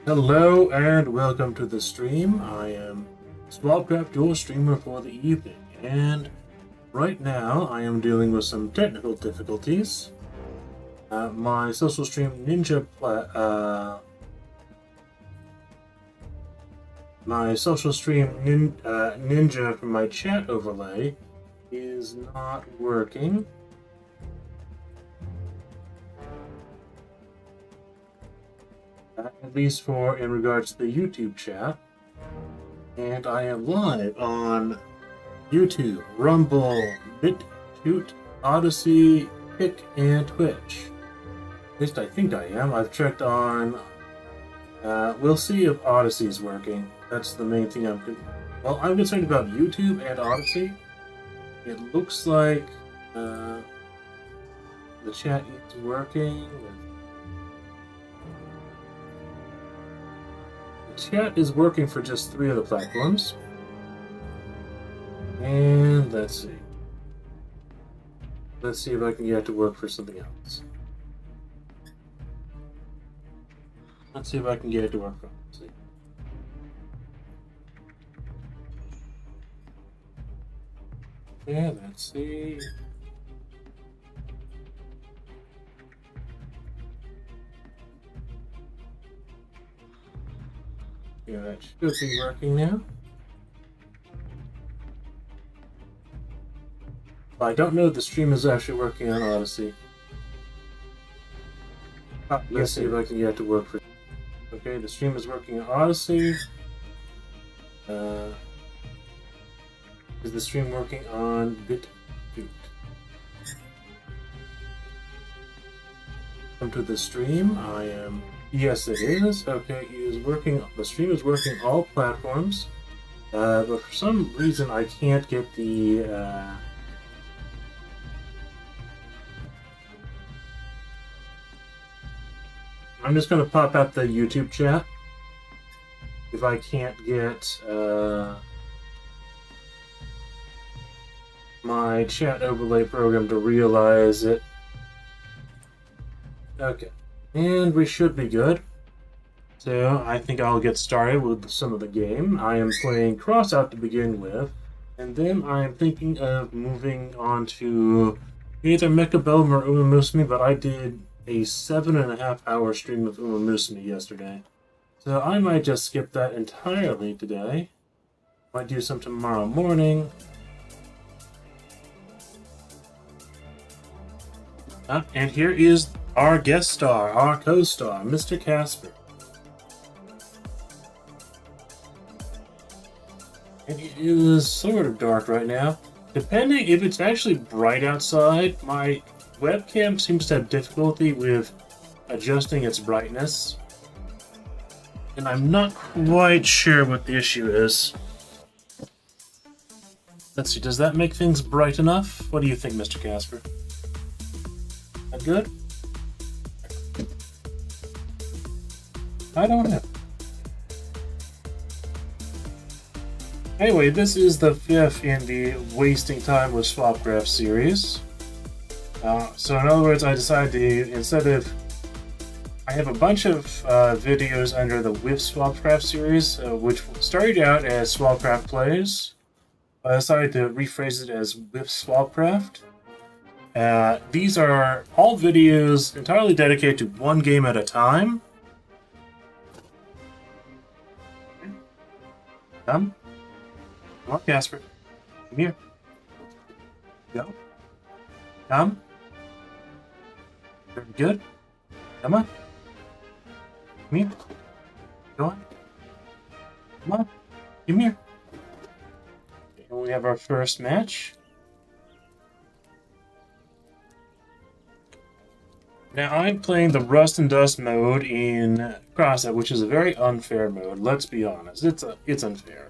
Hello and welcome to the stream. I am Swabcraft, your streamer for the evening, and right now I am dealing with some technical difficulties. My social stream Ninja Ninja from my chat overlay is not working. At least in regards to the YouTube chat. And I am live on YouTube, Rumble, BitChute, Odyssey, Kick, and Twitch. At least I think I am. I've checked on... we'll see if Odyssey is working. That's the main thing I'm concerned about YouTube and Odyssey. It looks like the chat is working. Chat is working for just 3 of the platforms. And let's see. Let's see if I can get it to work for something else. Let's see if I can get it to work for Odyssey. Yeah, let's see. Yeah, that should be working now. I don't know if the stream is actually working on Odyssey. Let's see if I can get it to work for... Okay, the stream is working on Odyssey. Is the stream working on BitChute? Come to the stream. I am... Yes, it is. Okay, it is working. The stream is working all platforms, but for some reason I can't get the. I'm just going to pop out the YouTube chat if I can't get my chat overlay program to realize it. Okay. And we should be good. So I think I'll get started with some of the game. I am playing Crossout to begin with, and then I am thinking of moving on to either Mechabellum or Umamusume, but I did a 7.5-hour stream of Umamusume yesterday. So I might just skip that entirely today. Might do some tomorrow morning. And here is our guest star, our co-star, Mr. Casper. And it is sort of dark right now. Depending if it's actually bright outside, my webcam seems to have difficulty with adjusting its brightness. And I'm not quite sure what the issue is. Let's see, does that make things bright enough? What do you think, Mr. Casper? That good? I don't know. Anyway, this is the 5th in the Wasting Time with Swabcraft series. So in other words, I decided to, instead of... I have a bunch of videos under the With Swabcraft series, which started out as Swabcraft Plays. I decided to rephrase it as With Swabcraft. These are all videos entirely dedicated to one game at a time. Come on, Casper. Come here. Go. Come. Very good. Come on. Come here. Go on. Come on. Come here. And we have our first match. Now I'm playing the Rust and Dust mode in Crossout, which is a very unfair mode. Let's be honest, it's unfair.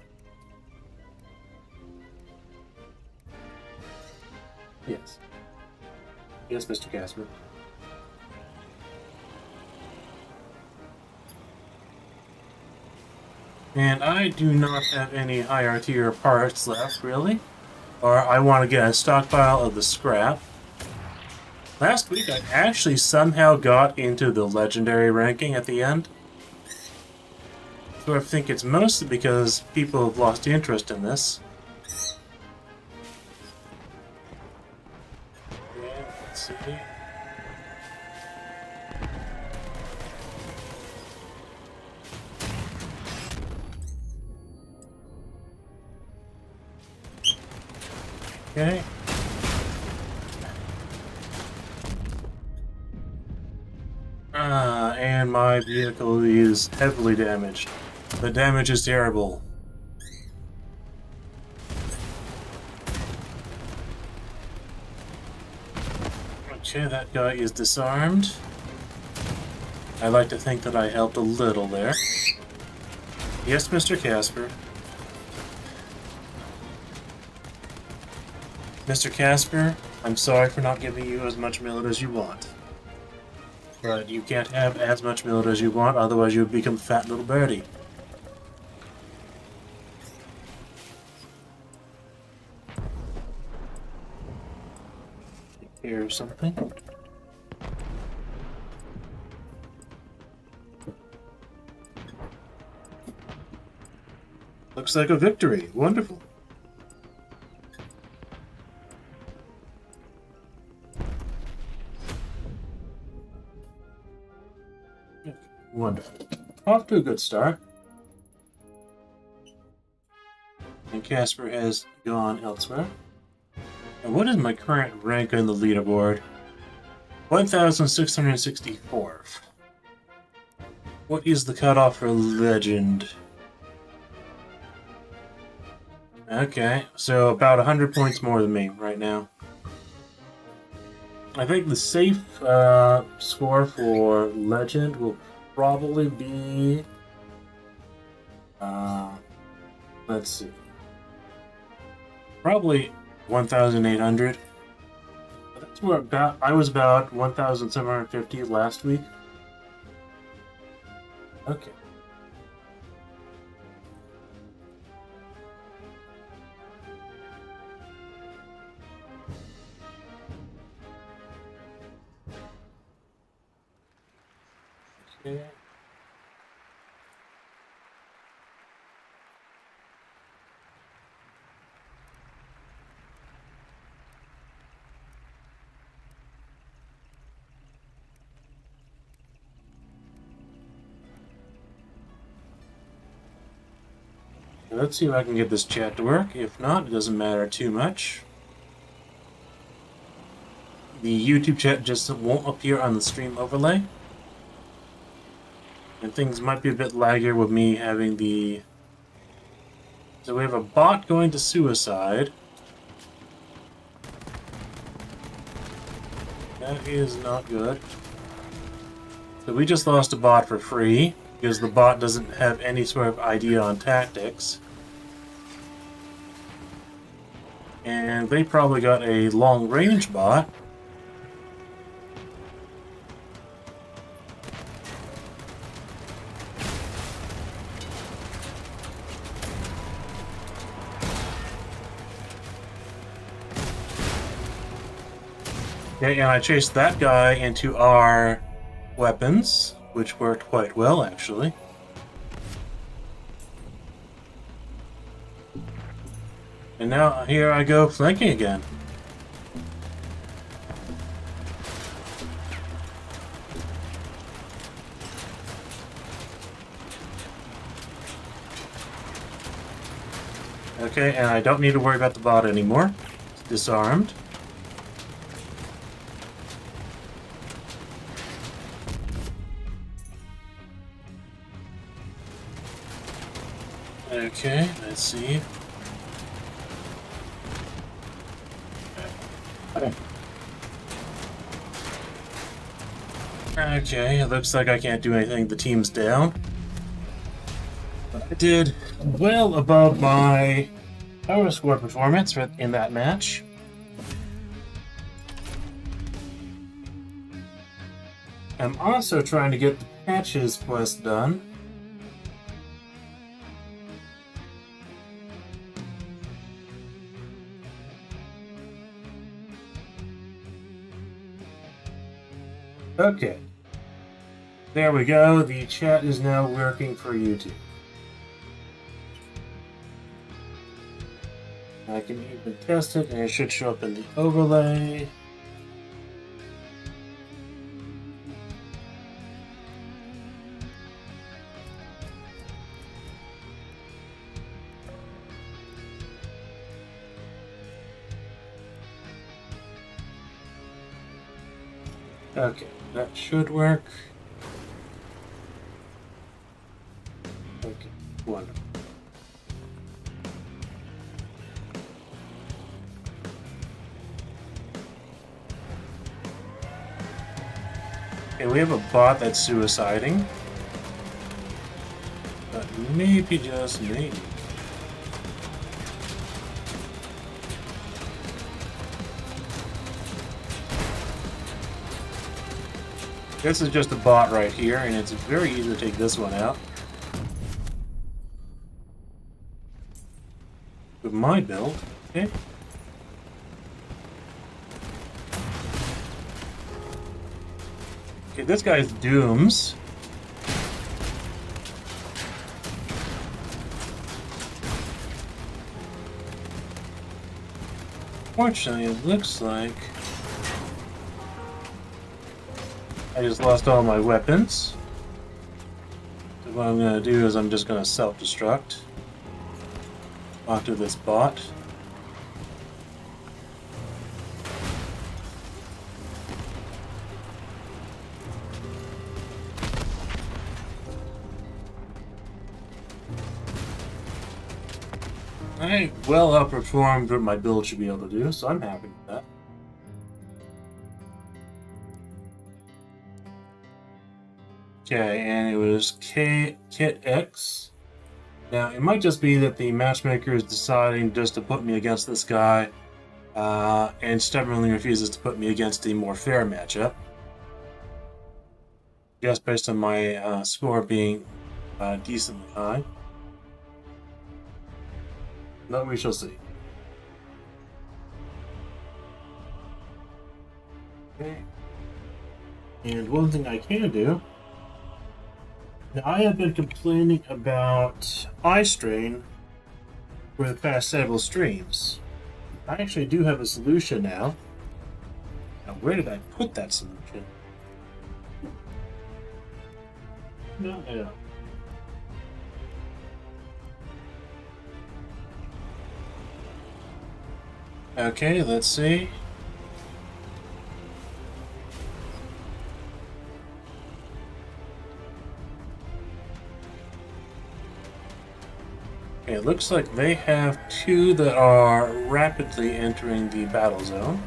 Yes, Mr. Casper. And I do not have any higher tier parts left, really, or I want to get a stockpile of the scrap. Last week I actually somehow got into the legendary ranking at the end. So I think it's mostly because people have lost interest in this. Yeah, let's see. Okay. And my vehicle is heavily damaged. The damage is terrible. Okay, that guy is disarmed. I like to think that I helped a little there. Yes, Mr. Casper. Mr. Casper, I'm sorry for not giving you as much millet as you want. But you can't have as much millet as you want, otherwise you would become a fat little birdie. Here's something. Looks like a victory. Wonderful. Wonderful. Off to a good start. And Casper has gone elsewhere. And what is my current rank on the leaderboard? 1,664. What is the cutoff for legend? Okay, so about 100 points more than me right now. I think the safe score for legend will probably be... let's see. Probably 1,800. That's where I was about 1,750 last week. Okay. Okay. Let's see if I can get this chat to work. If not, it doesn't matter too much. The YouTube chat just won't appear on the stream overlay. And things might be a bit laggier with me having the... So we have a bot going to suicide. That is not good. So we just lost a bot for free, because the bot doesn't have any sort of idea on tactics. And they probably got a long-range bot. Okay, and I chased that guy into our weapons, which worked quite well, actually. And now here I go flanking again. Okay, and I don't need to worry about the bot anymore. It's disarmed. Okay, let's see. Okay, it looks like I can't do anything. The team's down. But I did well above my power score performance in that match. I'm also trying to get the patches quest done. Okay. There we go. The chat is now working for YouTube. I can even test it, and it should show up in the overlay. Okay, that should work. Okay, wonderful. Okay, we have a bot that's suiciding. But maybe, just maybe. This is just a bot right here, and it's very easy to take this one out. With my build, okay. Okay, this guy's Dooms. Fortunately, it looks like I just lost all my weapons. So what I'm going to do is I'm just going to self-destruct onto this bot. I well outperformed what my build should be able to do, so I'm happy with that. Okay, and it was Kit X. Now, it might just be that the matchmaker is deciding just to put me against this guy, and stubbornly refuses to put me against a more fair matchup. Just based on my score being decently high. But we shall see. Okay. And one thing I can do. Now, I have been complaining about eye strain for the past several streams. I actually do have a solution now. Now, where did I put that solution? No. Okay, let's see. Okay, it looks like they have two that are rapidly entering the battle zone.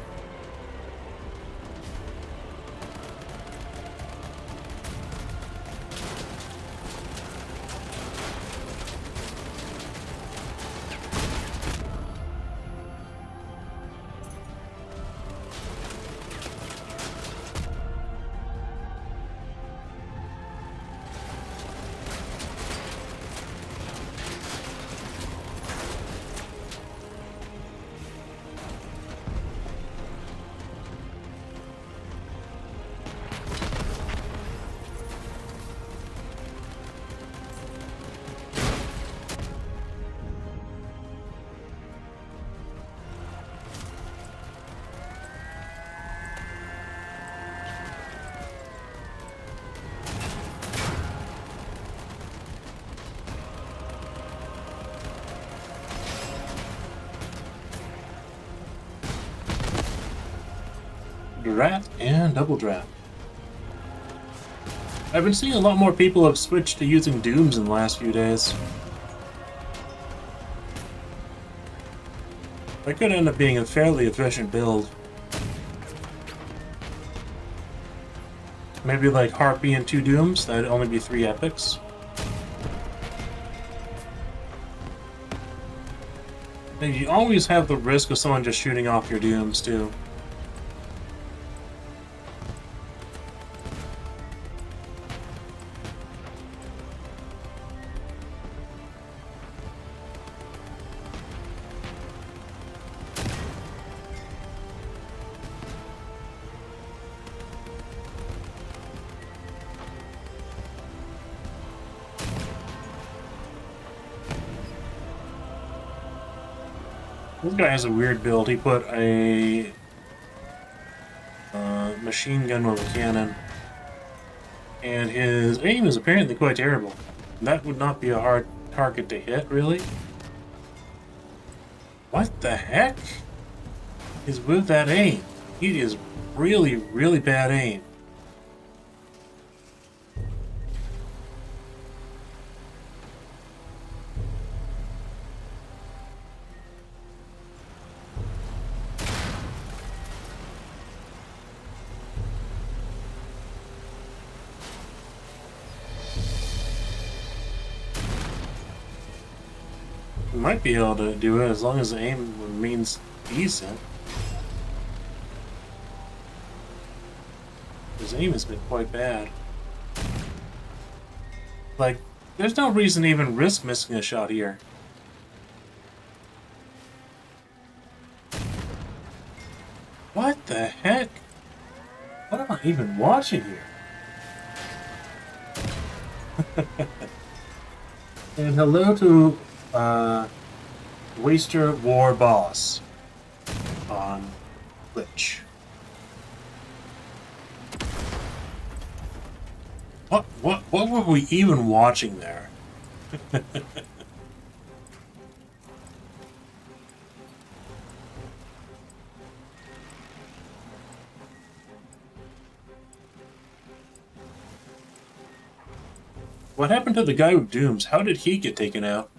Draft and double draft. I've been seeing a lot more people have switched to using Dooms in the last few days. That could end up being a fairly efficient build. Maybe like Harpy and 2 Dooms, that'd only be 3 epics. And you always have the risk of someone just shooting off your Dooms too. This guy has a weird build. He put a machine gun with a cannon, and his aim is apparently quite terrible. That would not be a hard target to hit, really. What the heck is with that aim? It is really, really bad aim. We might be able to do it as long as the aim remains decent. His aim has been quite bad. Like, there's no reason to even risk missing a shot here. What the heck? What am I even watching here? And hello to Waster War Boss on Twitch. What were we even watching there? What happened to the guy with Dooms? How did he get taken out?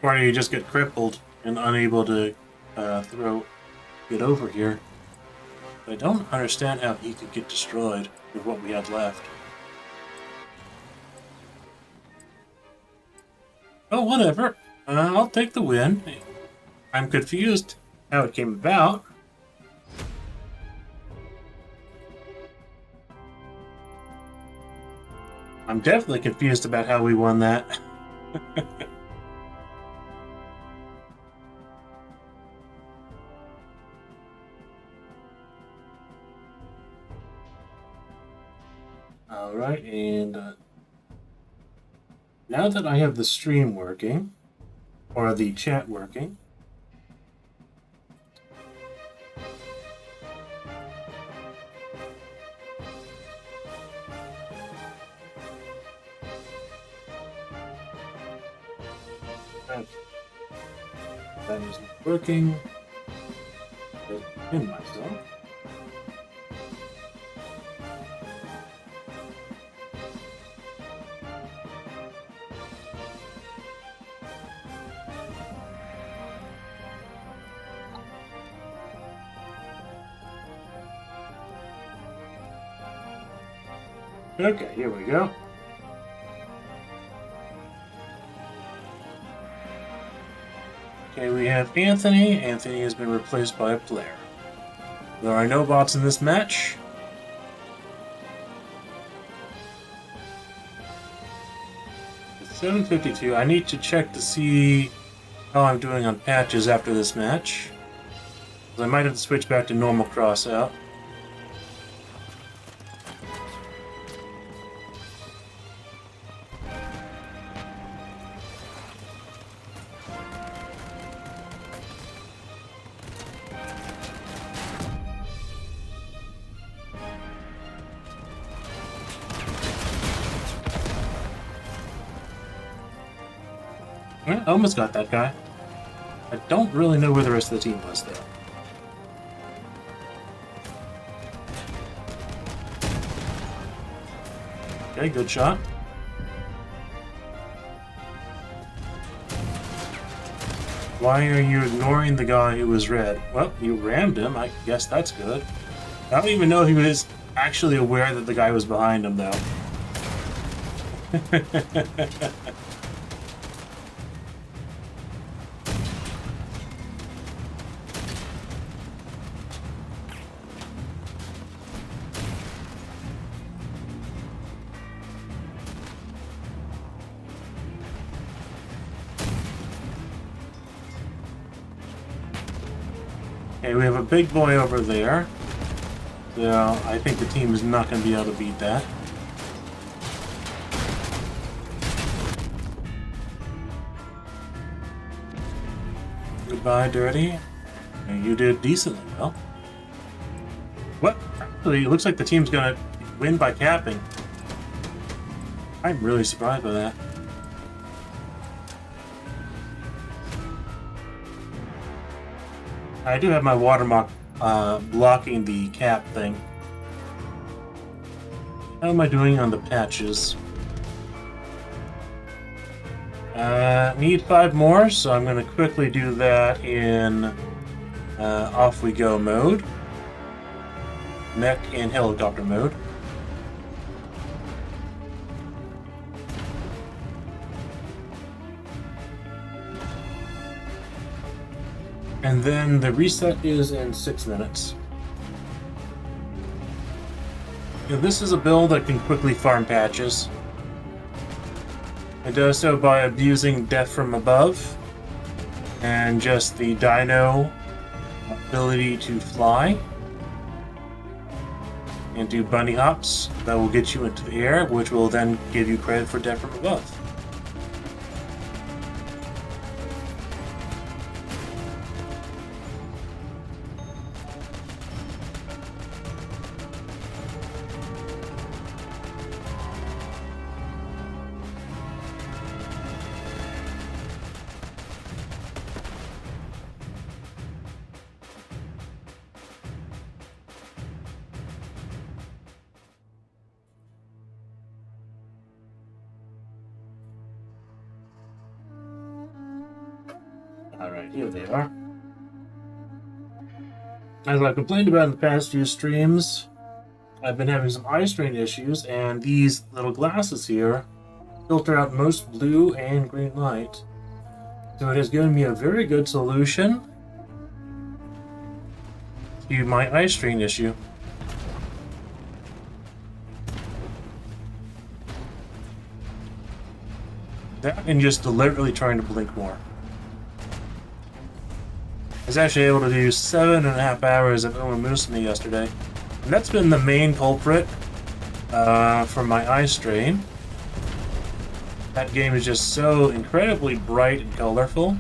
Or do you just get crippled and unable to get over here? But I don't understand how he could get destroyed with what we had left. Oh, whatever. I'll take the win. I'm confused how it came about. I'm definitely confused about how we won that. Alright, and now that I have the stream working, or the chat working, okay. That isn't working. Just pin myself. Okay, here we go. Okay, we have Anthony. Anthony has been replaced by a player. There are no bots in this match. It's 7:52. I need to check to see how I'm doing on patches after this match. I might have to switch back to normal Crossout. I almost got that guy. I don't really know where the rest of the team was, though. Okay, good shot. Why are you ignoring the guy who was red? Well, you rammed him. I guess that's good. I don't even know if he was actually aware that the guy was behind him, though. Okay, we have a big boy over there. So I think the team is not going to be able to beat that. Goodbye, Dirty. And you did decently well. What? Actually, it looks like the team's going to win by capping. I'm really surprised by that. I do have my watermark blocking the cap thing. How am I doing on the patches? Need 5 more, so I'm going to quickly do that in off we go mode. Mech and helicopter mode. And then the reset is in 6 minutes. Now, this is a build that can quickly farm patches. It does so by abusing Death from Above and just the Dino ability to fly and do bunny hops that will get you into the air, which will then give you credit for Death from Above. Alright, here they are. As I complained about in the past few streams, I've been having some eye strain issues, and these little glasses here filter out most blue and green light. So it has given me a very good solution to my eye strain issue. That and just deliberately trying to blink more. I was actually able to do 7.5 hours of Umamusume yesterday. And that's been the main culprit for my eye strain. That game is just so incredibly bright and colorful.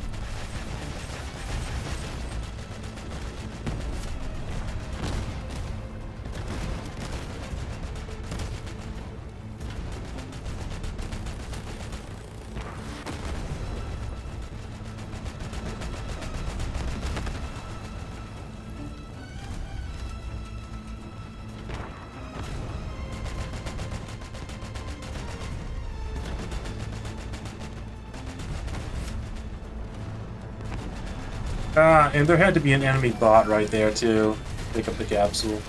And there had to be an enemy bot right there to pick up the capsule.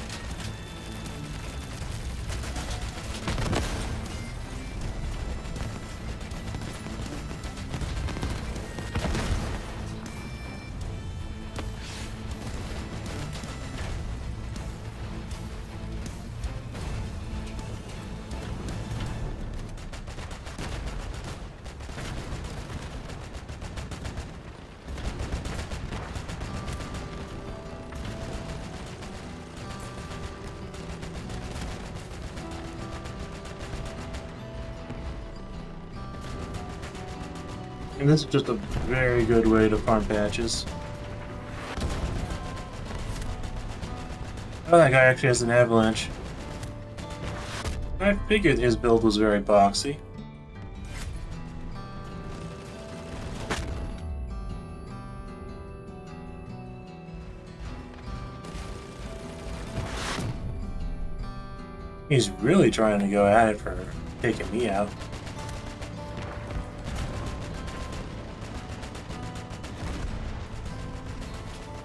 And this is just a very good way to farm patches. Oh, that guy actually has an avalanche. I figured his build was very boxy. He's really trying to go at it for taking me out.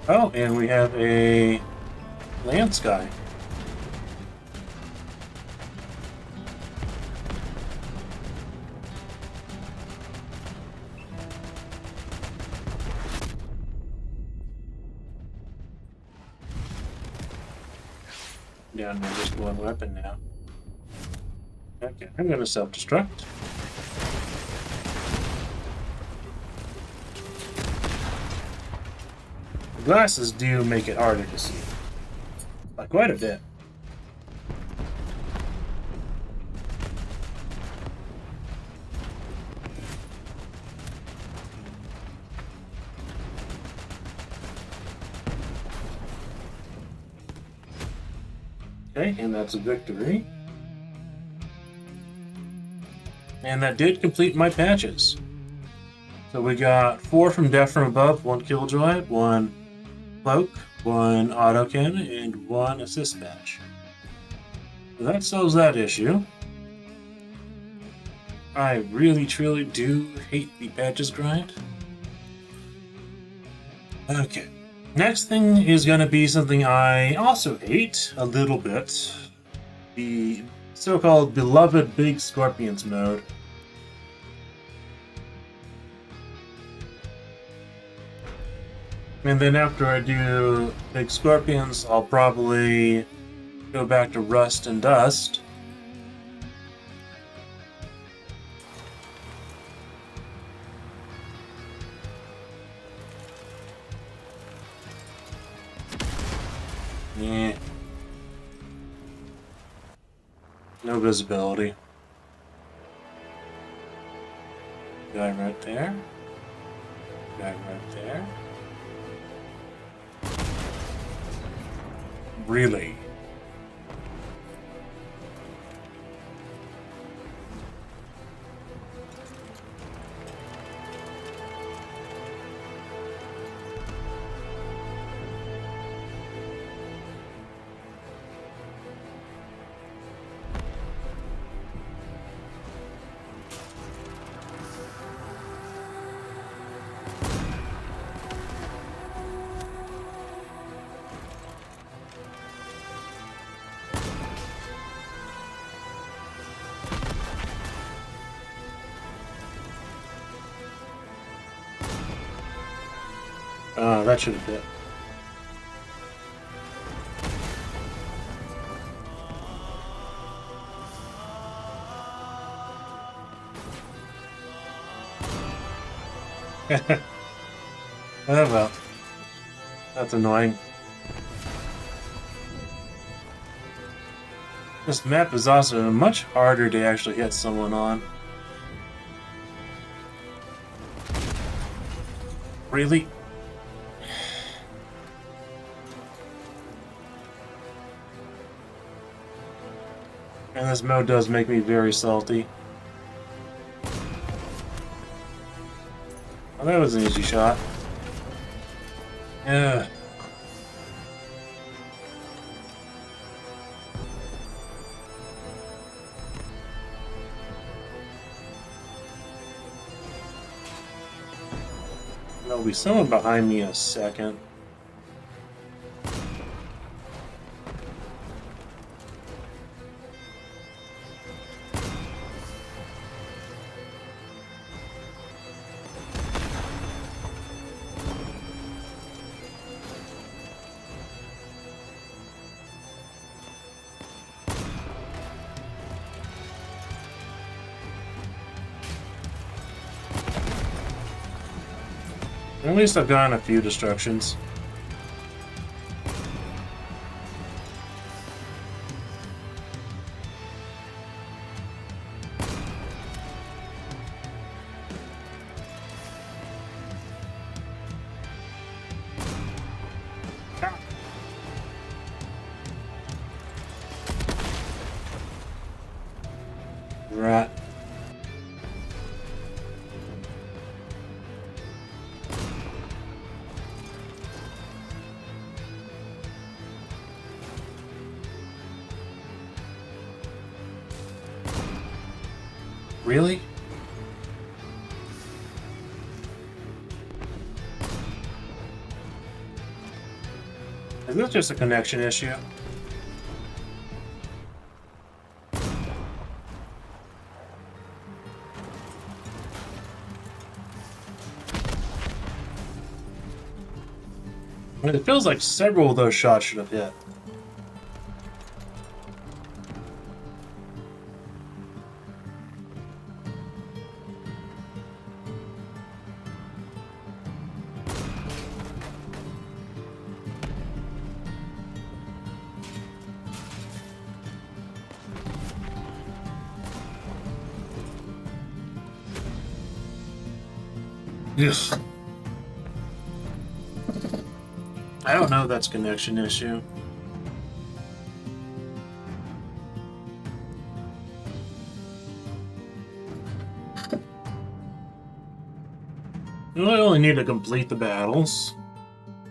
Oh, and we have a Lance guy. Down to just one weapon now. Okay, I'm gonna self-destruct. The glasses do make it harder to see. By quite a bit. Okay, and that's a victory. And that did complete my patches. So we got 4 from Death from Above, 1 Killjoy, 1 Cloak, 1 Autocannon, and 1 Assist Patch. So that solves that issue. I really, truly do hate the patches grind. Okay. Next thing is going to be something I also hate a little bit. The so-called beloved Big Scorpions mode. And then after I do Big Scorpions, I'll probably go back to Rust and Dust. Yeah. No visibility. Guy right there. Guy right there. Really? That should have hit. Oh well. That's annoying. This map is also much harder to actually hit someone on. Really? And this mode does make me very salty. Oh, that was an easy shot. Yeah. There'll be someone behind me in a second. At least I've gotten a few destructions. Right. Really? Is this just a connection issue? I mean, it feels like several of those shots should have hit. Yes. I don't know if that's a connection issue. I only need to complete the battles,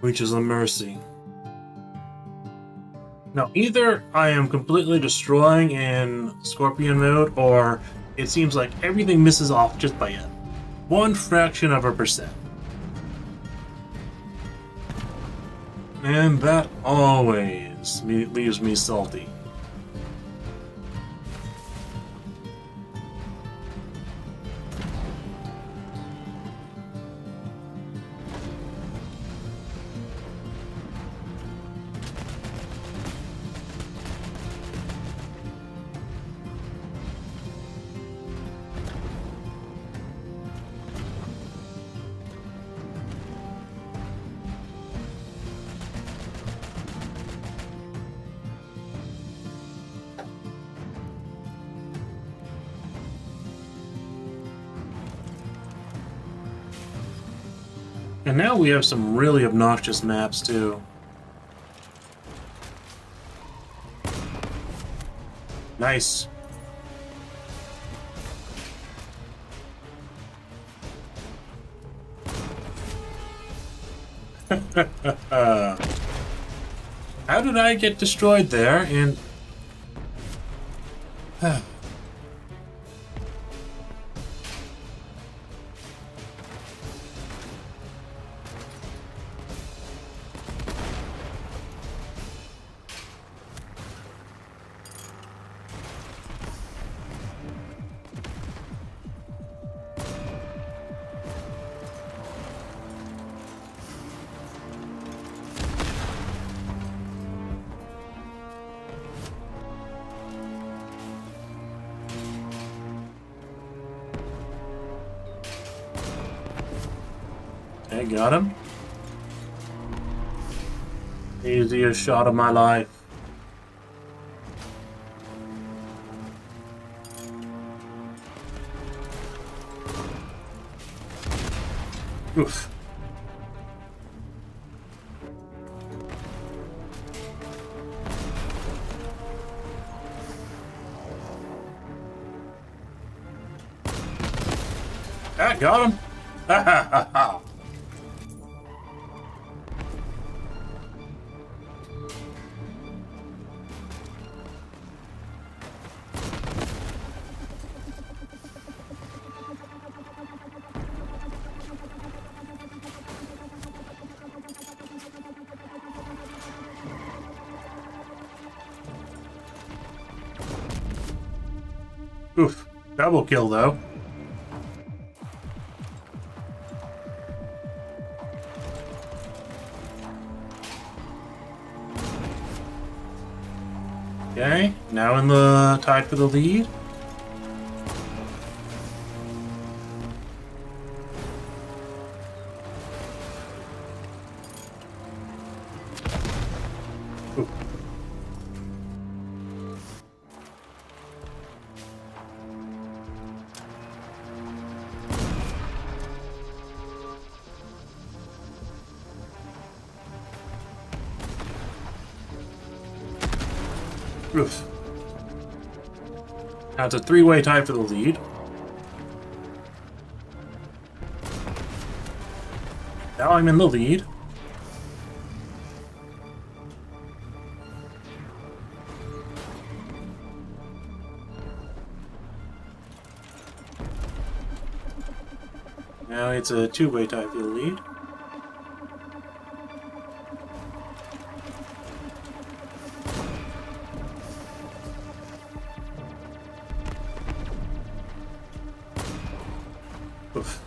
which is a mercy. Now, either I am completely destroying in Scorpion mode, or it seems like everything misses off just by a 0.1%. And that always leaves me salty. And now we have some really obnoxious maps, too. Nice. How did I get destroyed there? And... I got him. Easiest shot of my life. Oof. I got him. Ha ha ha ha. Oof. Double kill, though. Okay, now in the tied for the lead. Oof. Oof. Now it's a three-way tie for the lead. Now I'm in the lead. Now it's a two-way tie for the lead. Oof.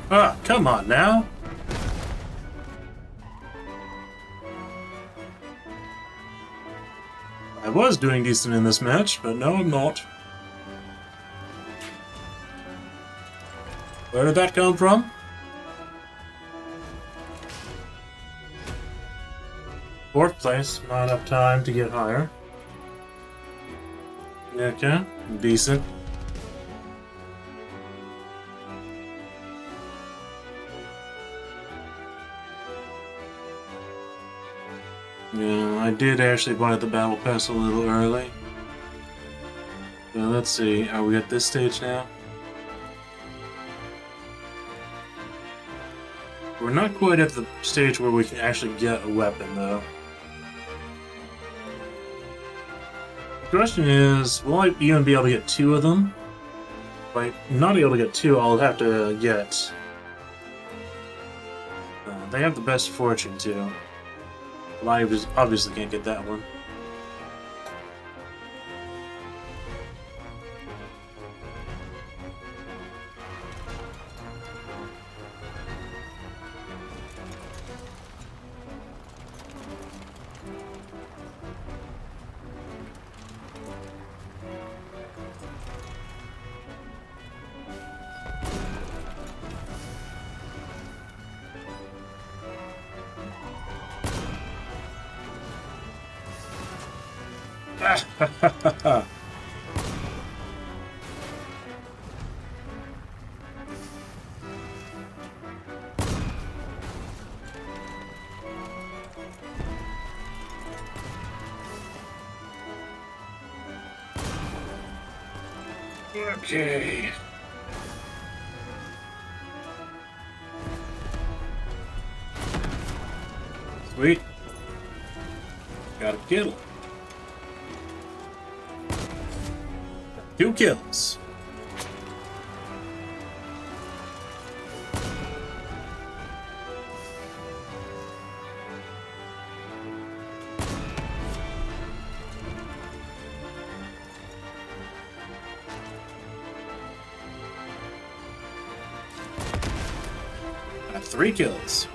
Ah, come on now. was doing decent in this match, but no, I'm not. Where did that come from? Fourth place, not enough time to get higher. Okay, decent. Yeah, I did actually buy the battle pass a little early. Well, let's see, are we at this stage now? We're not quite at the stage where we can actually get a weapon, though. The question is, will I even be able to get 2 of them? If I'm not able to get 2, I'll have to get... they have the best fortune, too. Well, I obviously can't get that one. Okay. Sweet. Got a kill. 2 kills. Got 3 kills.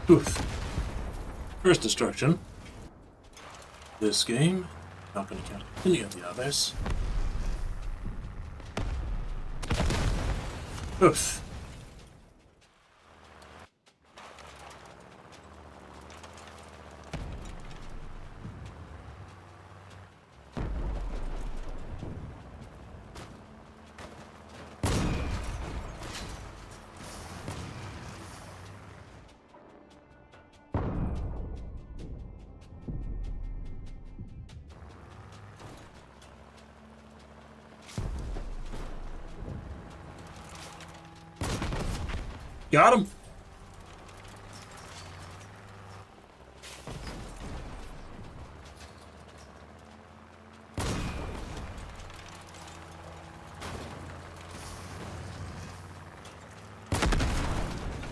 Oof. First destruction. This game. Not going to count any of the others. Oof. Got him.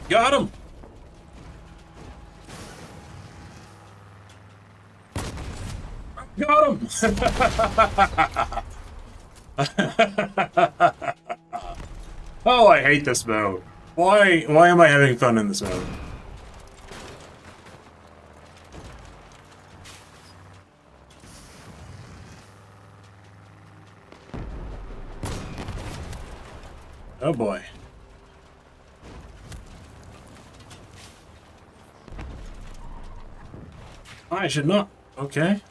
Got him. Got him. Oh, I hate this mode. Why am I having fun in this mode? Oh boy. I should not. Okay.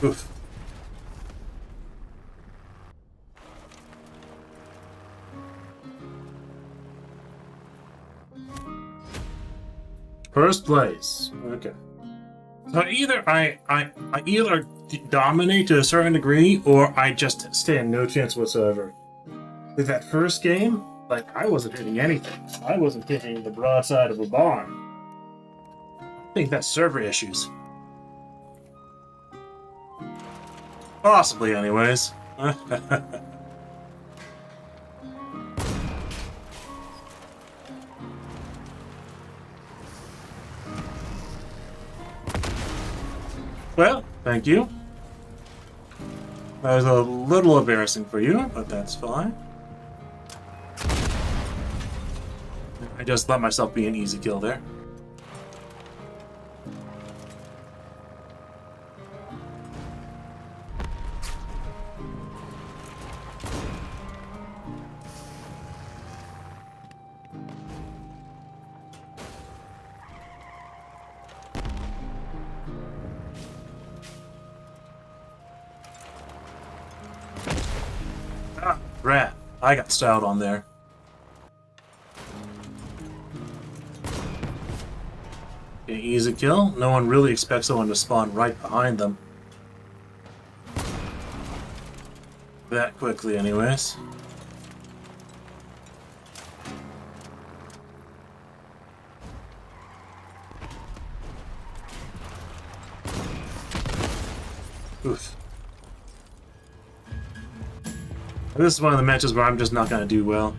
Oof. First place. Okay. So either I either dominate to a certain degree, or I just stand no chance whatsoever. With that first game, like, I wasn't hitting anything. I wasn't hitting the broadside of a barn. I think that's server issues. Possibly, anyways. Well, thank you. That was a little embarrassing for you, but that's fine. I just let myself be an easy kill there. Ah, rat. I got styled on there. Okay, easy kill. No one really expects someone to spawn right behind them. That quickly, anyways. Oof. This is one of the matches where I'm just not going to do well.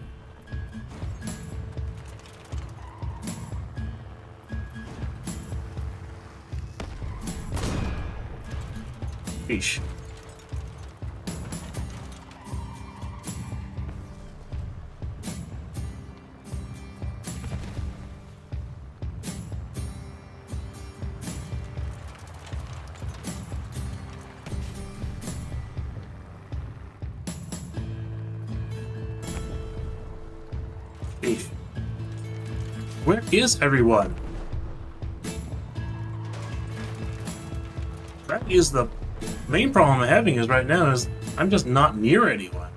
Eesh. Eesh. Where is everyone? That is the main problem I'm having is right now is I'm just not near anyone.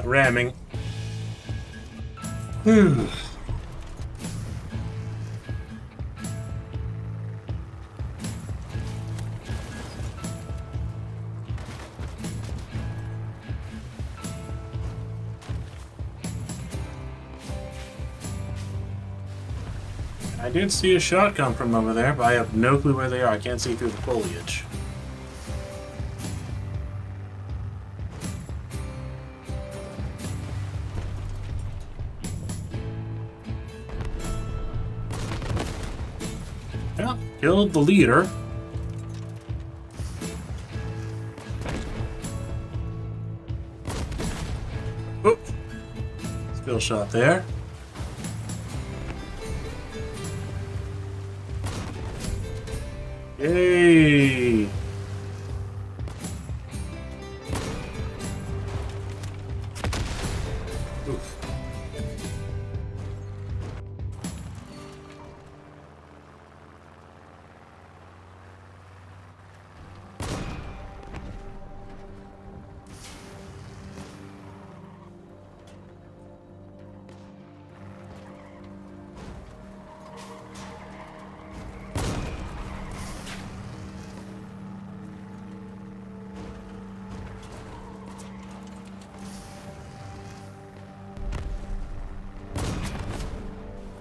Ramming. I did see a shot come from over there, but I have no clue where they are. I can't see through the foliage. Yeah, killed the leader. Oop. Still shot there. Yay! Oof.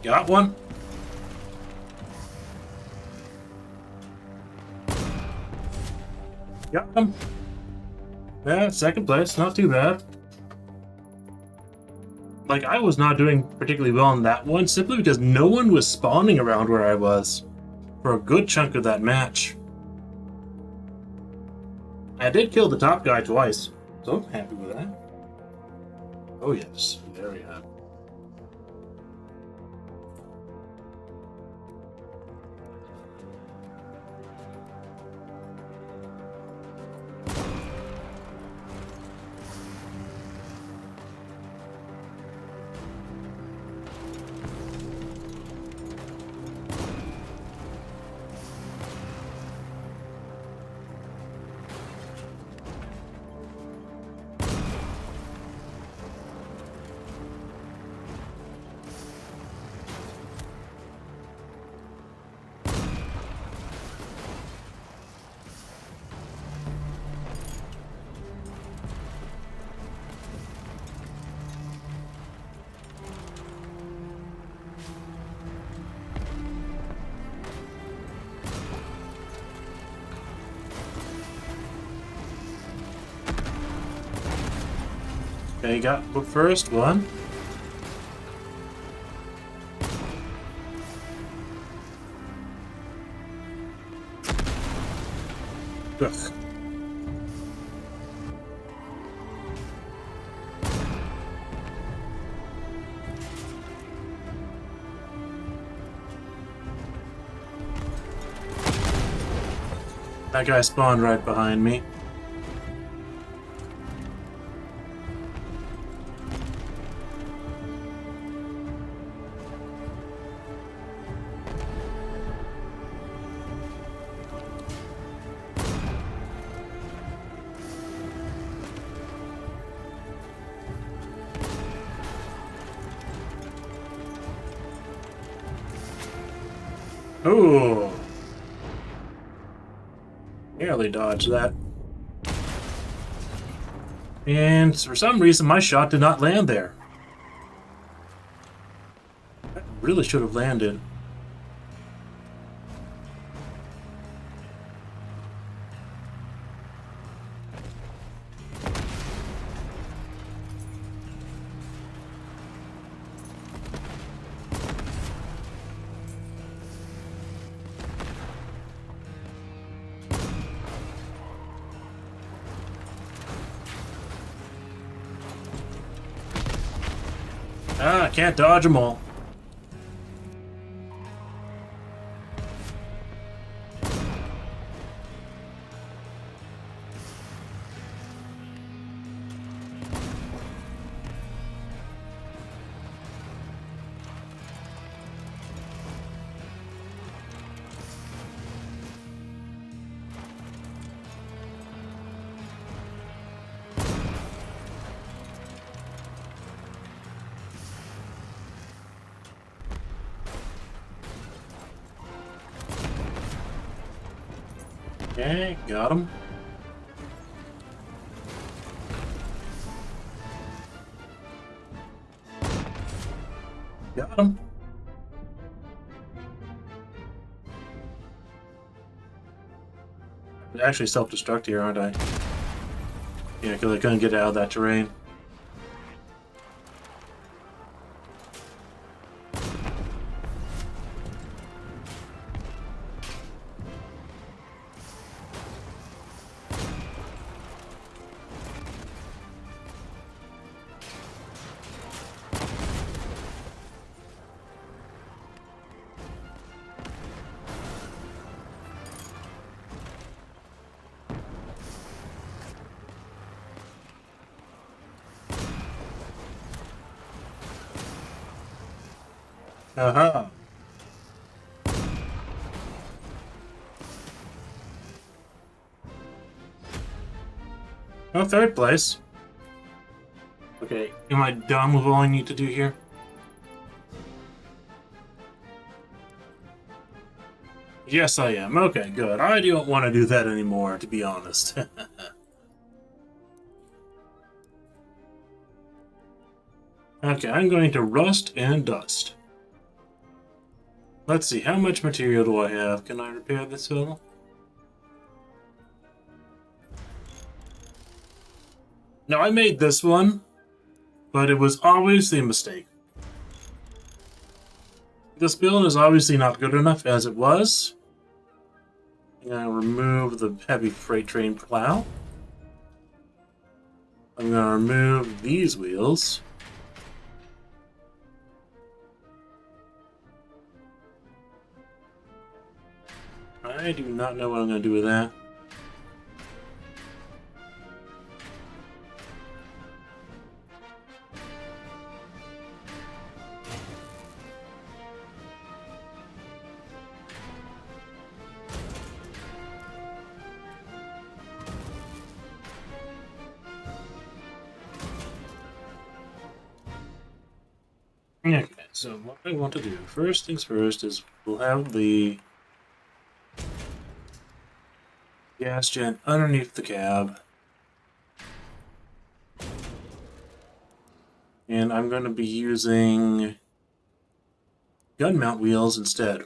Got one. Got him. Yeah, second place, not too bad. Like, I was not doing particularly well on that one, simply because no one was spawning around where I was for a good chunk of that match. I did kill the top guy twice, so I'm happy with that. Oh yes, very happy. Okay, got the first one. Ugh. That guy spawned right behind me. Ooh. Nearly dodged that. And for some reason, my shot did not land there. That really should have landed. Ah, I can't dodge them all. Okay, got him. Got him. I'm actually self-destruct here, aren't I? Yeah, because I couldn't get out of that terrain. Uh-huh. Oh, third place. Okay, am I done with all I need to do here? Yes, I am. Okay, good. I don't want to do that anymore, to be honest. Okay, I'm going to rust and dust. Let's see, how much material do I have? Can I repair this fellow? Now, I made this one, but it was obviously a mistake. This build is obviously not good enough as it was. I'm going to remove the heavy freight train plow. I'm going to remove these wheels. I do not know what I'm going to do with that. Okay, so what I want to do, first things first, is we'll have the gas gen underneath the cab. And I'm going to be using gun mount wheels instead.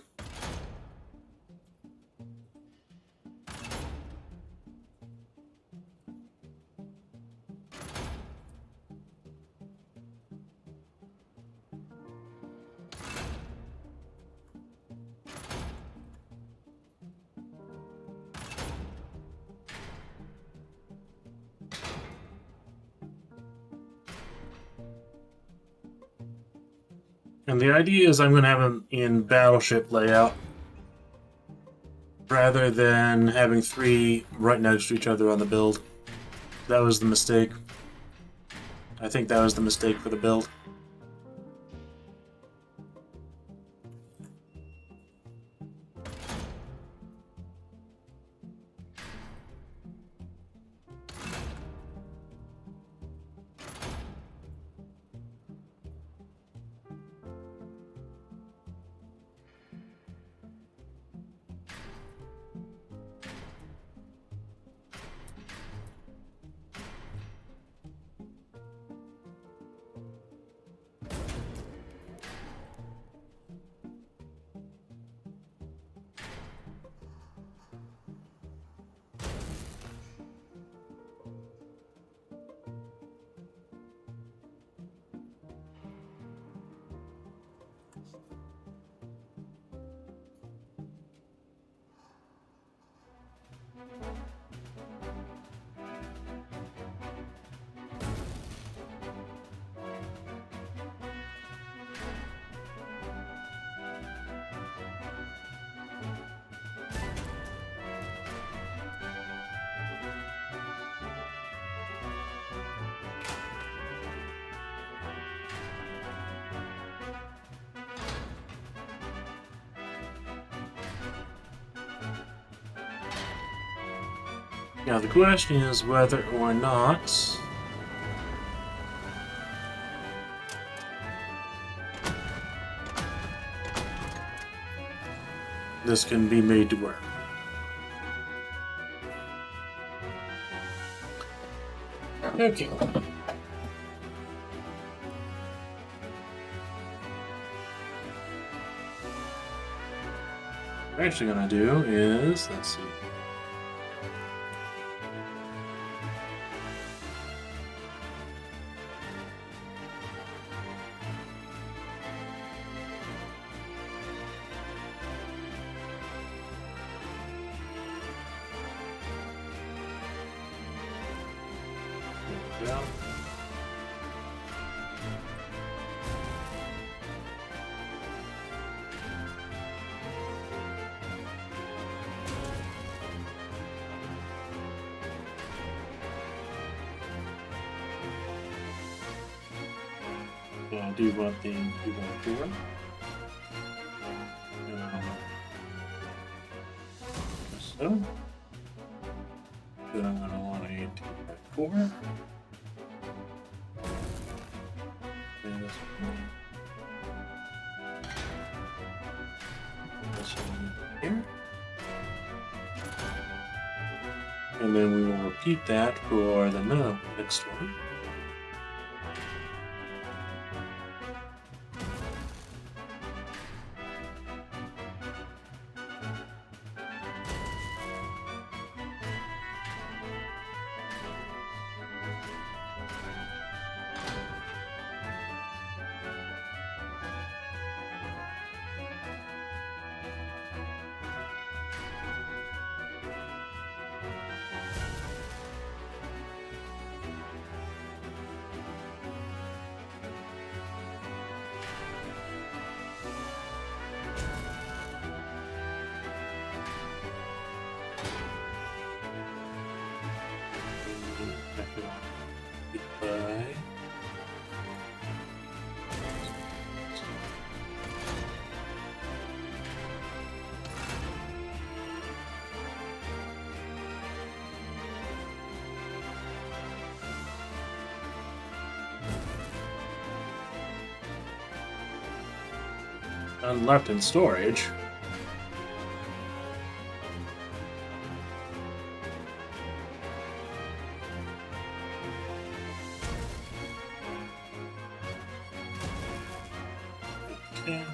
And the idea is I'm going to have them in battleship layout rather than having 3 right next to each other on the build. That was the mistake. I think that was the mistake for the build. Now the question is whether or not this can be made to work. Okay. What we're actually gonna do is, let's see. Yeah. I do want the door. So, then I'm going to want a 2x4. And this one. This one here. And then we will repeat that for the next one. None left in storage. Okay.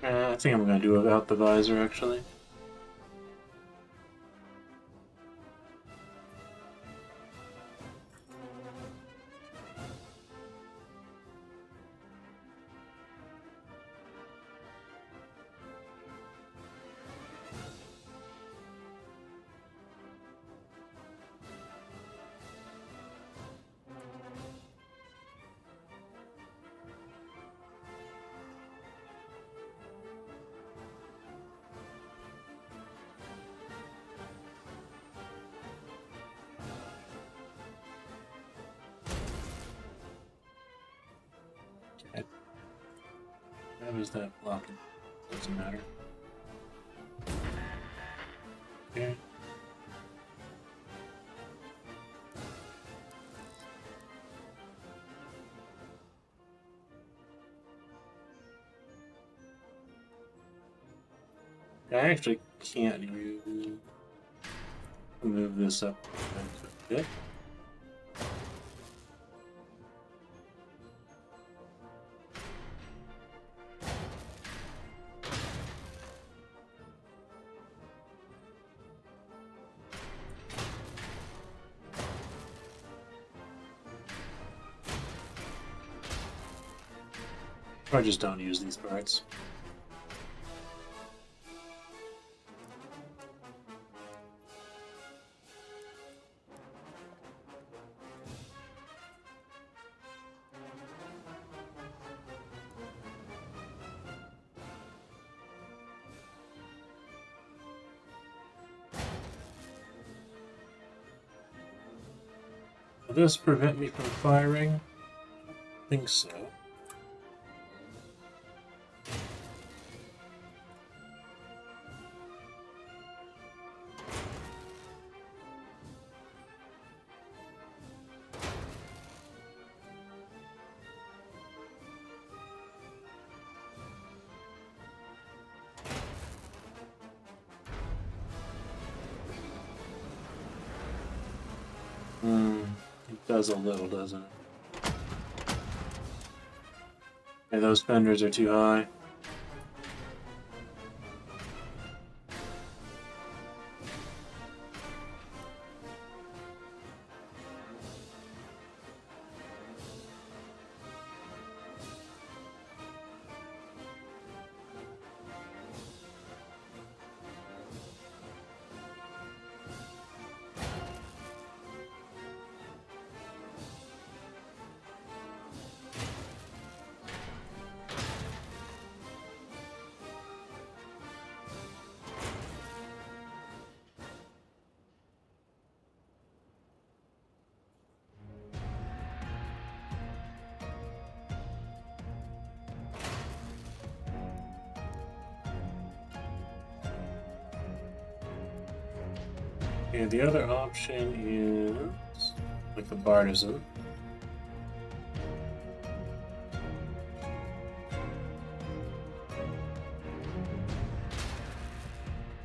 I think I'm going to do it without the visor, actually. How is that blocking? Doesn't matter. Okay. I actually can't move this up a bit. Or just don't use these parts. Will this prevent me from firing? I think so. It does a little, doesn't it? Yeah, those fenders are too high. And the other option is like the Bartisan.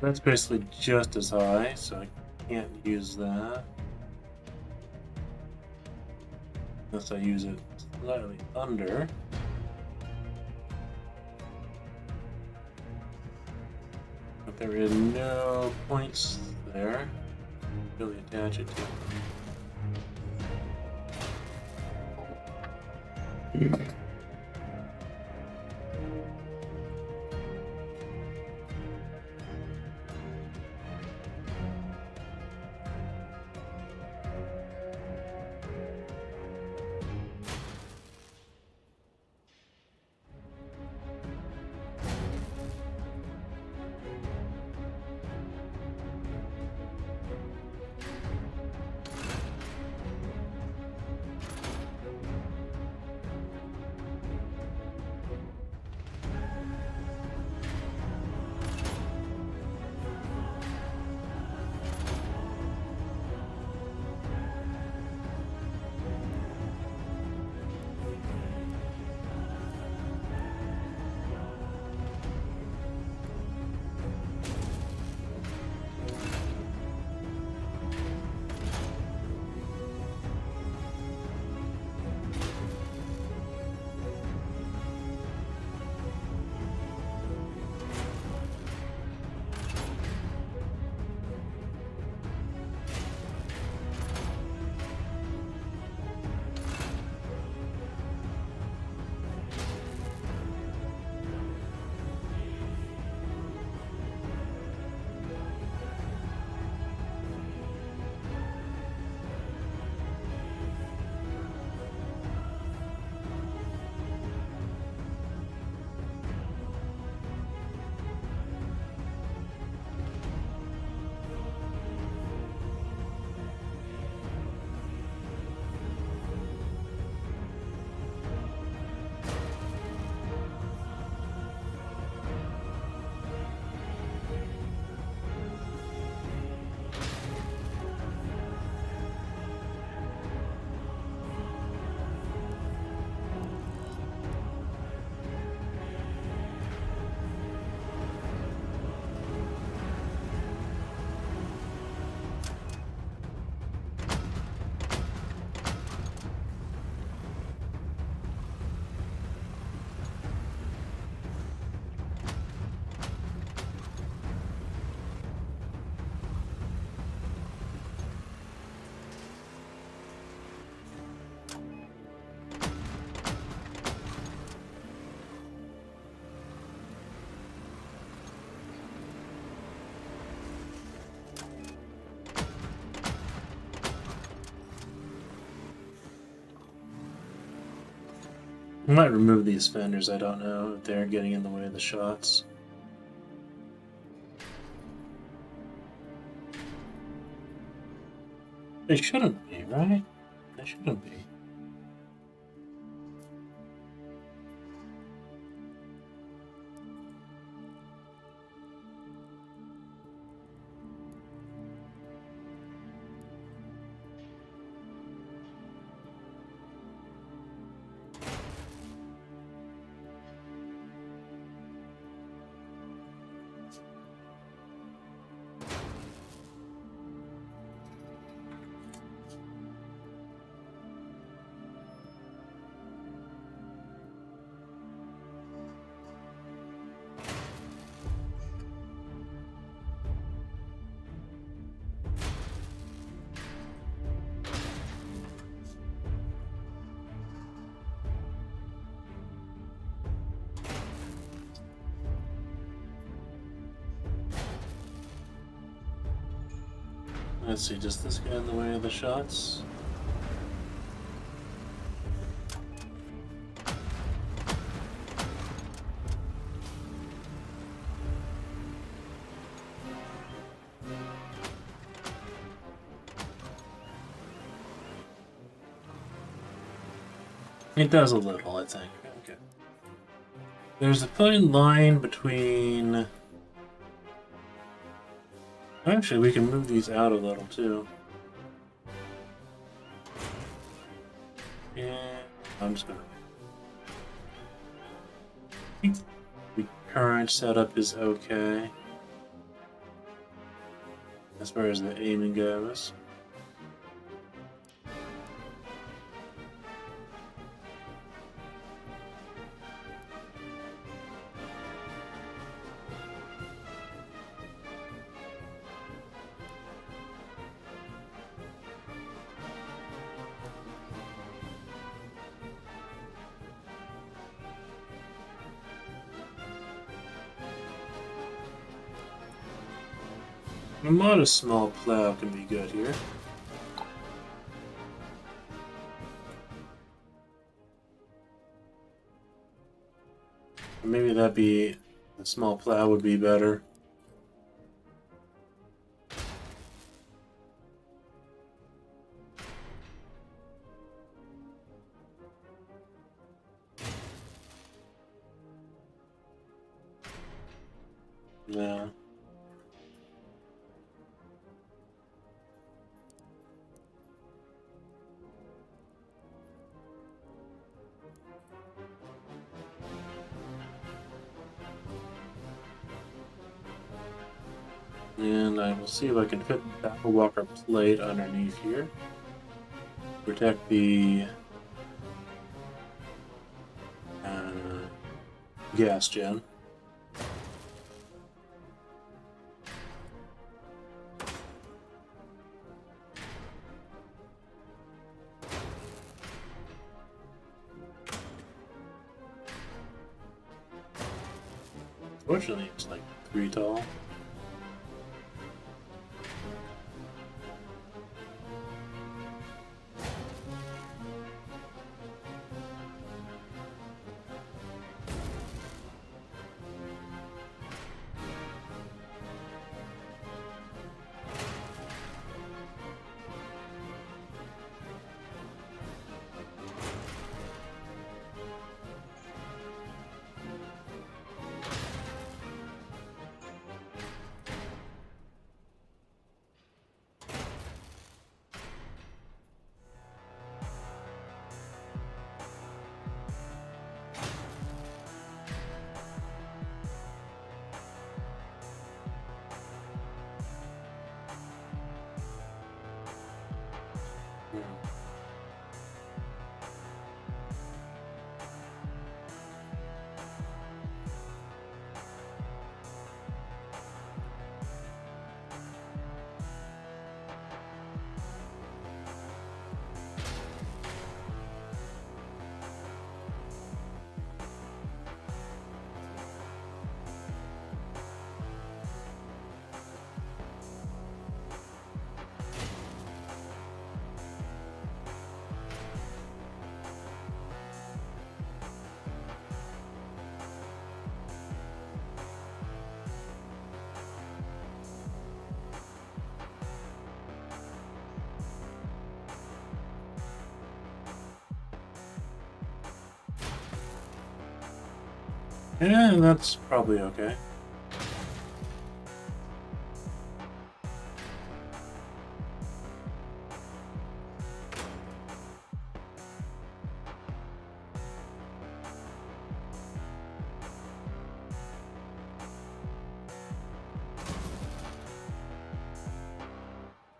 That's basically just as high, so I can't use that. Unless I use it slightly under. But there is no points there. Really attach it to. I might remove these fenders, I don't know if they're getting in the way of the shots. They shouldn't be, right? They shouldn't be. Let's see, does this get in the way of the shots? It does a little, I think. Okay. There's a fine line between... Actually, we can move these out a little, too. And I'm just gonna... I think the current setup is okay. As far as the aiming goes. A modest small plow can be good here. Or maybe that'd be... a small plow would be better. Yeah. And I will see if I can fit the Battle Walker plate underneath here. Protect the gas gen. Fortunately, it's like 3 tall. Yeah, that's probably okay.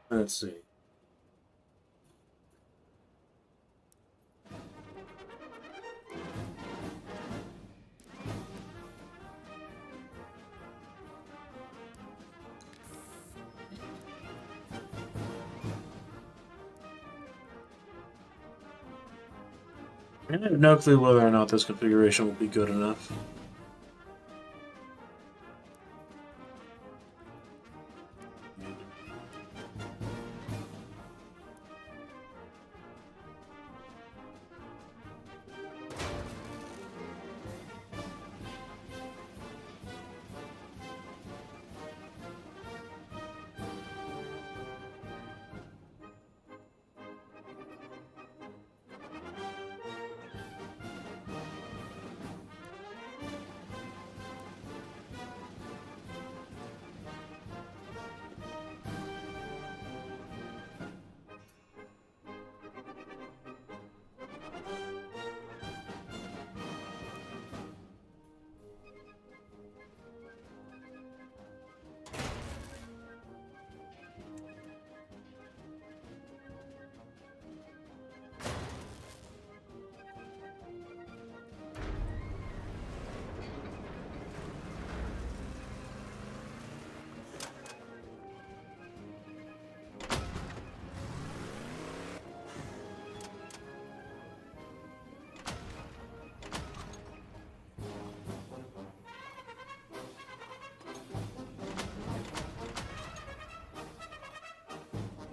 Let's see. I have no clue whether or not this configuration will be good enough.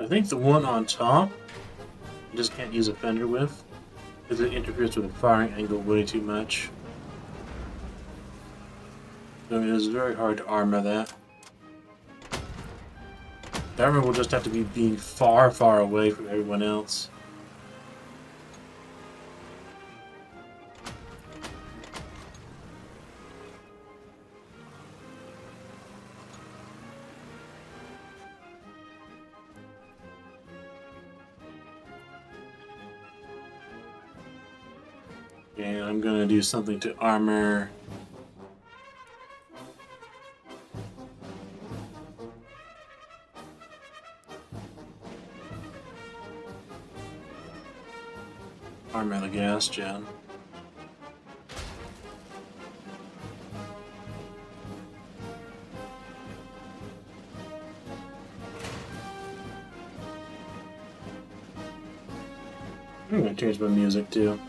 I think the one on top, you just can't use a fender with, because it interferes with the firing angle way too much. So it is very hard to armor that. The armor will just have to be being far, far away from everyone else. And I'm gonna do something to armor the gas gen. I'm gonna change my music too.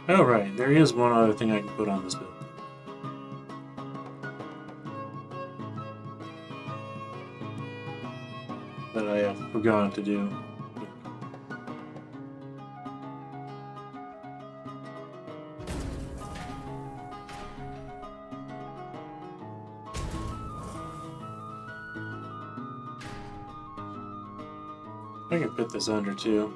Oh right, there is one other thing I can put on this build. That I have forgotten to do. I can put this under too.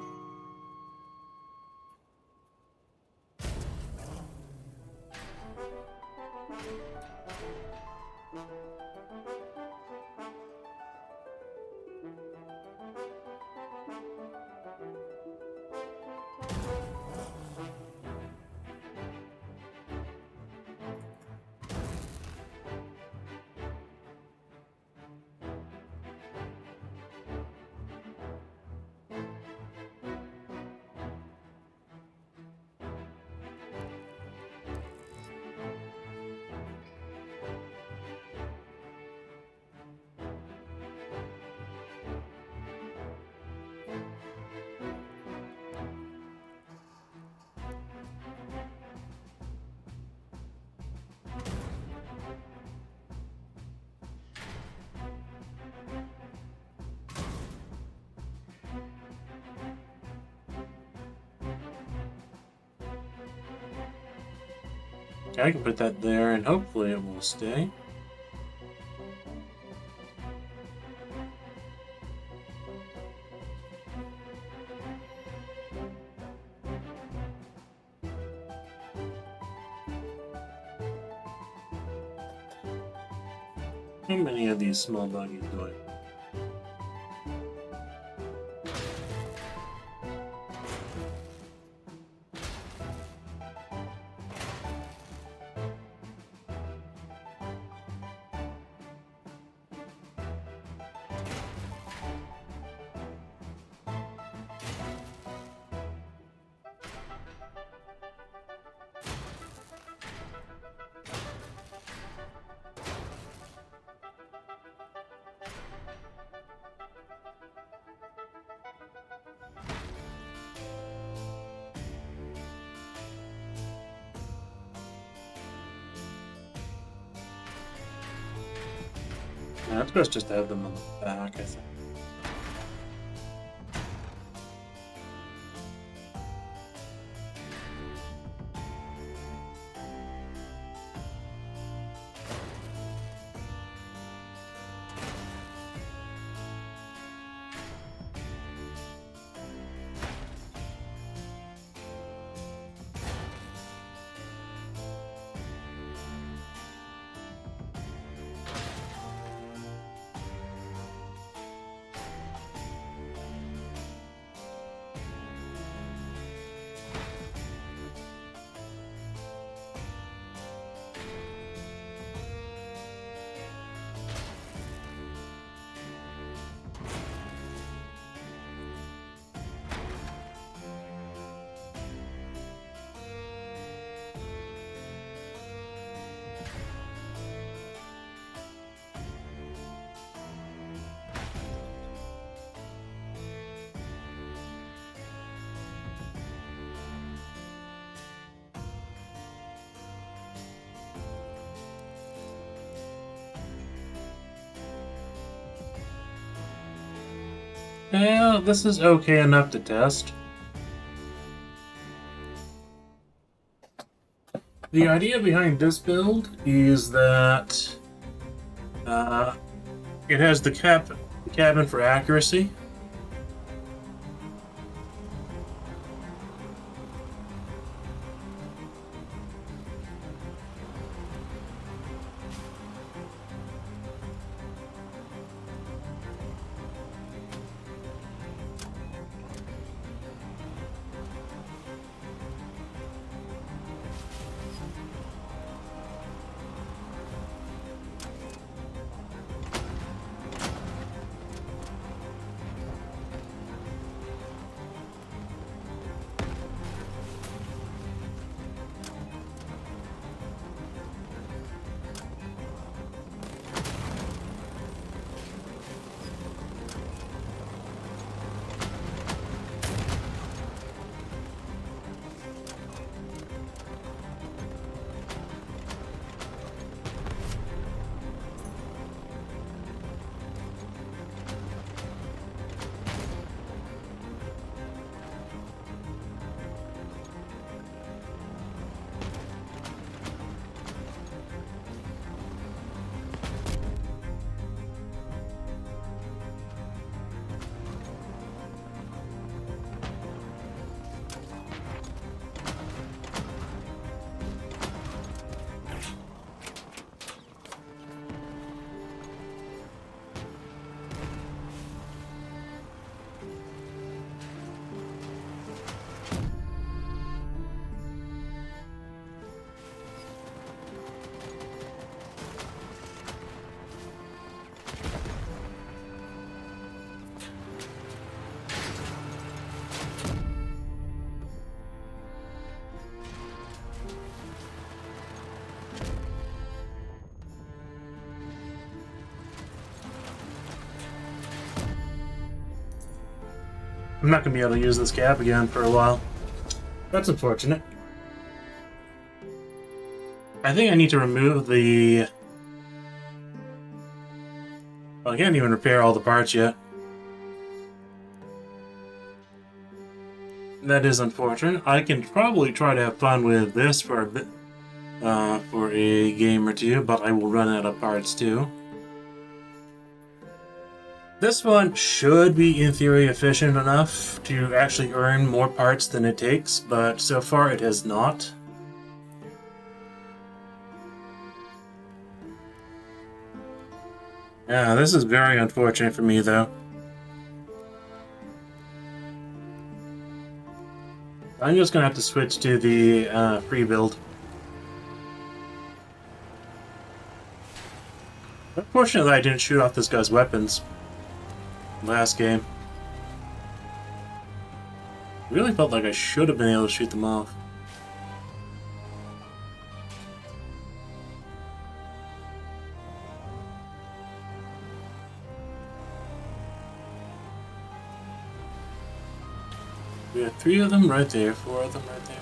I can put that there and hopefully it will stay. How many of these small buggies do I? Yeah, it's best just to have them on the back, I think. Well, this is okay enough to test. The idea behind this build is that it has the cabin for accuracy. I'm not going to be able to use this cap again for a while. That's unfortunate. I think I need to remove the... Well, I can't even repair all the parts yet. That is unfortunate. I can probably try to have fun with this for a bit, for a game or two, but I will run out of parts too. This one should be, in theory, efficient enough to actually earn more parts than it takes, but so far it has not. Yeah, this is very unfortunate for me, though. I'm just gonna have to switch to the free build. Unfortunately, I didn't shoot off this guy's weapons last game. Really felt like I should have been able to shoot them off. We have 3 of them right there, 4 of them right there.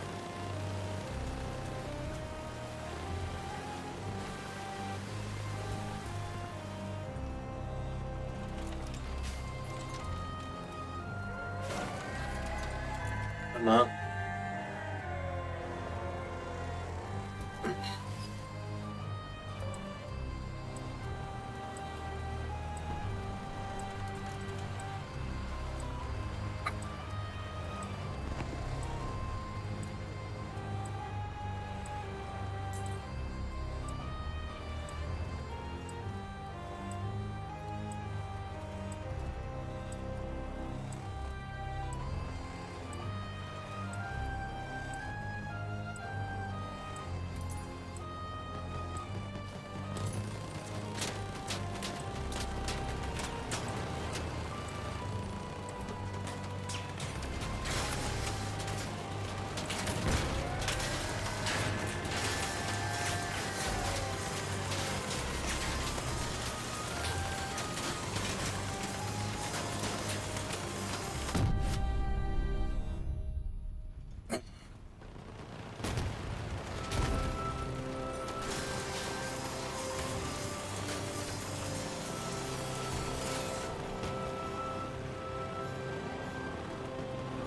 Come on.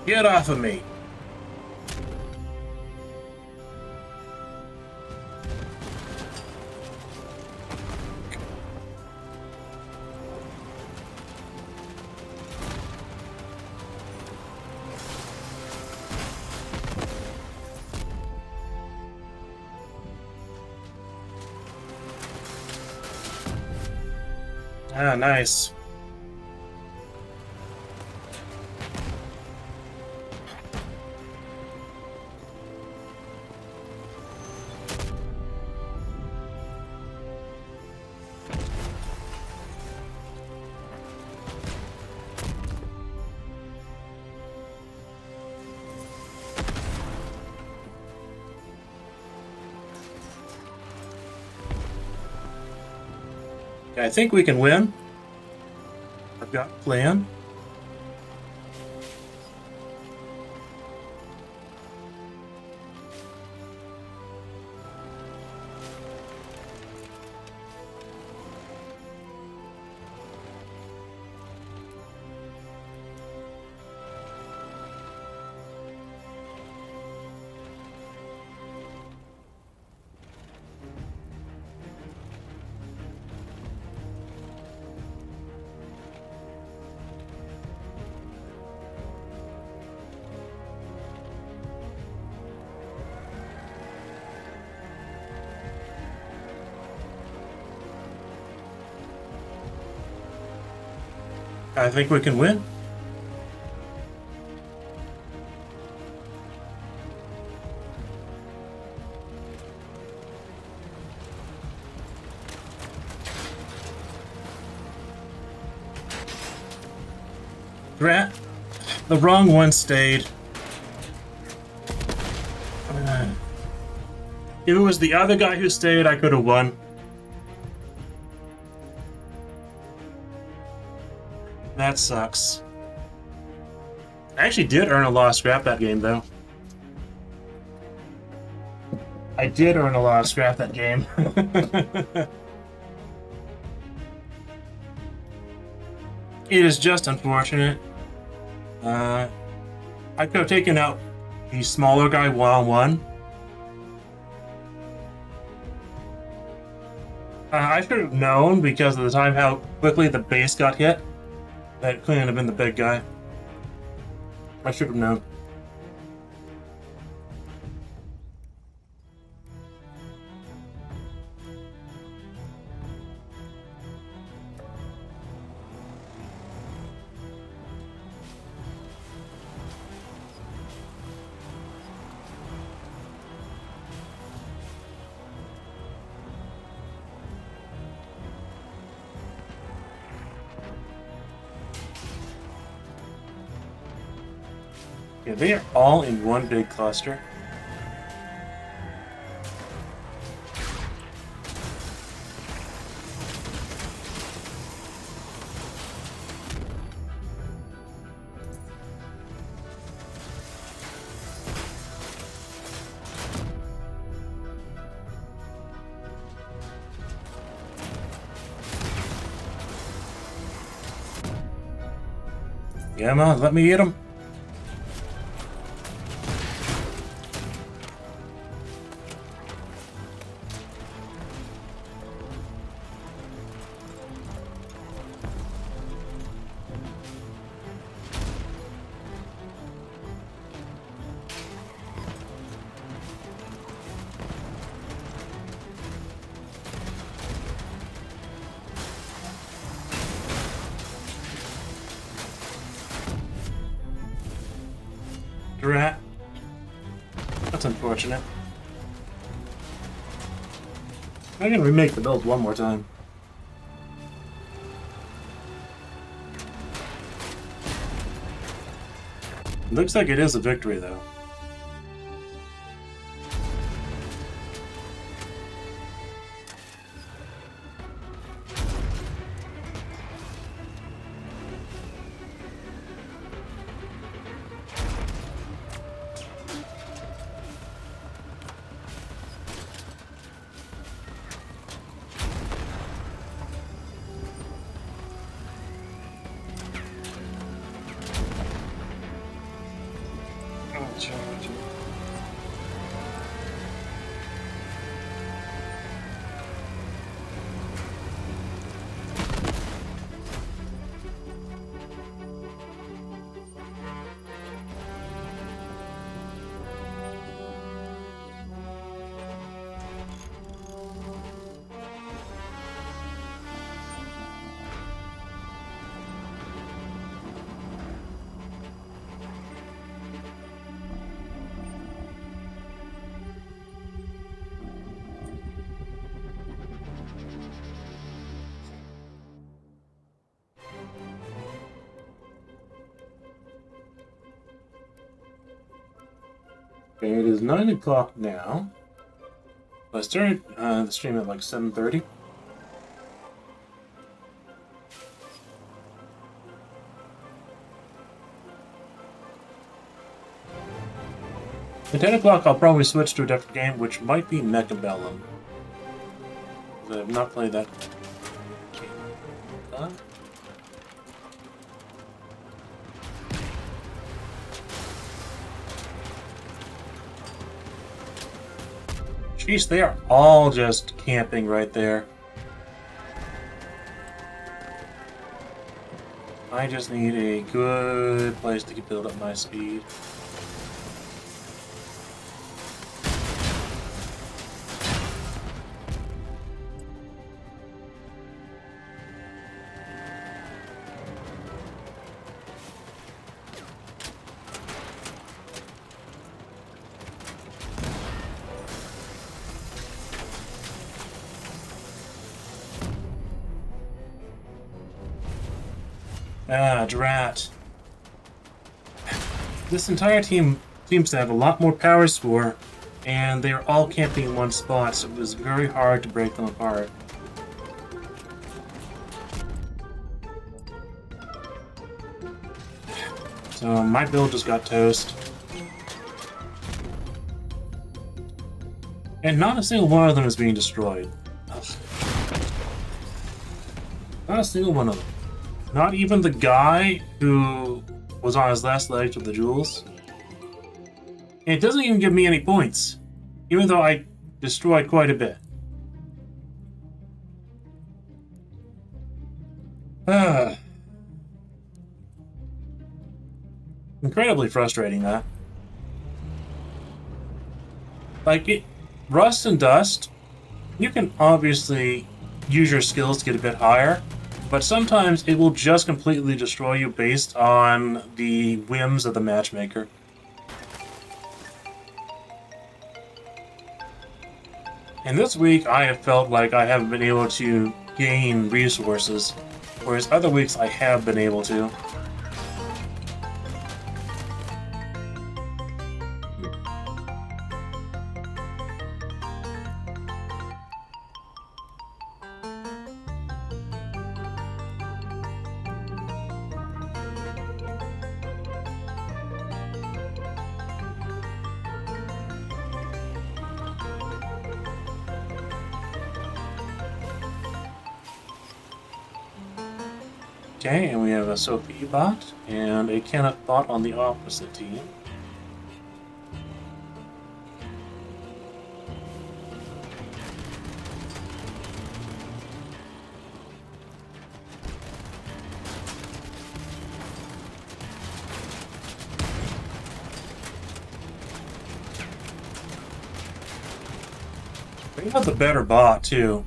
Get off of me! Ah, nice. I think we can win. I've got a plan. I think we can win. Rat. The wrong one stayed. If it was the other guy who stayed, I could have won. That sucks. I actually did earn a lot of scrap that game, though. I did earn a lot of scrap that game. It is just unfortunate. I could have taken out the smaller guy one-on-one. I should have known because of the time how quickly the base got hit that it couldn't have been the big guy. I should have known. Yeah, they are all in one big cluster. Yeah, man, let me eat them. Rat. That's unfortunate. I'm gonna remake the build one more time. Looks like it is a victory, though. Okay, it is 9 o'clock now. I started the stream at like 7:30. At 10 o'clock, I'll probably switch to a different game, which might be Mechabellum. I have not played that game. Jeez, they are all just camping right there. I just need a good place to build up my speed. Ah, drat. This entire team seems to have a lot more power score, and they are all camping in one spot, so it was very hard to break them apart. So my build just got toast. And not a single one of them is being destroyed. Ugh. Not a single one of them. Not even the guy who was on his last legs with the jewels. And it doesn't even give me any points, even though I destroyed quite a bit. Incredibly frustrating, that. Like, Rust and Dust, you can obviously use your skills to get a bit higher, but sometimes it will just completely destroy you based on the whims of the matchmaker. And this week, I have felt like I haven't been able to gain resources, whereas other weeks I have been able to. Okay, and we have a Sophie bot and a Kenneth bot on the opposite team. They have the better bot too.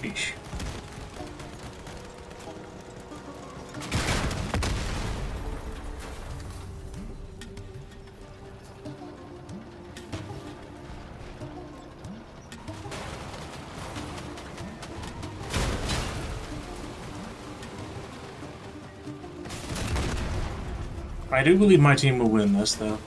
Sheesh. I do believe my team will win this, though.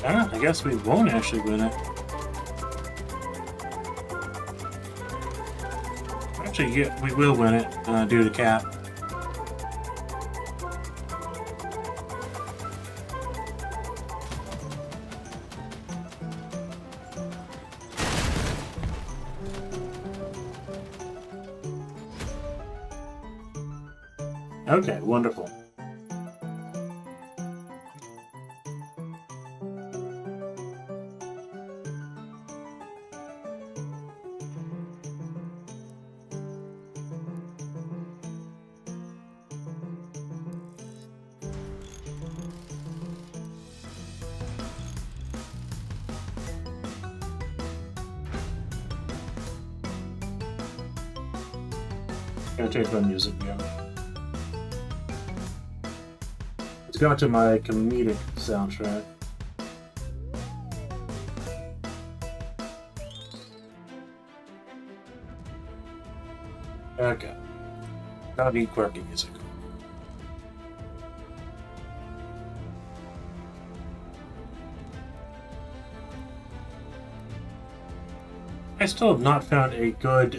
I guess we won't actually win it. Actually, yeah, we will win it due to cap. Okay, wonderful. Gotta change my music again. It's gone to my comedic soundtrack. Okay. Gotta be quirky music. I still have not found a good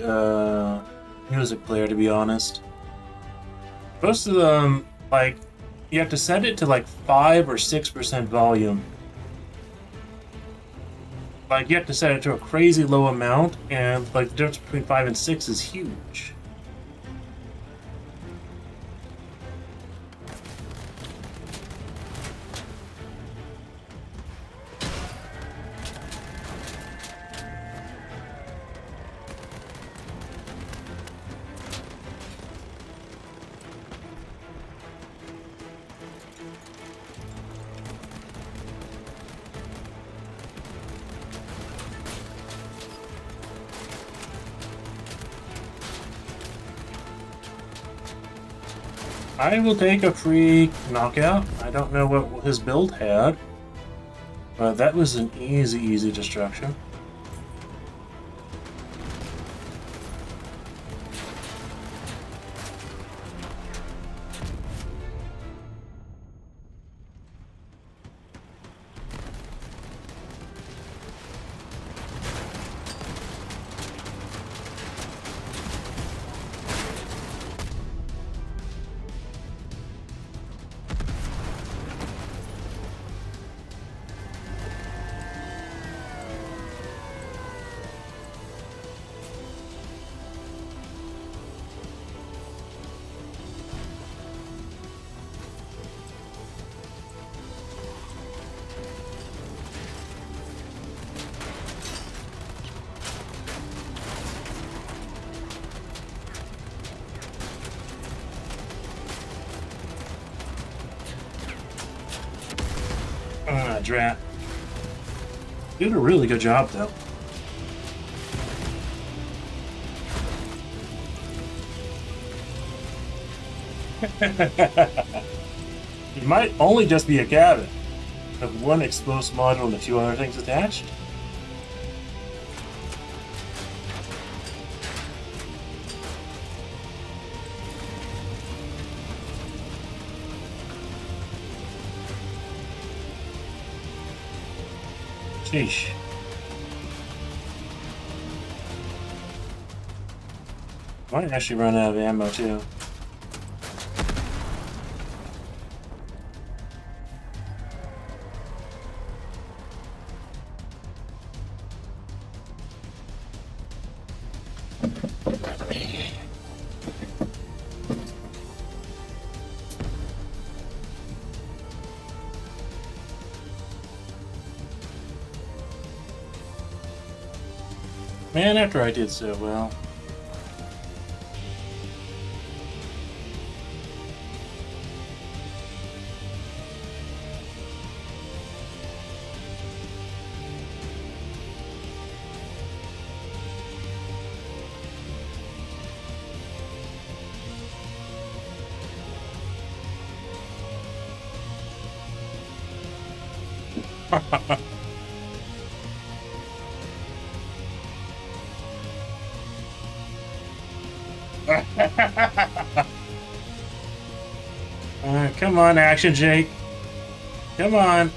music player, to be honest. Most of them, like, you have to set it to like 5 or 6% volume. like you have to set it to a crazy low amount, and like the difference between 5 and 6 is huge. I will take a free knockout. I don't know what his build had, but that was an easy destruction. Drat. Did a really good job, though. It might only just be a cabin, with one explosive module and a few other things attached. Sheesh. Might actually run out of ammo too. Man, after I did so well. Come on, Action Jake. Come on.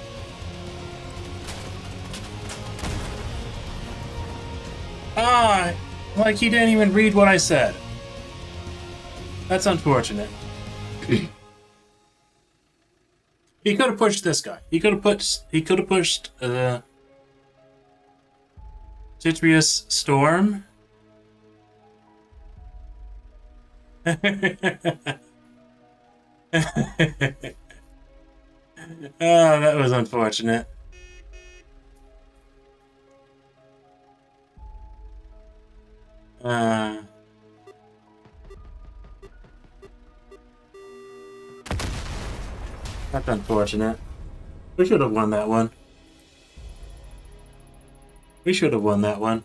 Ah, like he didn't even read what I said. That's unfortunate. He could have pushed this guy. He could have pushed Citrius Storm. Oh, that was unfortunate. That's unfortunate. We should have won that one. We should have won that one.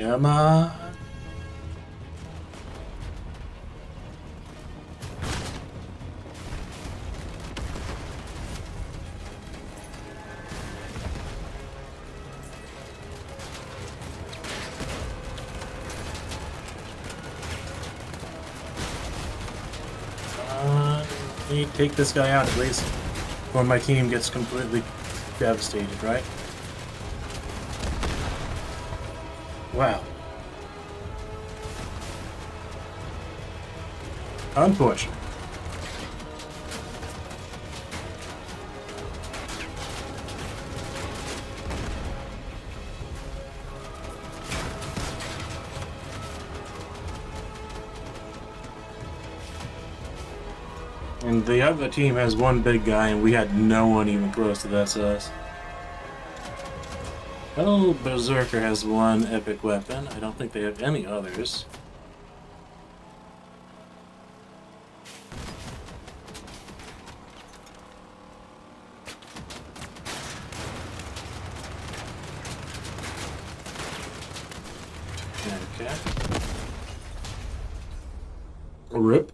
Come on. Take this guy out at least before my team gets completely devastated, right? Wow. Unfortunate. And the other team has one big guy, and we had no one even close to that size. Oh, Berserker has one epic weapon. I don't think they have any others. Okay. Rip.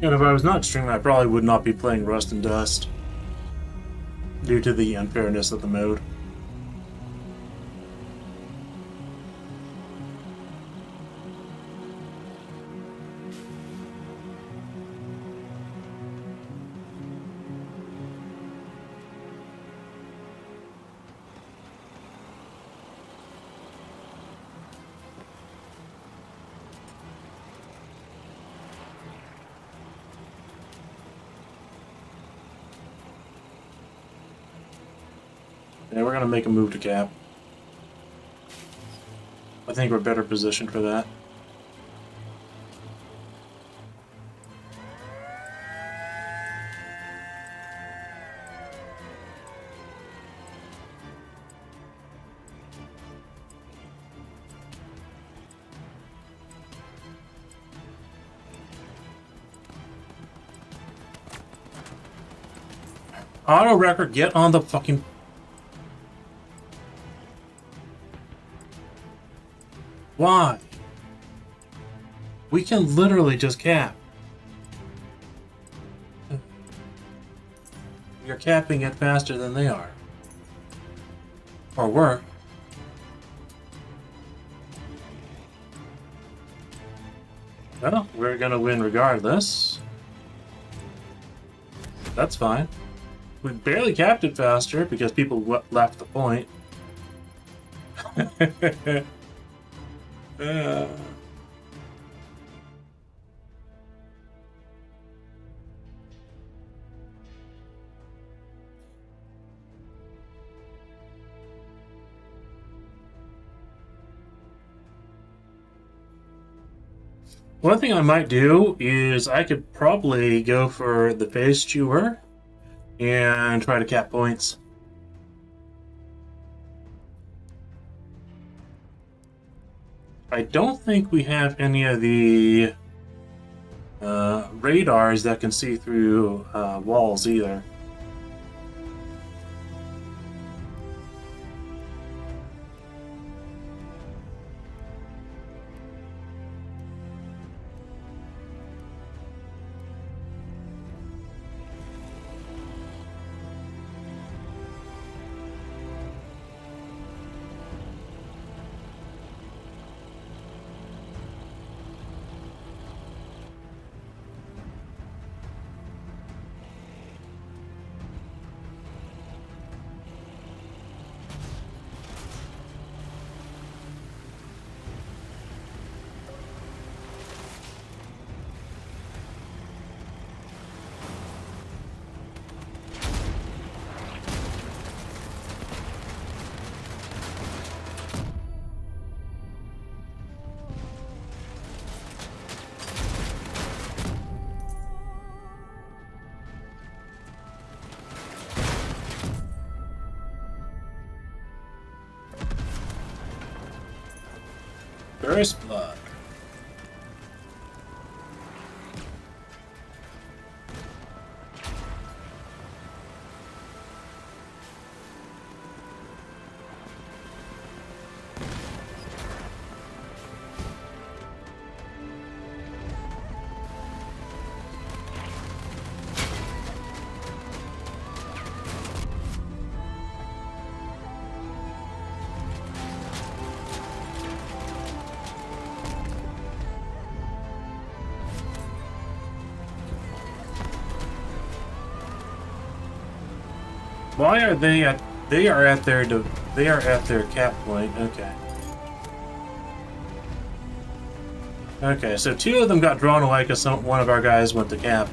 And if I was not streaming, I probably would not be playing Rust and Dust due to the unfairness of the mode. Yeah, we're gonna make a move to cap. I think we're better positioned for that. Auto record, get on the fucking... Why? We can literally just cap. You're capping it faster than they are. Or were. Well, we're gonna win regardless. That's fine. We barely capped it faster because people left the point. One thing I might do is I could probably go for the Phase Chewer and try to cap points. I don't think we have any of the radars that can see through walls either. First blood. Why are they at? They are at their cap point. Okay. Okay, so 2 of them got drawn away because one of our guys went to cap.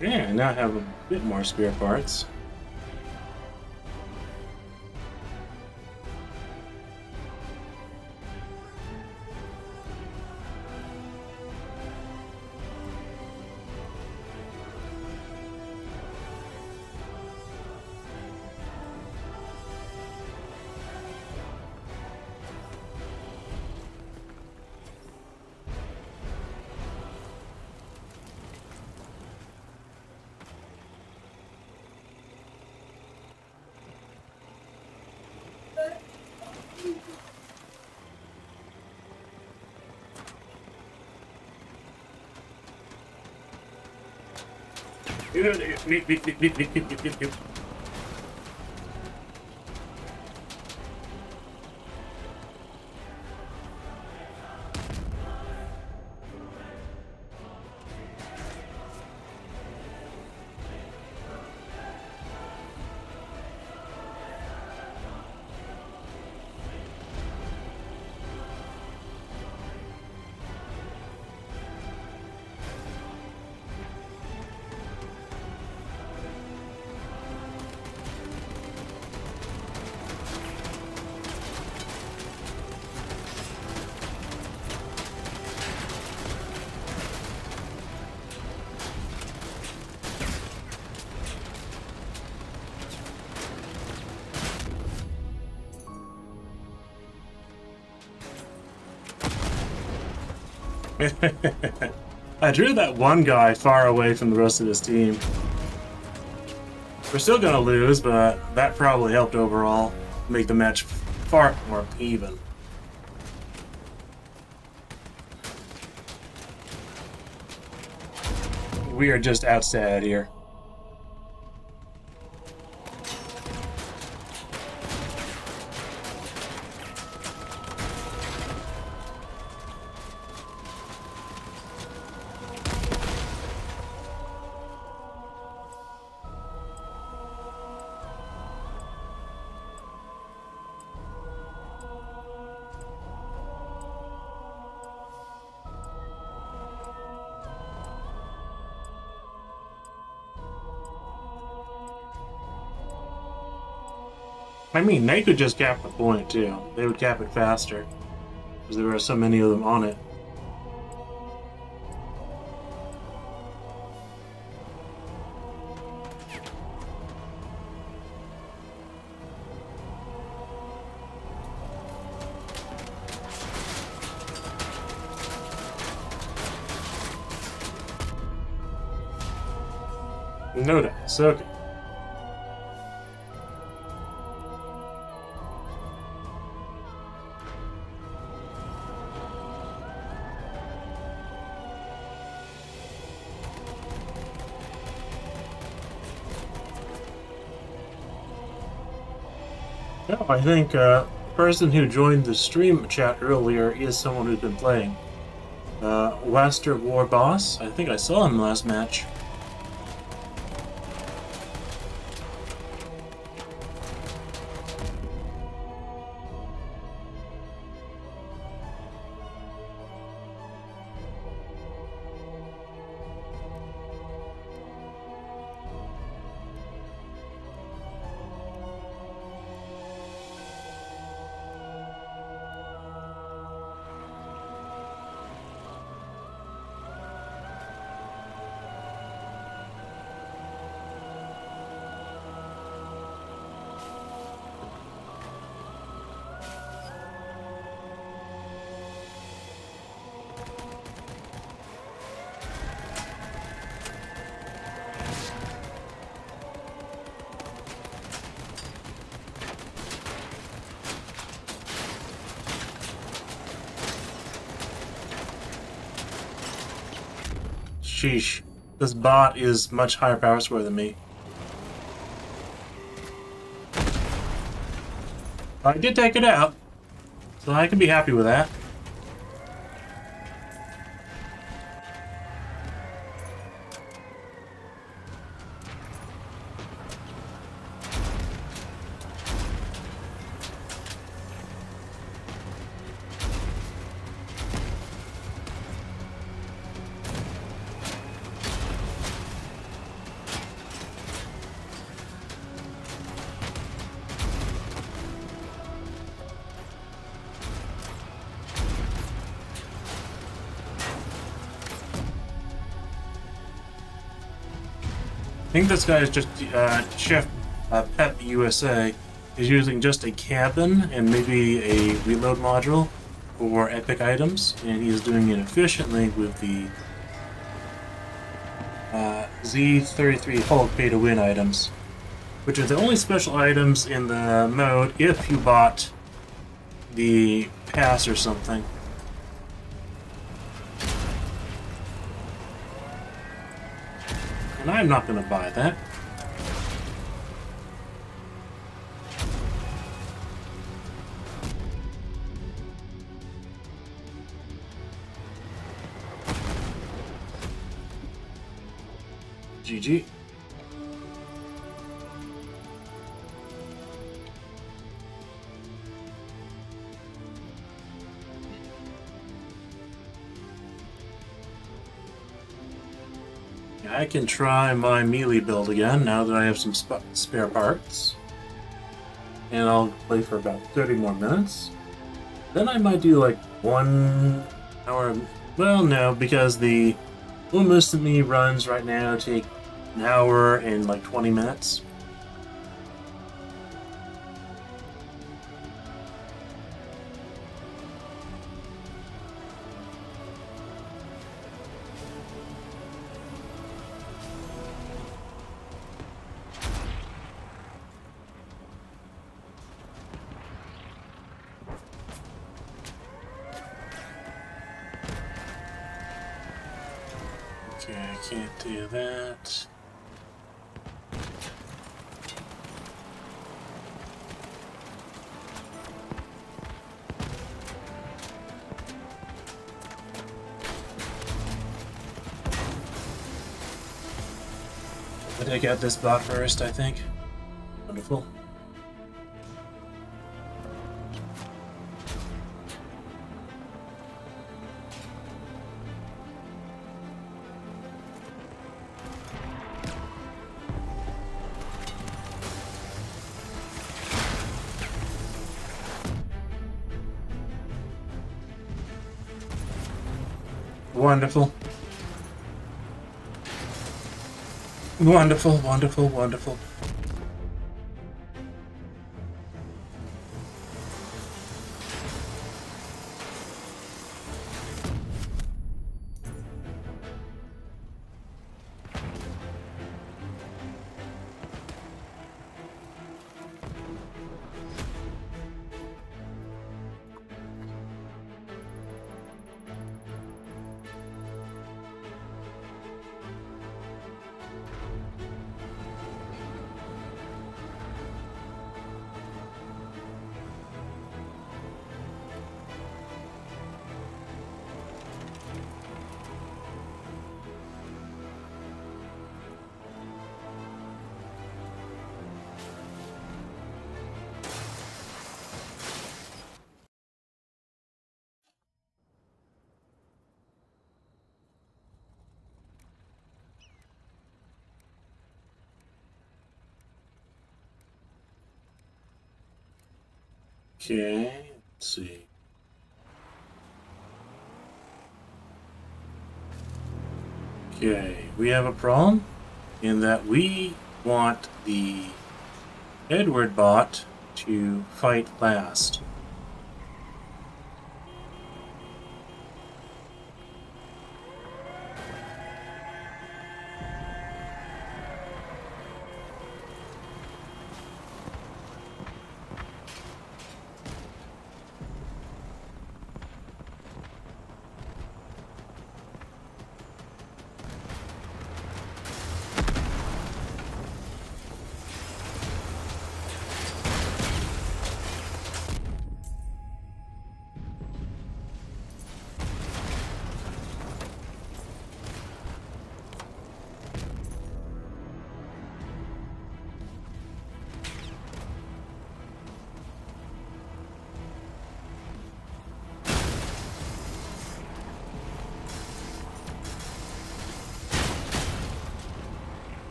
Yeah, now I have a bit more spare parts. I drew that one guy far away from the rest of this team. We're still gonna lose, but that probably helped overall make the match far more even. We are just outside here. I mean, they could just cap the point too. They would cap it faster because there are so many of them on it. No dice, okay. No, I think the person who joined the stream chat earlier is someone who's been playing. Wester War Boss, I think I saw him last match. Sheesh. This bot is much higher power score than me. I did take it out, so I can be happy with that. I think this guy is just Chef Pep USA is using just a cabin and maybe a reload module for epic items, and he's doing it efficiently with the Z33 Hulk pay to win items, which are the only special items in the mode if you bought the pass or something. And I'm not going to buy that. GG. I can try my melee build again now that I have some spare parts. And I'll play for about 30 more minutes. Then I might do like 1 hour. Well, no, because the Umamusume runs right now take an hour and like 20 minutes. Okay, I can't do that. I'll take out this bot first, I think. Wonderful. Wonderful. Wonderful, wonderful, wonderful. Okay, let's see. Okay, we have a problem in that we want the Edward bot to fight last.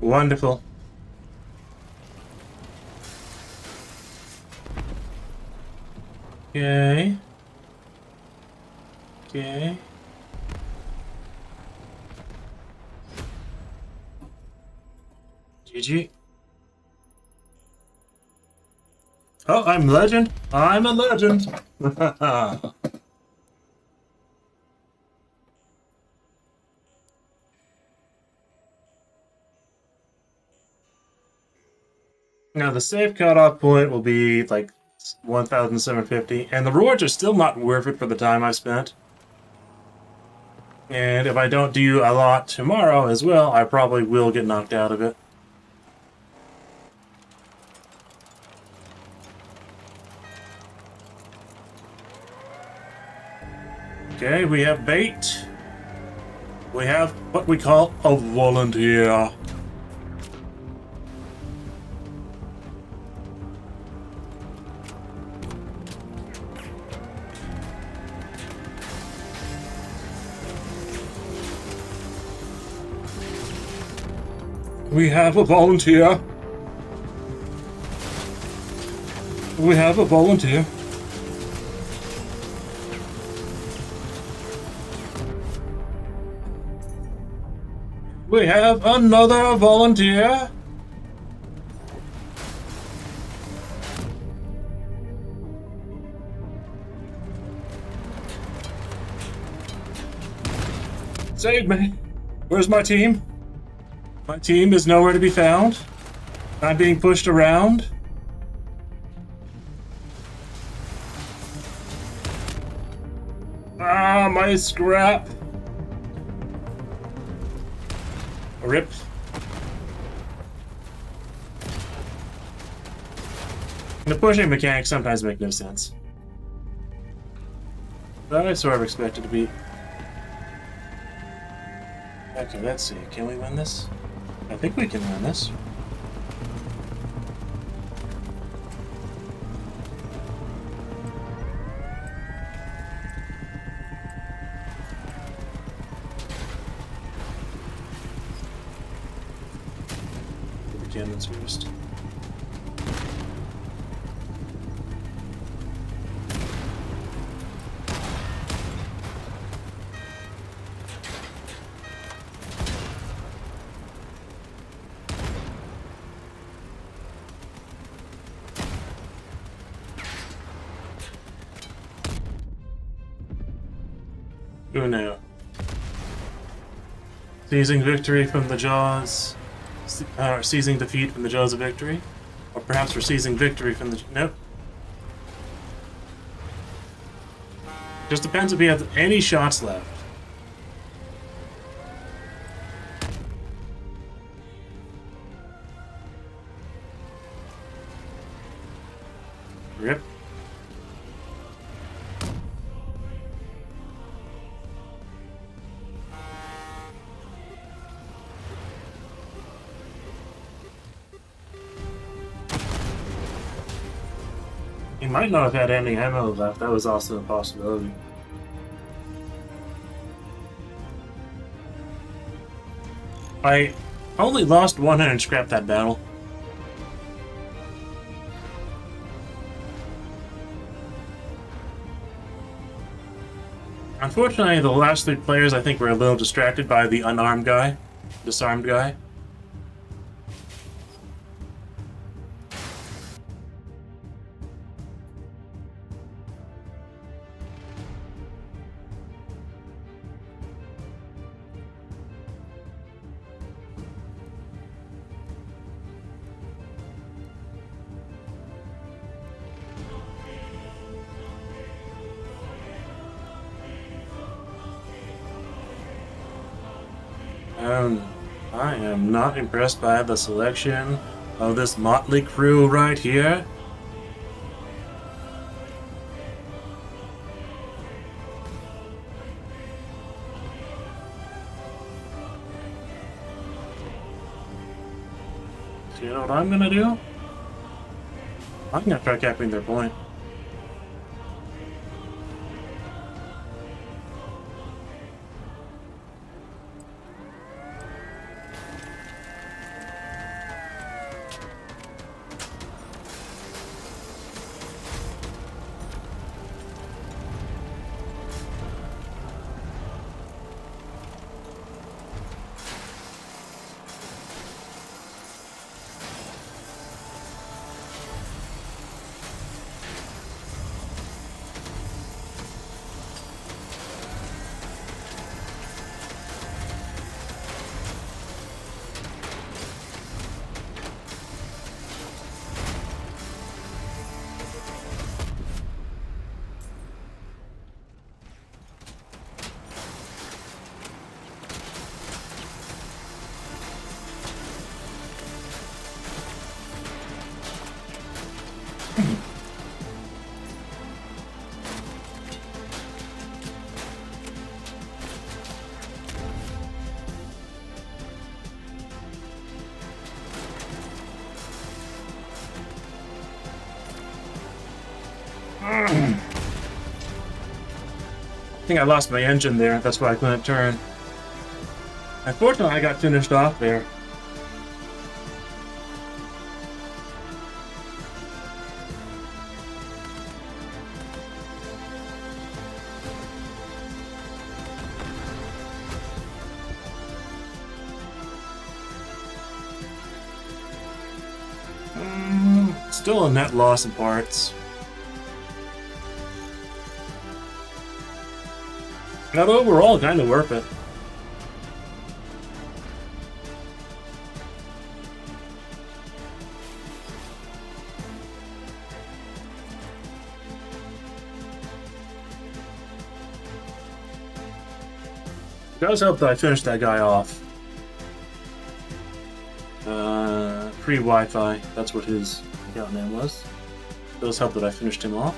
Wonderful. Okay. Okay. GG. Oh, I'm legend. I'm a legend. Now the safe cutoff point will be like 1,750, and the rewards are still not worth it for the time I've spent. And if I don't do a lot tomorrow as well, I probably will get knocked out of it. Okay, we have bait. We have what we call a volunteer. We have a volunteer. We have a volunteer. We have another volunteer. Save me. Where's my team? My team is nowhere to be found. I'm being pushed around. Ah, my scrap. Rip. The pushing mechanics sometimes make no sense. But I sort of expect it to be. Okay, let's see. Can we win this? I think we can win this. units first. Uno. Seizing victory from the jaws. Seizing defeat from the jaws of victory. Or perhaps we're seizing victory from the... Nope. Just depends if we have any shots left. Rip. He might not have had any ammo left. That was also a possibility. I only lost one and scrapped that battle. Unfortunately, the last 3 players I think were a little distracted by the unarmed guy, disarmed guy. I am not impressed by the selection of this motley crew right here. So you know what I'm gonna do? I'm gonna try capping their point. I think I lost my engine there, that's why I couldn't turn. Unfortunately, I got finished off there. Still a net loss in parts. But overall, kind of worth it. It does help that I finished that guy off. Free Wi-Fi, that's what his account name was. It does help that I finished him off.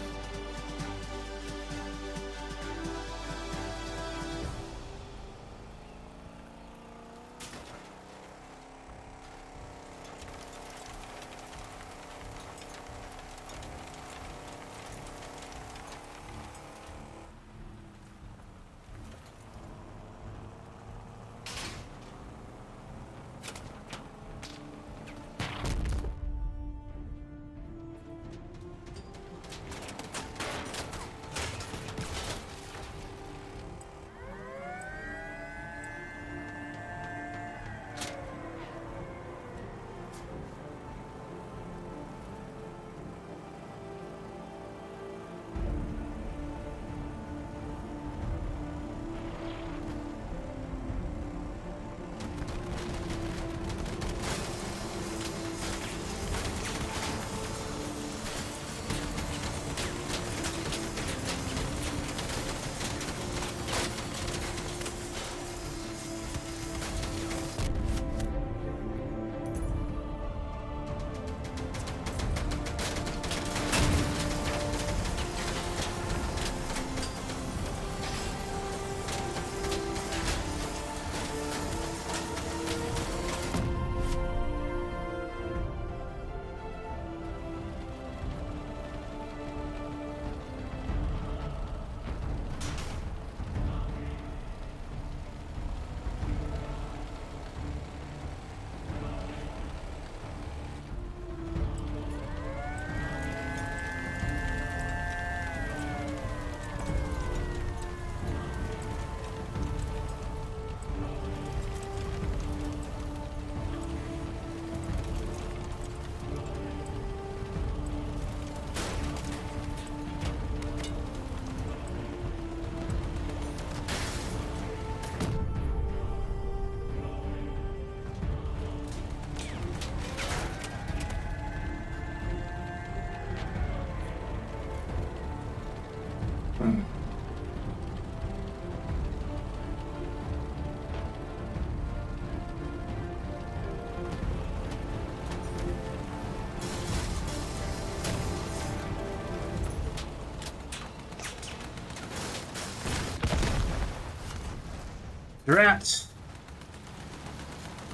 Rats!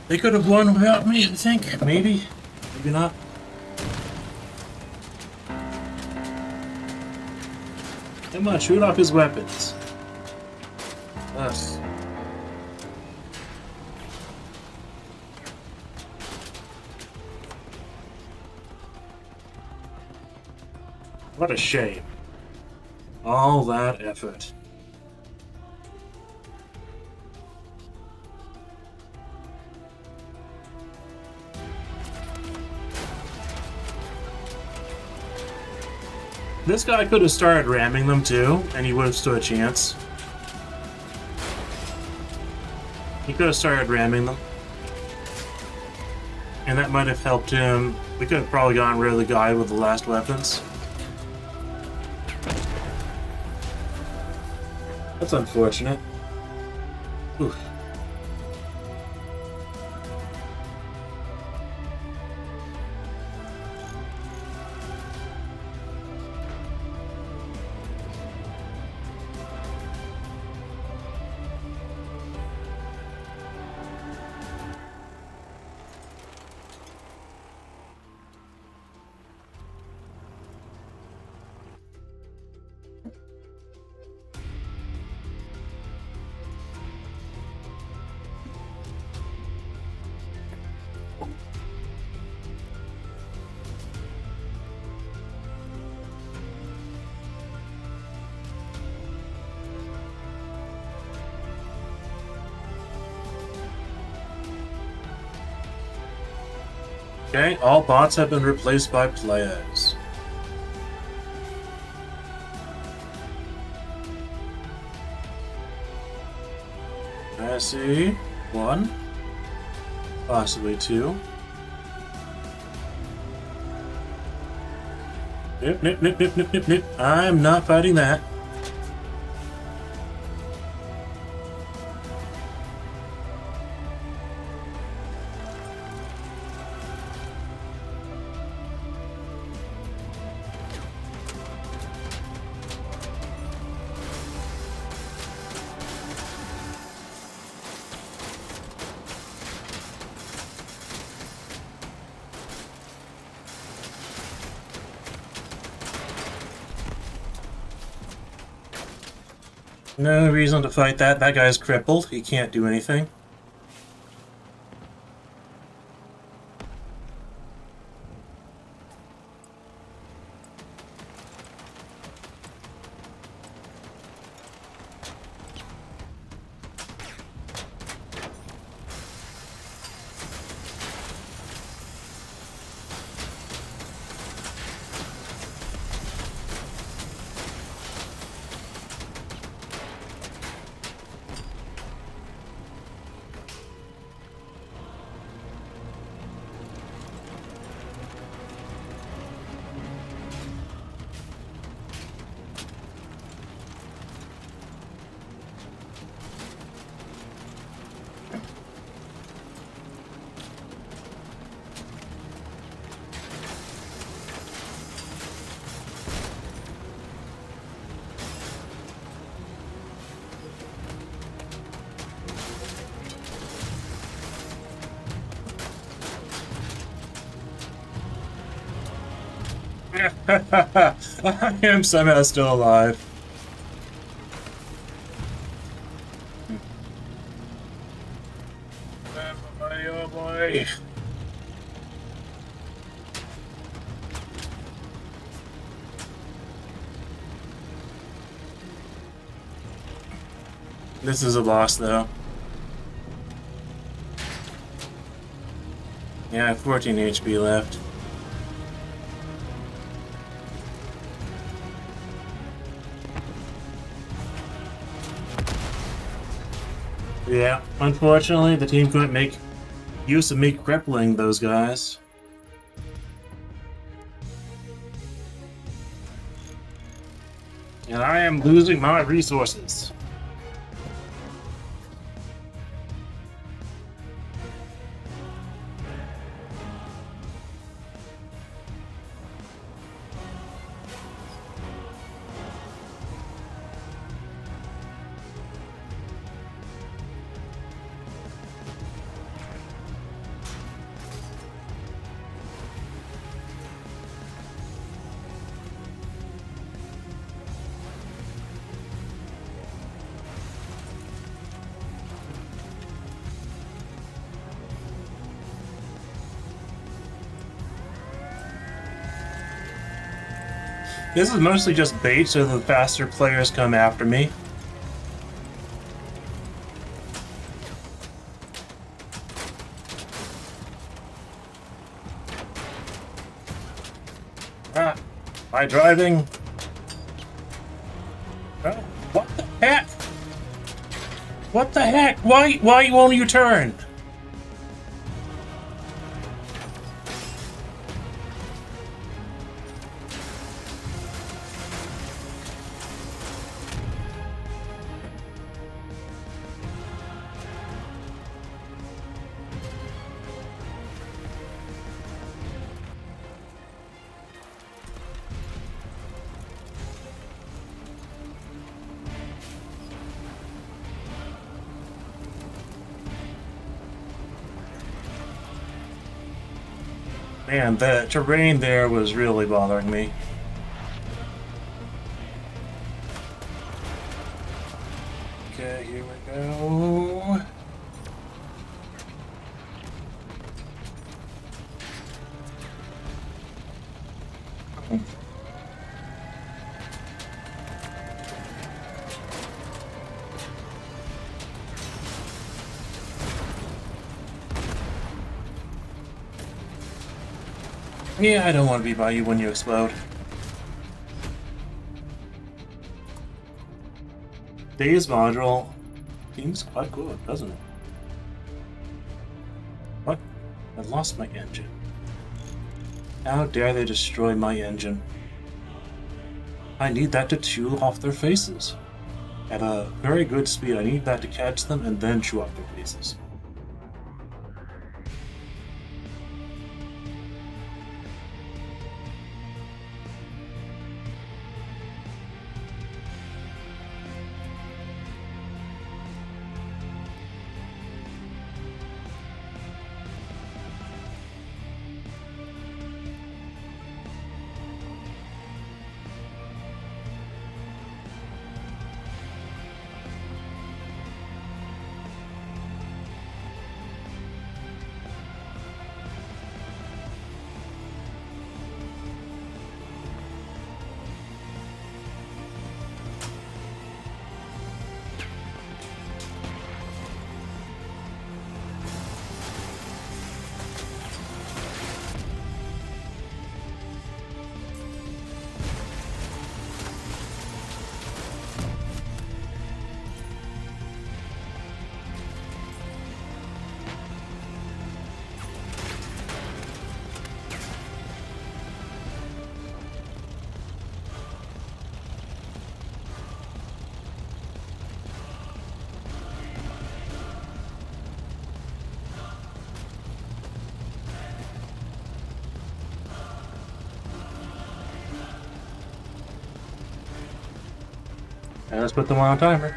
They could have won without me, I think. Maybe. Maybe not. Come on, shoot off his weapons. Ugh. What a shame. All that effort. This guy could have started ramming them too, and he would have stood a chance. He could have started ramming them. And that might have helped him. We could have probably gotten rid of the guy with the last weapons. That's unfortunate. Oof. Okay, all bots have been replaced by players. I see one, possibly two. Nip, nip, nip, nip, nip, nip, nip. I'm not fighting that. No reason to fight that. That guy's crippled. He can't do anything. I am somehow still alive. Oh boy. This is a boss, though. Yeah, I have 14 HP left. Yeah, unfortunately, the team couldn't make use of me crippling those guys. And I am losing my resources. This is mostly just bait so the faster players come after me. Ah, my driving. Oh, what the heck? What the heck? Why won't you turn? Man, the terrain there was really bothering me. Okay, here we go. Yeah, I don't want to be by you when you explode. Days module seems quite good, doesn't it? What? I lost my engine. How dare they destroy my engine? I need that to chew off their faces. At a very good speed, I need that to catch them and then chew off their faces. And let's put them on a timer.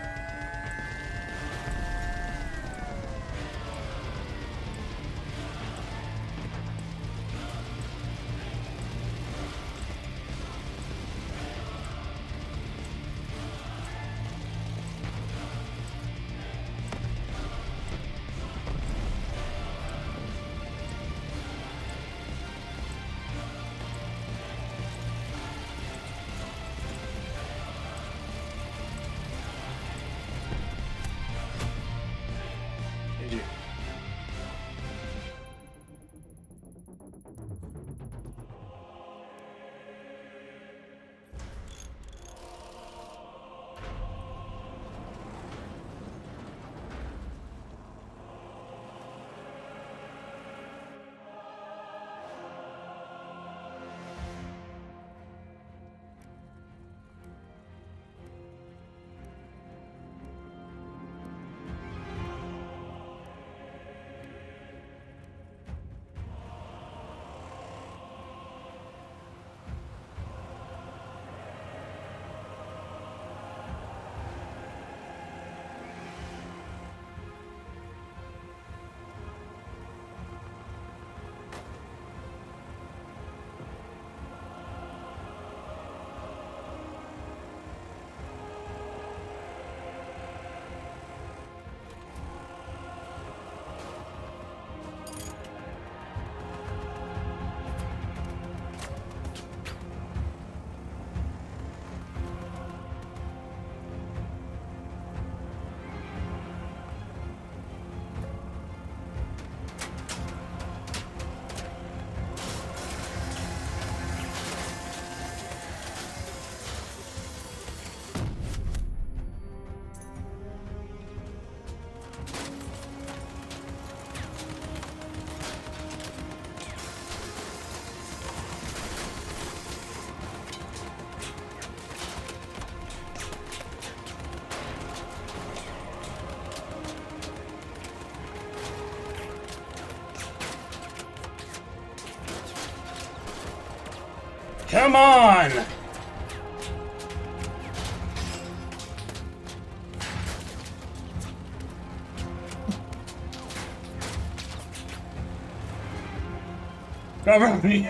Come on! Cover me!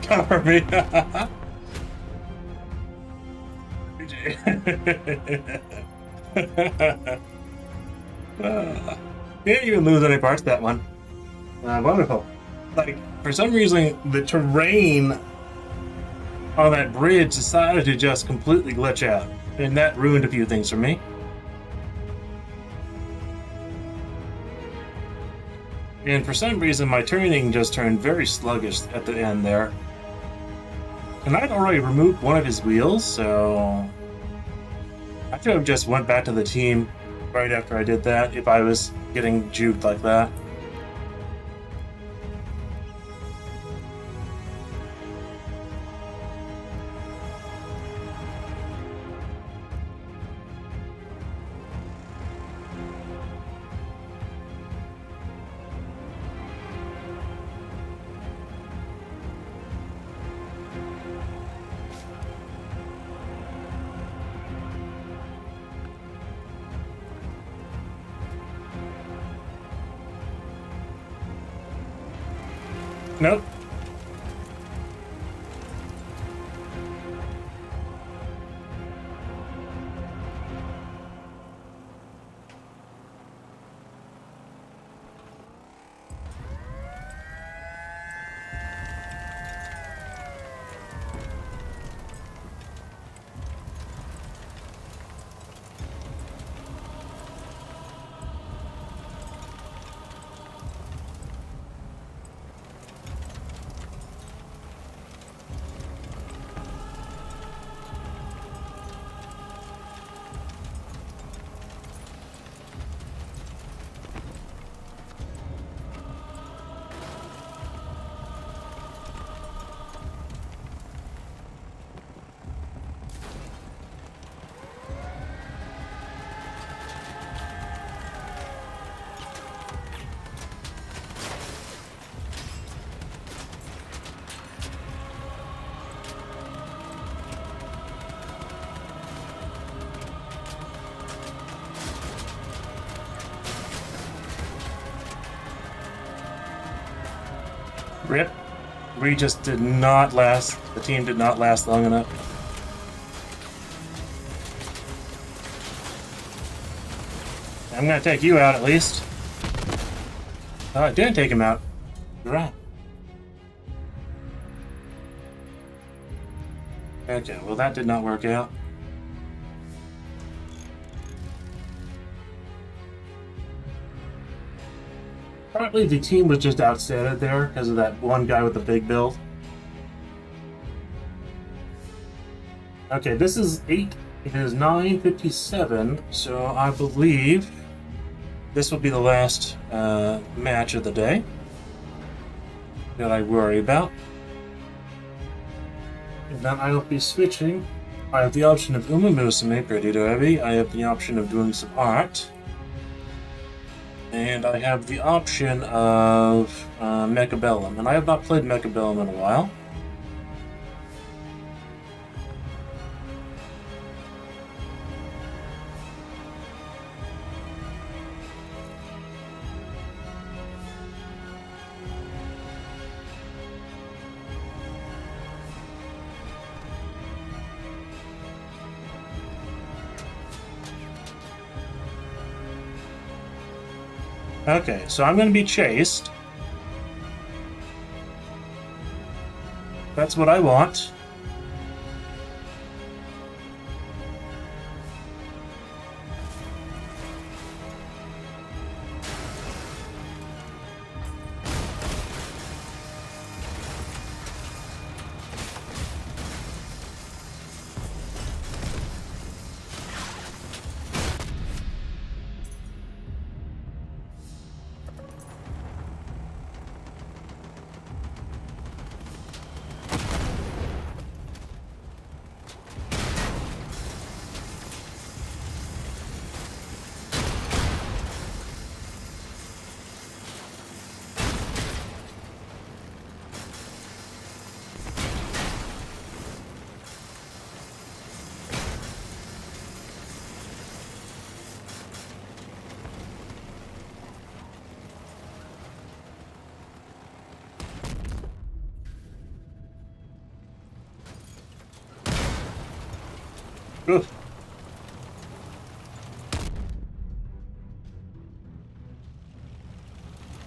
Cover me! Didn't even lose any parts that one. Wonderful. Like, for some reason, the terrain on that bridge decided to just completely glitch out, and that ruined a few things for me. And for some reason, my turning just turned very sluggish at the end there. And I'd already removed one of his wheels, so I should have just went back to the team right after I did that if I was getting juked like that. Nope. Rip. We just did not last. The team did not last long enough. I'm gonna take you out at least. Oh, I didn't take him out. You're right. Okay, well that did not work out. Partly the team was just outstated there because of that one guy with the big build. Okay, this is 8. It is 9:57, so I believe this will be the last match of the day that I worry about. And then I will be switching. I have the option of Umamusume, pretty derby. I have the option of doing some art. And I have the option of Mechabellum. And I have not played Mechabellum in a while. Okay, so I'm going to be chased. That's what I want.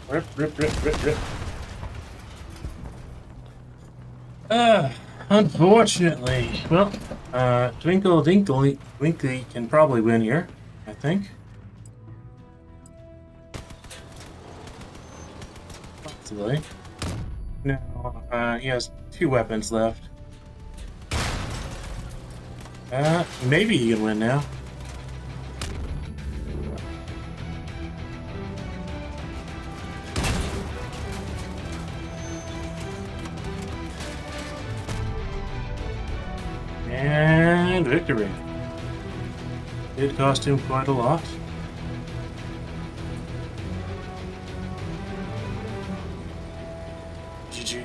Rip, rip, rip, rip, rip. Unfortunately, well, Twinkle Dinkle Winky can probably win here, I think. Possibly. No, he has 2 weapons left. Maybe he can win now. And victory. Did cost him quite a lot. GG.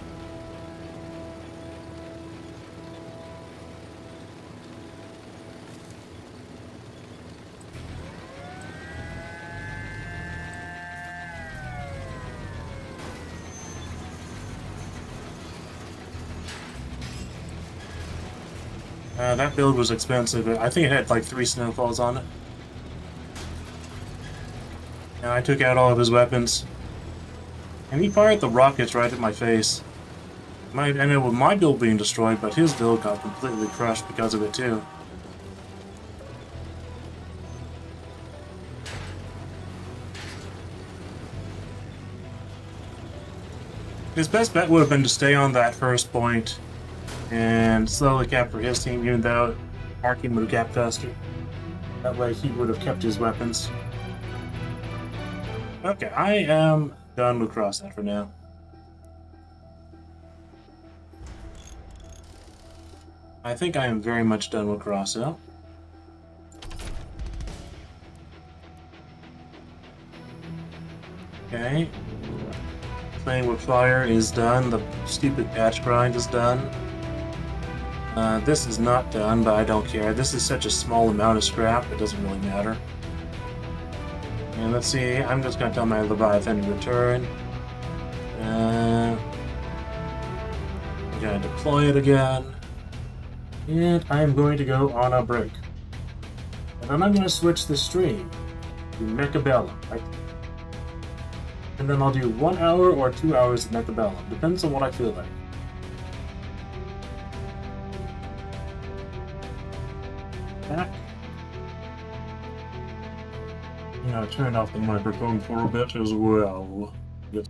That build was expensive. I think it had like 3 snowfalls on it. And I took out all of his weapons. And he fired the rockets right at my face. I ended with my build being destroyed, but his build got completely crushed because of it too. His best bet would have been to stay on that first point and slowly capture his team, even though our team would have capped faster. That way he would have kept his weapons. Okay, I am done with Crossout for now. I think I am very much done with Crossout. Okay. Playing with fire is done. The stupid patch grind is done. This is not done, but I don't care. This is such a small amount of scrap, it doesn't really matter. And let's see, I'm just going to tell my Leviathan to return. I'm going to deploy it again. And I'm going to go on a break. And then I'm going to switch the stream to Mechabellum, right? And then I'll do 1 hour or 2 hours of Mechabellum. Depends on what I feel like. Back. I'm gonna turn off the microphone for a bit as well. Yes.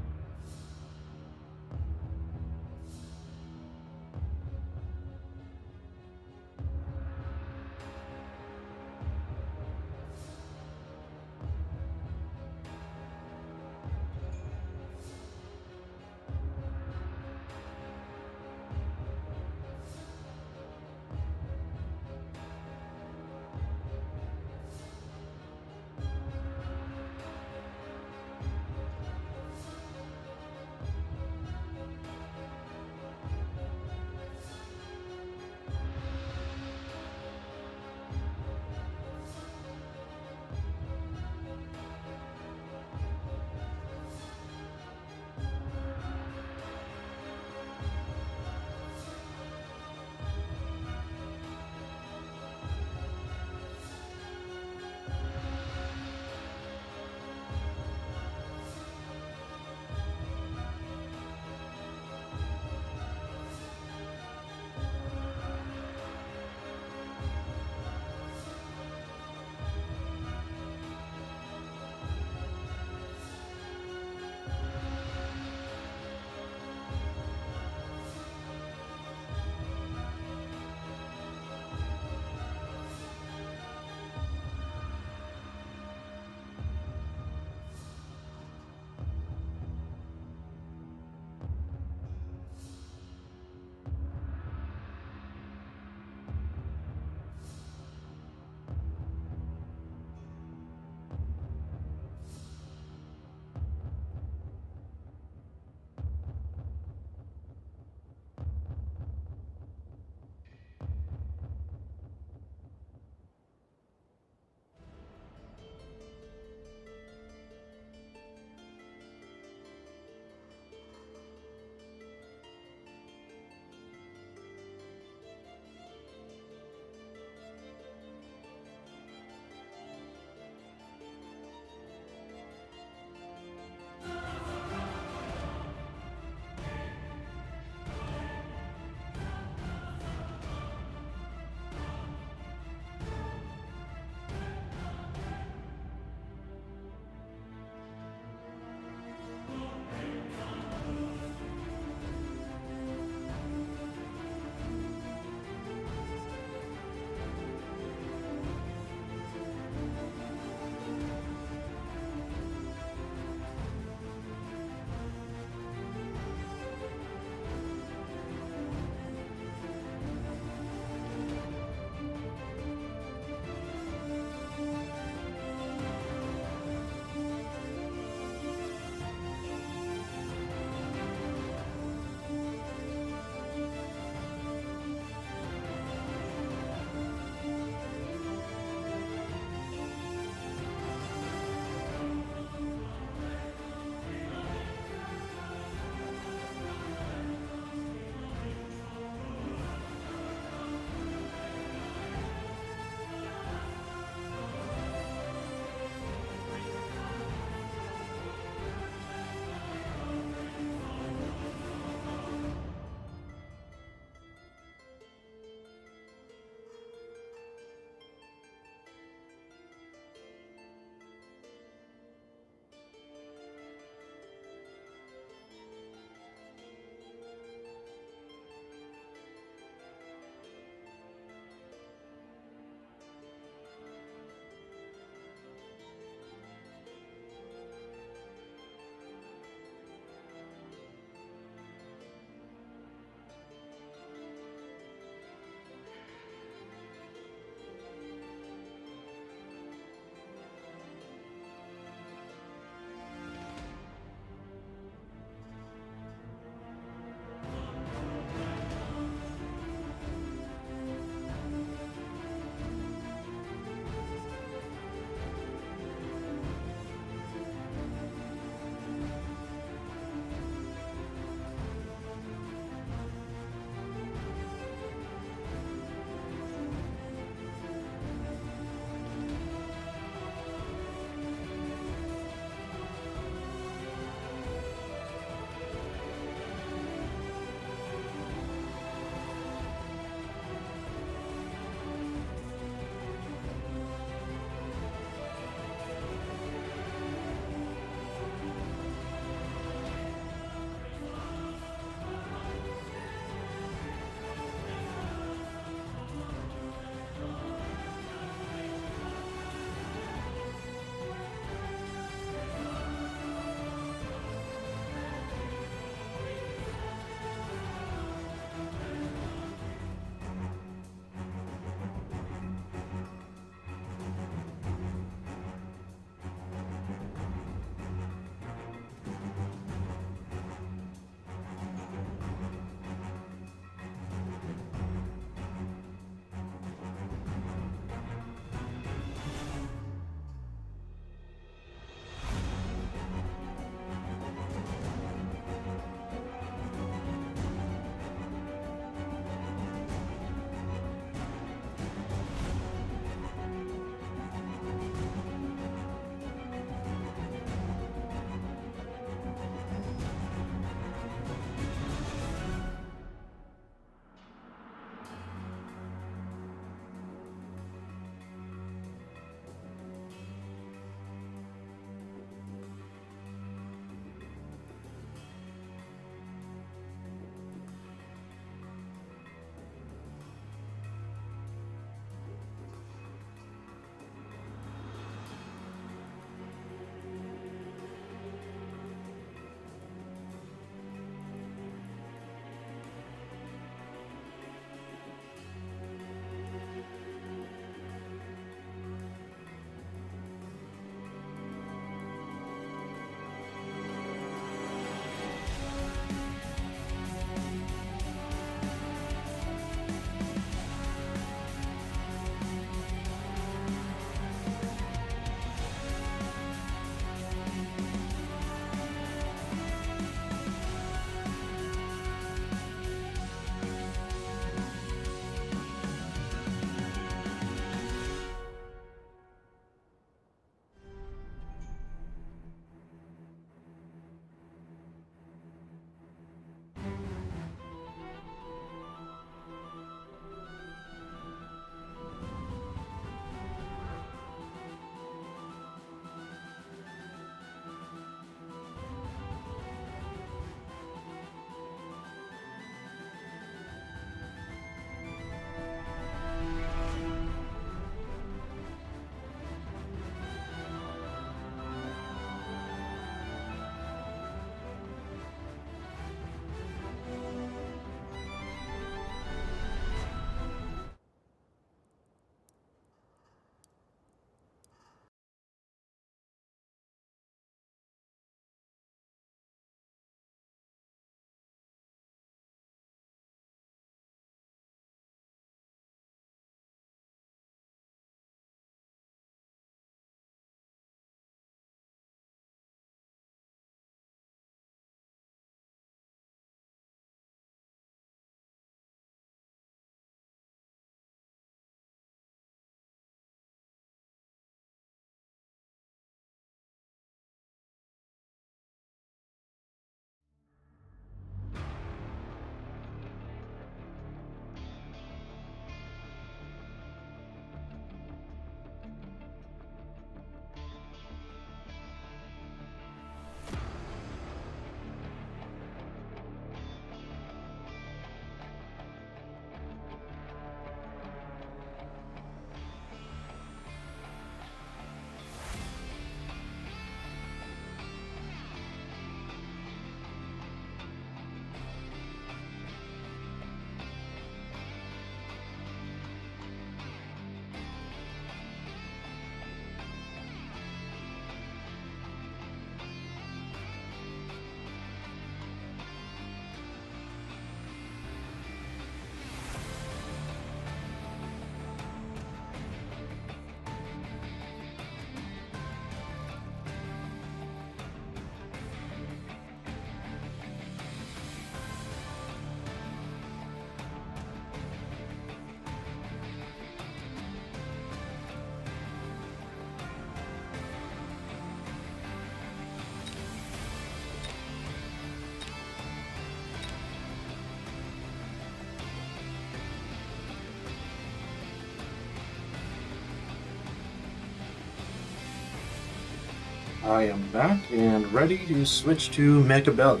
I am back and ready to switch to Mechabellum.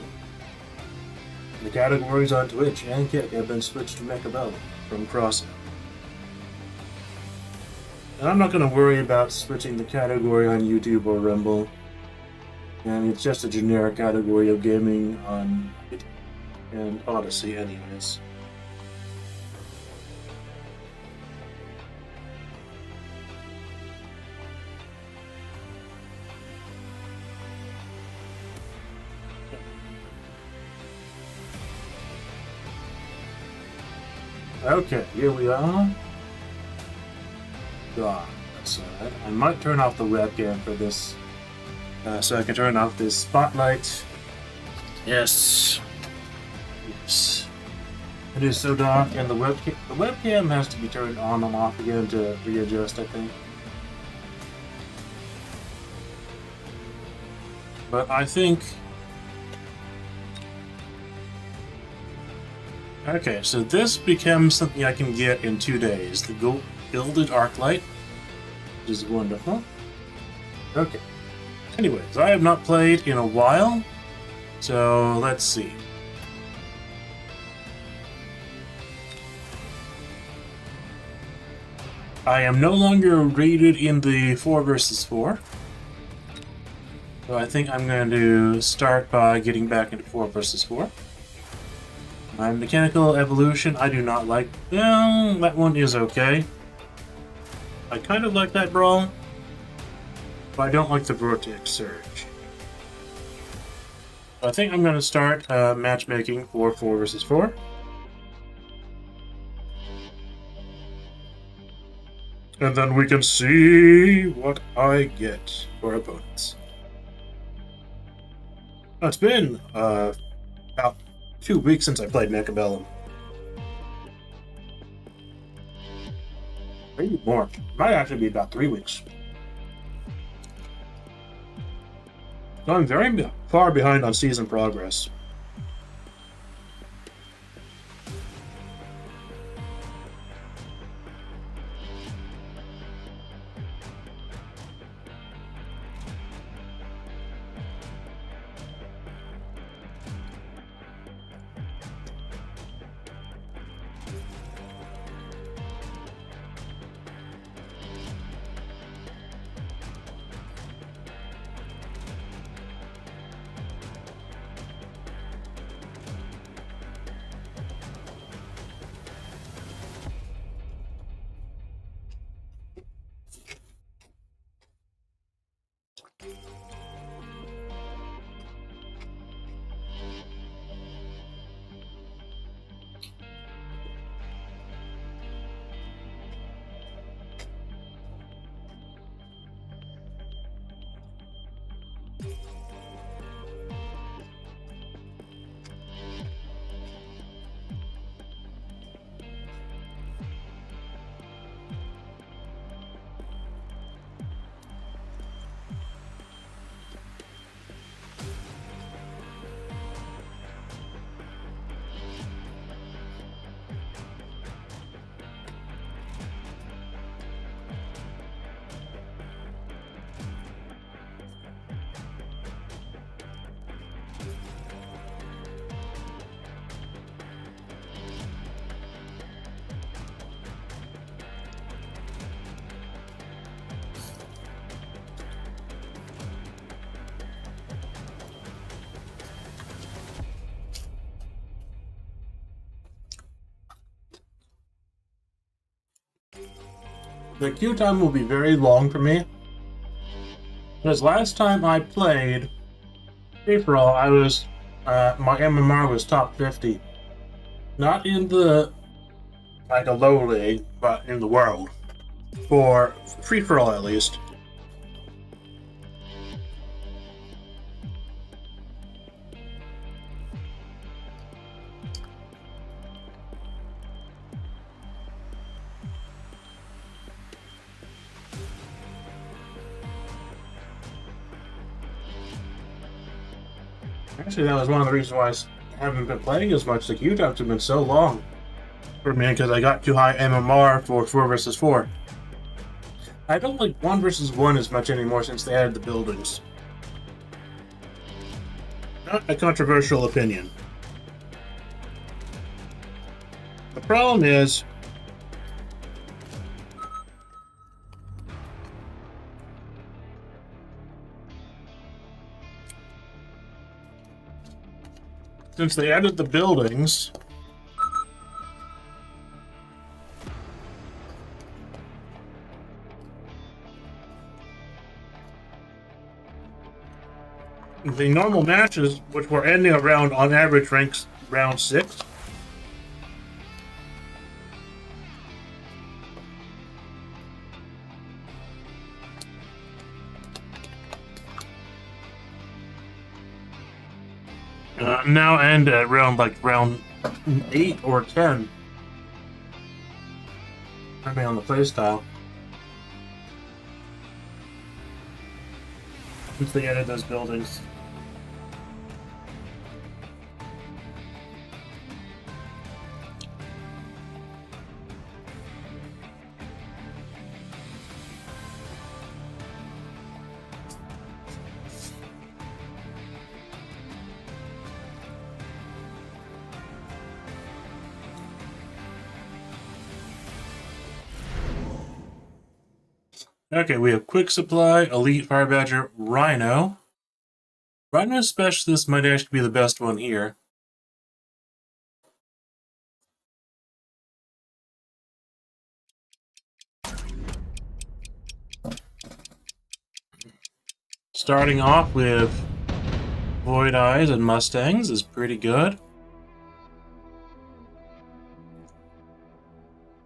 The categories on Twitch and Kick have been switched to Mechabellum from Crossout. And I'm not going to worry about switching the category on YouTube or Rumble. And it's just a generic category of gaming on YouTube and Odyssey anyways. Okay, here we are. God, that's alright. I might turn off the webcam for this, so I can turn off this spotlight. Yes. Yes. It is so dark, and the webcam has to be turned on and off again to readjust, I think. But I think... Okay, so this becomes something I can get in 2 days. The Gilded Arclight, which is wonderful. Okay. Anyways, I have not played in a while, so let's see. I am no longer rated in the 4 versus 4. So I think I'm going to start by getting back into 4 versus 4. My mechanical evolution, I do not like. Well, that one is okay. I kind of like that brawl, but I don't like the Vortex Surge. I think I'm going to start matchmaking for 4 versus 4. And then we can see what I get for opponents. It's been about 2 weeks since I played Mechabellum. Maybe more. Might actually be about 3 weeks. So I'm very far behind on season progress. The queue time will be very long for me. Because last time I played free-for-all, I was my MMR was top 50. Not in the like a low league, but in the world. For free-for-all at least. Actually, that was one of the reasons why I haven't been playing as much. The queue times have been so long for me because I got too high MMR for 4 versus 4. I don't like 1 versus 1 as much anymore since they added the buildings. Not a controversial opinion. The problem is, since they added the buildings, the normal matches, which were ending around, on average, ranks round 6. Now end at round 8 or 10, depending on the playstyle. Since they added those buildings. Okay, we have Quick Supply, Elite Fire Badger, Rhino. Rhino Specialist might actually be the best one here. Starting off with Void Eyes and Mustangs is pretty good.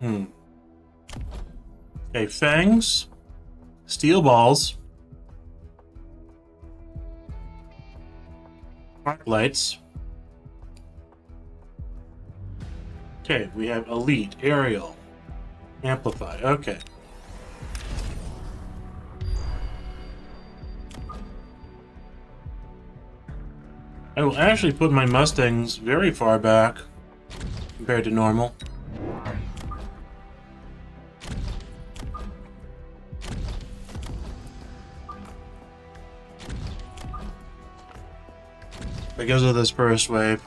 Okay, Fangs, Steel Balls, Arc Lights. Okay, we have Elite, Aerial, Amplify. Okay. I will actually put my Mustangs very far back compared to normal. Because of this first wave.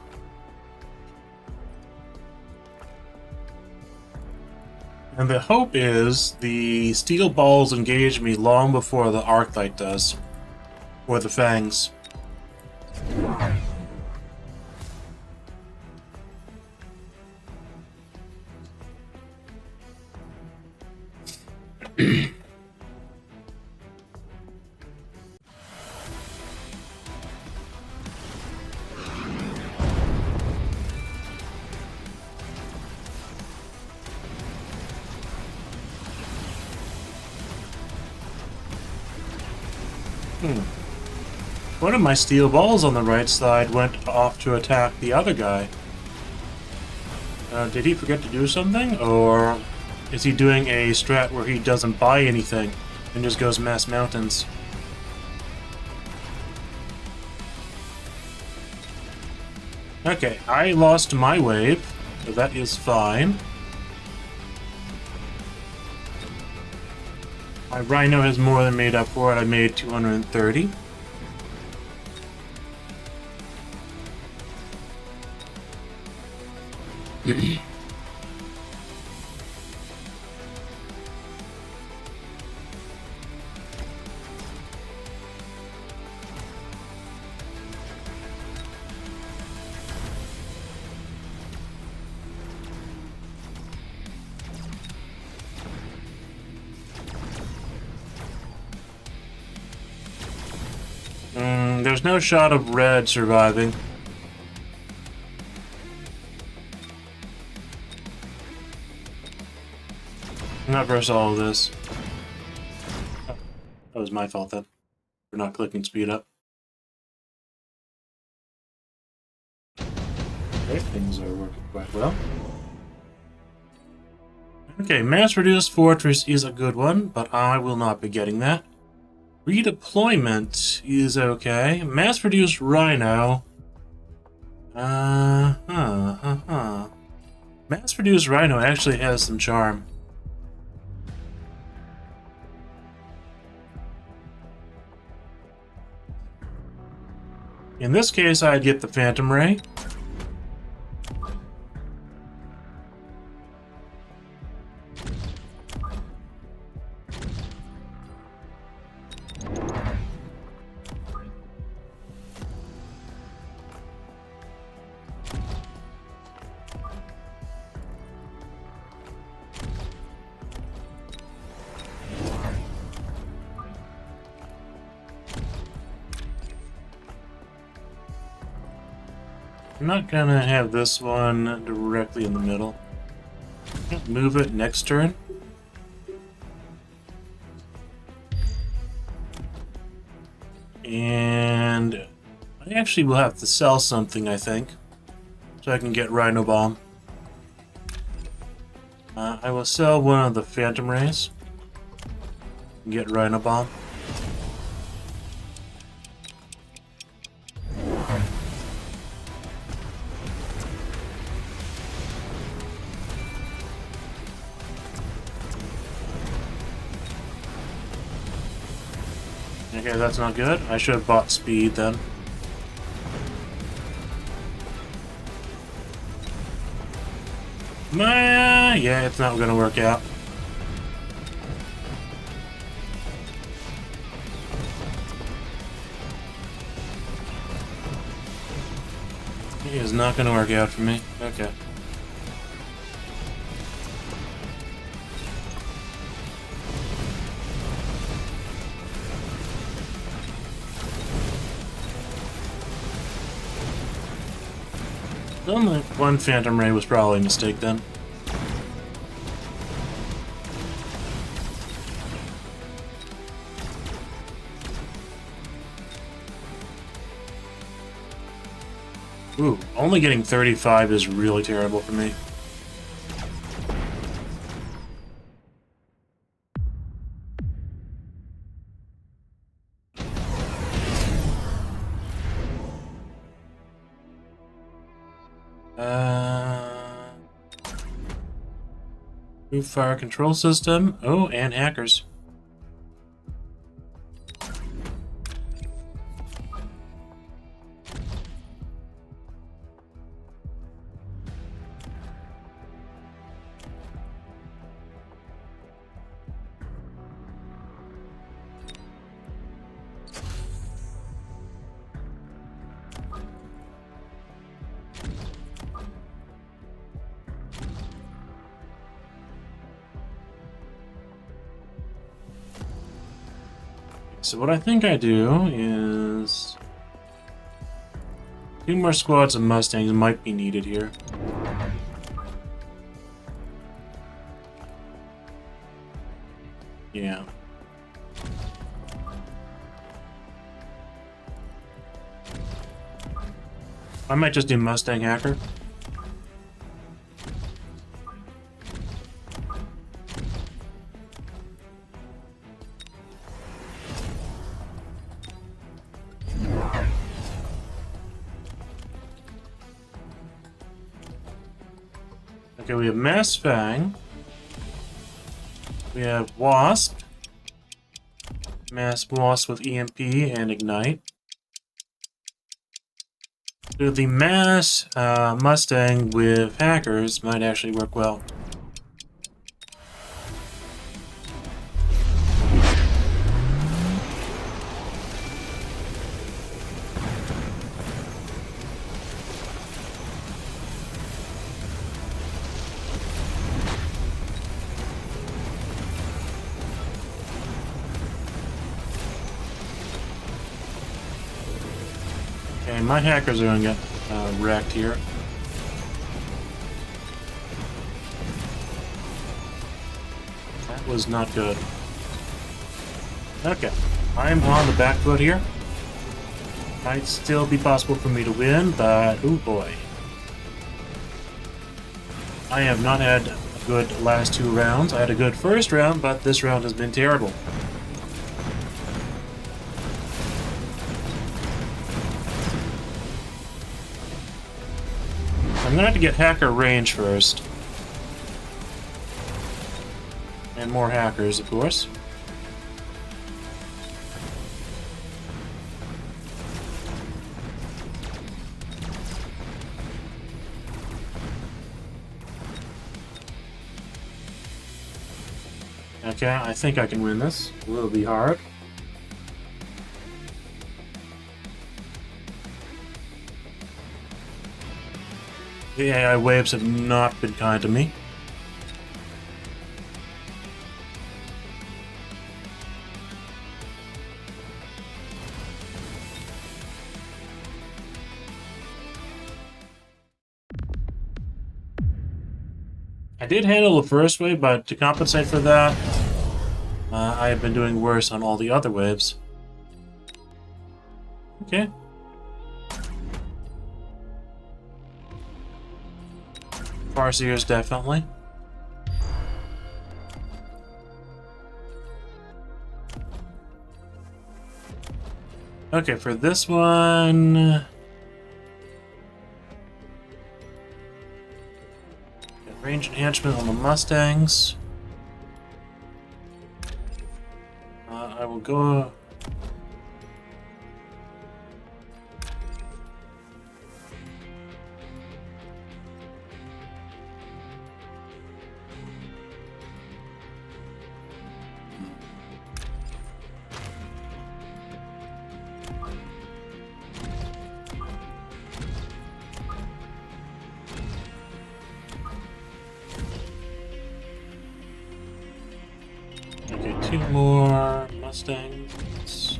And the hope is the steel balls engage me long before the arc light does. Or the fangs. One of my steel balls on the right side went off to attack the other guy. Did he forget to do something? Or is he doing a strat where he doesn't buy anything and just goes mass mountains? Okay, I lost my wave, so that is fine. My Rhino has more than made up for it. I made 230. There's no shot of red surviving. Not versus all of this. Oh, that was my fault then, for not clicking speed up. Okay, things are working quite well. Okay, mass-reduced fortress is a good one, but I will not be getting that. Redeployment is okay. Mass-produced Rhino. Mass-produced Rhino actually has some charm. In this case, I'd get the Phantom Ray. I'm not gonna have this one directly in the middle. Move it next turn. And I actually will have to sell something, I think, so I can get Rhino Bomb. I will sell one of the Phantom Rays and get Rhino Bomb. Okay, that's not good. I should have bought speed then. Yeah, it's not gonna work out. It is not gonna work out for me. Okay. Well, my one Phantom Ray was probably a mistake then. Ooh, only getting 35 is really terrible for me. New fire control system. Oh, and hackers. So what I think I do is 2 more squads of Mustangs might be needed here. Yeah. I might just do Mustang Hacker. Okay, we have Mass Fang. We have Wasp. Mass Wasp with EMP and Ignite. So the Mass Mustang with Hackers might actually work well. Okay, my hackers are going to get wrecked here. That was not good. Okay, I'm on the back foot here. Might still be possible for me to win, but oh boy. I have not had a good last 2 rounds. I had a good first round, but this round has been terrible. I'm gonna have to get hacker range first. And more hackers, of course. Okay, I think I can win this. It will be hard. The AI waves have not been kind to me. I did handle the first wave, but to compensate for that, I have been doing worse on all the other waves. Okay. Farseers, definitely. Okay, for this one... range enhancement on the Mustangs. I will go... Okay, 2 more Mustangs.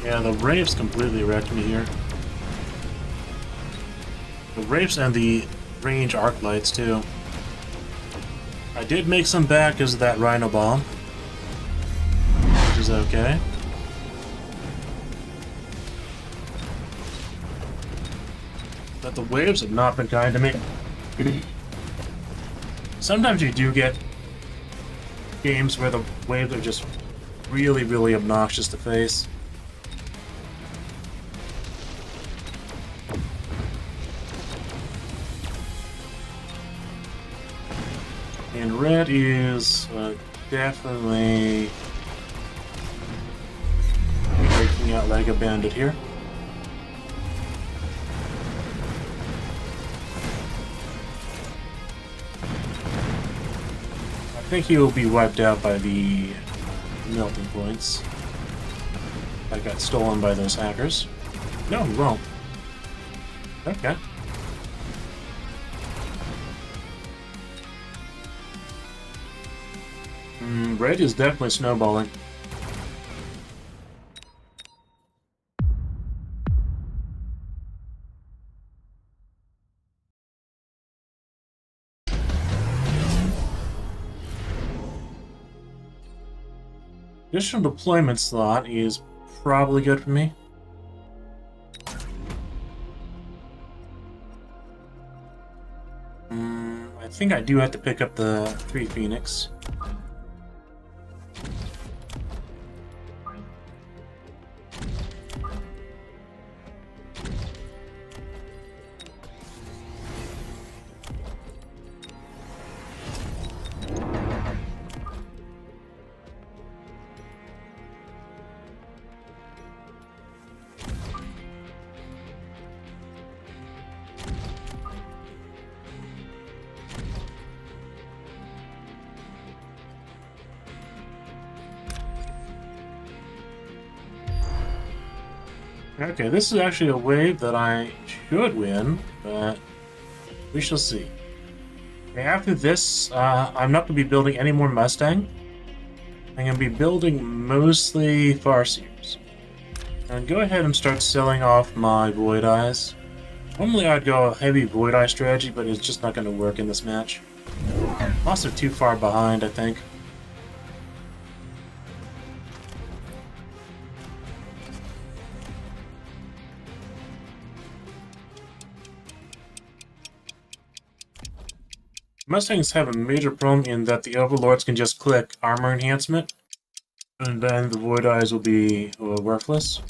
Yeah, the Wraiths completely wrecked me here. The Wraiths and the range arc lights too. I did make some back because of that Rhino Bomb, which is okay. But the waves have not been kind to me. Sometimes you do get games where the waves are just really, really obnoxious to face. And red is definitely breaking out like a bandit here. I think he will be wiped out by the melting points. I got stolen by those hackers. No, he won't. Okay. Red is definitely snowballing. Additional deployment slot is probably good for me. I think I do have to pick up the 3 Phoenix. Okay, this is actually a wave that I should win, but we shall see. Okay, after this, I'm not going to be building any more Mustang. I'm going to be building mostly Farseers. And go ahead and start selling off my Void Eyes. Normally I'd go a heavy Void Eye strategy, but it's just not going to work in this match. I'm also too far behind, I think. Mustangs have a major problem in that the overlords can just click armor enhancement, and then the void eyes will be worthless.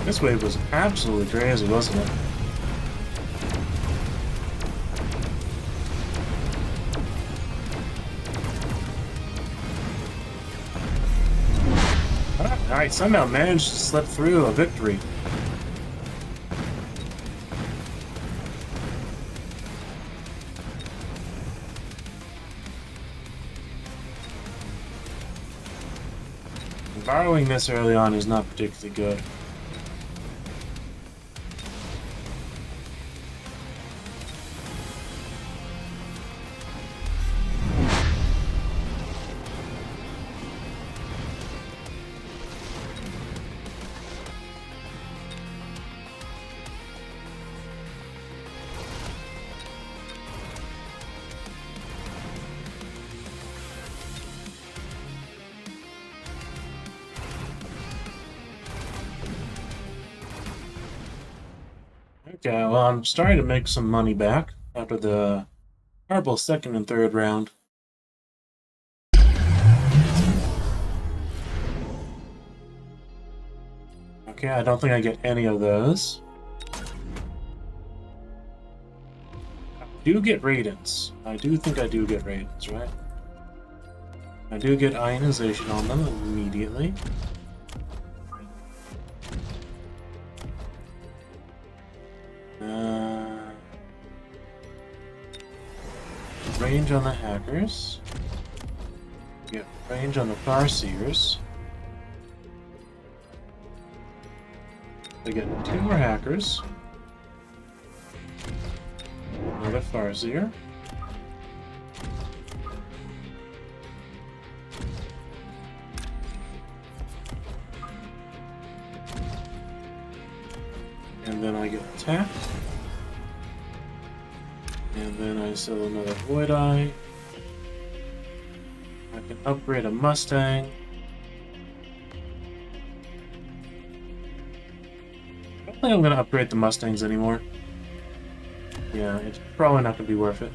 This wave was absolutely crazy, wasn't it? I somehow managed to slip through a victory. Borrowing this early on is not particularly good. Okay, well, I'm starting to make some money back after the horrible second and third round. Okay, I don't think I get any of those. I do get radents. I do think I do get radents, right? I do get ionization on them immediately. Range on the hackers. Get range on the farseers. I get 2 more hackers. Another farseer. And then I get attacked. And then I sell another Void Eye. I can upgrade a Mustang. I don't think I'm going to upgrade the Mustangs anymore. Yeah, it's probably not going to be worth it.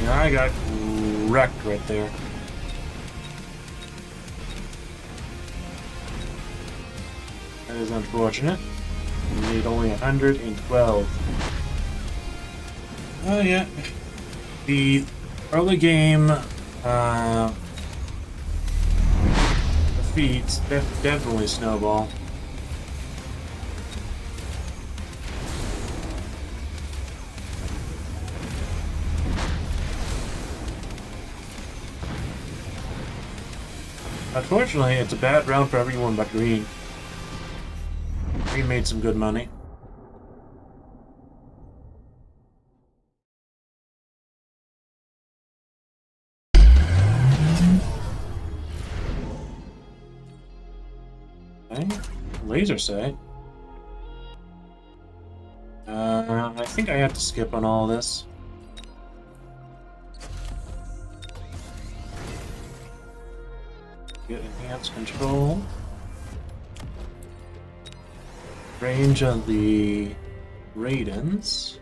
I got wrecked right there. That is unfortunate. We need only 112. Oh yeah. The early game defeats definitely snowball. Unfortunately, it's a bad round for everyone but Green. Green made some good money. Okay. Laser sight. I think I have to skip on all this. Get enhanced control. Range on the Raidens.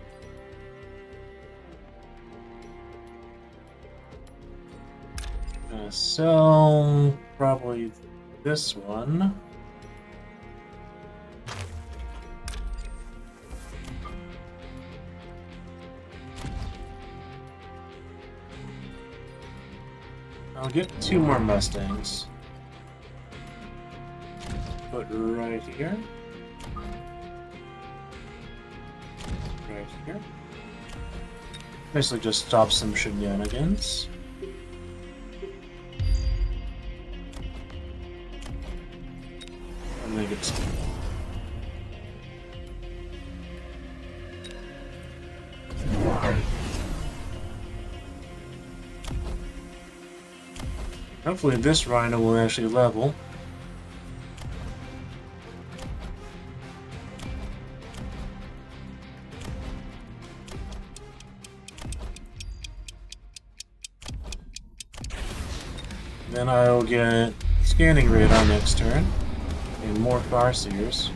Gonna sell probably this one. I'll get 2 more Mustangs. Put right here. Right here. Basically just stop some shenanigans. And make it. Hopefully this rhino will actually level. Then I'll get scanning radar next turn and more Farseers.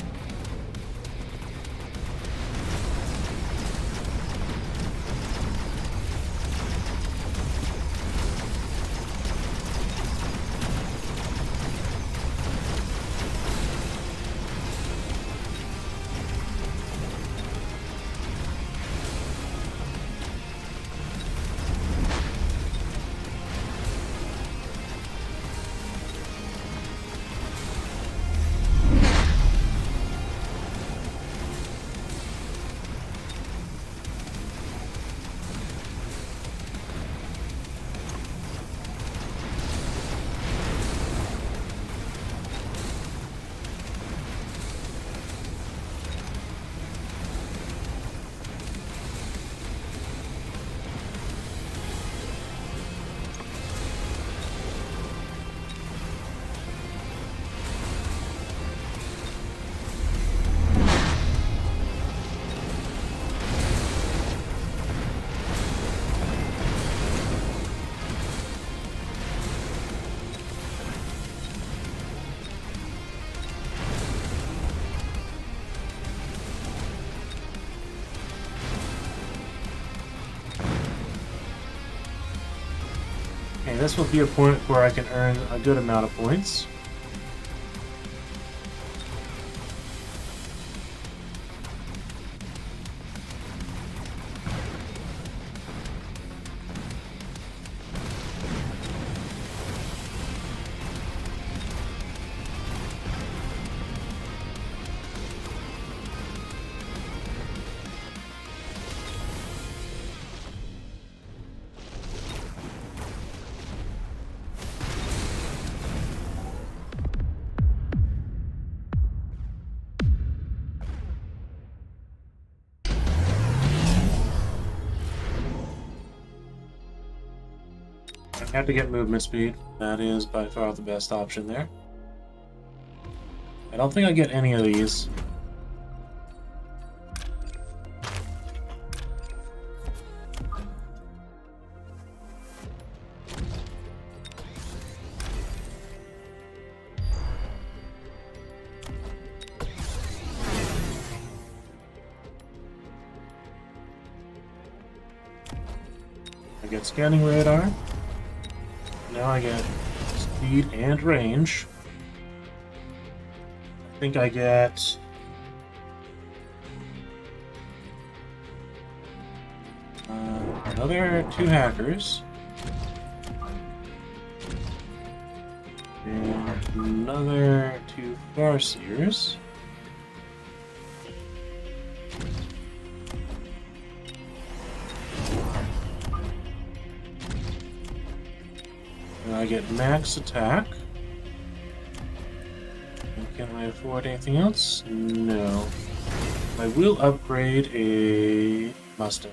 Okay, this will be a point where I can earn a good amount of points. I have to get movement speed. That is by far the best option there. I don't think I get any of these. I get scanning radar. Now I get speed and range. I think I get another 2 hackers and another 2 Farseers. I get max attack. And can I afford anything else? No. I will upgrade a Mustang.